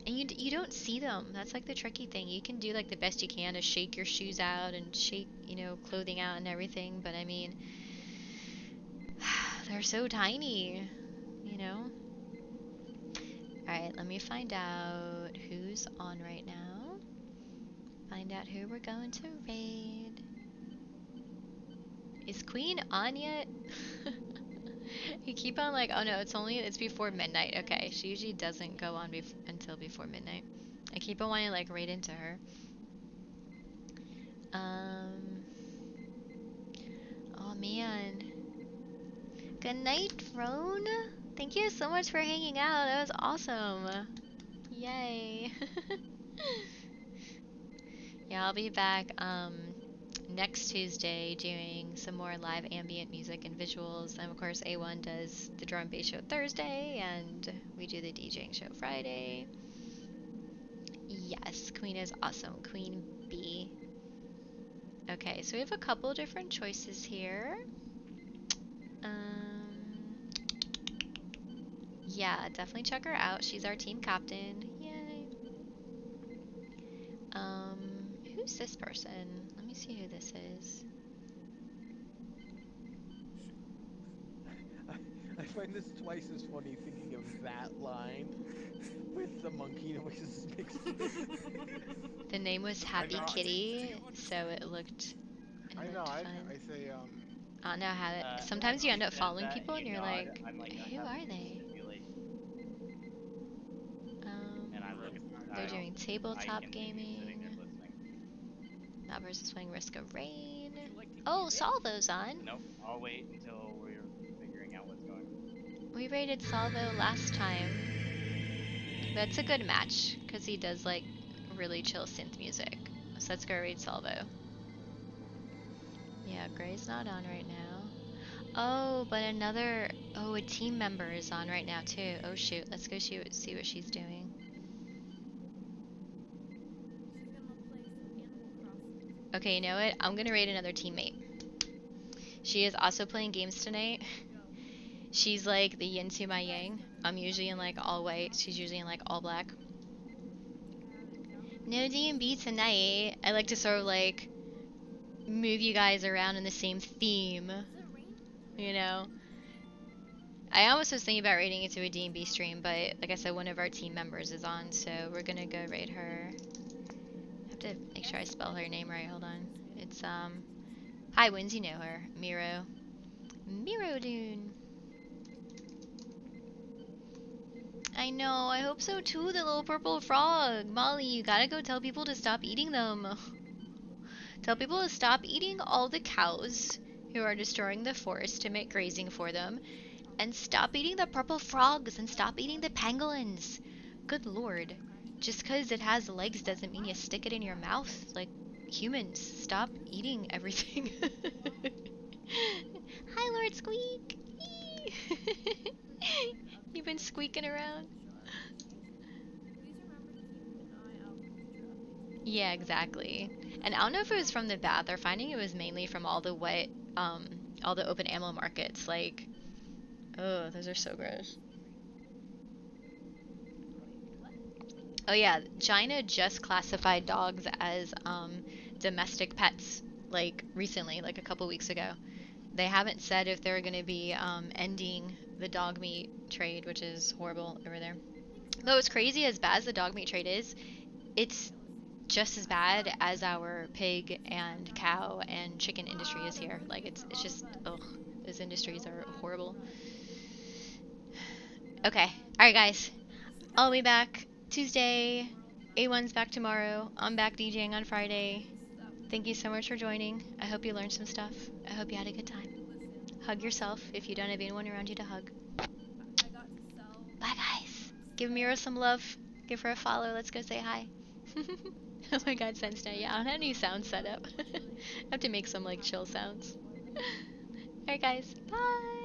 And you don't see them. That's like the tricky thing. You can do like the best you can to shake your shoes out and shake, clothing out and everything, but I mean, they're so tiny, you know? Alright, let me find out who's on right now. Find out who we're going to raid. Is Queen on yet? You keep on like, oh no, it's before midnight. Okay, she usually doesn't go on until before midnight. I keep on wanting to like raid into her. Oh man. Good night, Throne. Thank you so much for hanging out. That was awesome. Yay. Yeah, I'll be back next Tuesday doing some more live ambient music and visuals. And of course, A1 does the drum and bass show Thursday, and we do the DJing show Friday. Yes, Queen is awesome. Queen B. Okay, so we have a couple different choices here. Yeah, definitely check her out. She's our team captain. Yay. Who's this person? Let me see who this is. I find this twice as funny thinking of that line with the monkey noises mixed in. The name was Happy Kitty, so it looked I say, I don't know how it, sometimes you end up following people and you're like, who are they? They're doing tabletop gaming. Not versus playing Risk of Rain. Oh, Salvo's on. Nope, I'll wait until we're figuring out what's going on. We rated Salvo last time. That's a good match, because he does like really chill synth music. So let's go raid Salvo. Yeah, Gray's not on right now. Oh, but a team member is on right now too. Oh shoot, let's go see what she's doing. Okay, you know what? I'm gonna raid another teammate. She is also playing games tonight. She's like the yin to my yang. I'm usually in like all white. She's usually in like all black. No D&B tonight. I like to sort of like move you guys around in the same theme. You know? I almost was thinking about raiding into a D&B stream, but like I said, one of our team members is on, so we're gonna go raid her. I have to make sure I spell her name right. Hold on. It's Hi, Wins, you know her. Miro. Miro Dune. I know, I hope so too, the little purple frog. Molly, you gotta go tell people to stop eating them. Tell people to stop eating all the cows who are destroying the forest to make grazing for them, and stop eating the purple frogs, and stop eating the pangolins. Good lord. Just 'cause it has legs doesn't mean you stick it in your mouth. Like, humans, stop eating everything. Hi, Lord Squeak. You've been squeaking around. Yeah, exactly. And I don't know if it was from the bath. They're finding it was mainly from all the wet, all the open ammo markets. Like, oh, those are so gross. Oh yeah, China just classified dogs as domestic pets, like recently, like a couple weeks ago. They haven't said if they're going to be ending the dog meat trade, which is horrible over there. Though it's crazy, as bad as the dog meat trade is, it's just as bad as our pig and cow and chicken industry is here. Like it's just ugh, those industries are horrible. Okay, all right, guys, I'll be back Tuesday. A1's back tomorrow. I'm back DJing on Friday. Thank you so much for joining. I hope you learned some stuff. I hope you had a good time. Hug yourself if you don't have anyone around you to hug. Bye, guys. Give Mira some love. Give her a follow. Let's go say hi. Oh my god, SenseNet. Yeah, I don't have any sound set up. I have to make some like chill sounds. Alright, guys. Bye.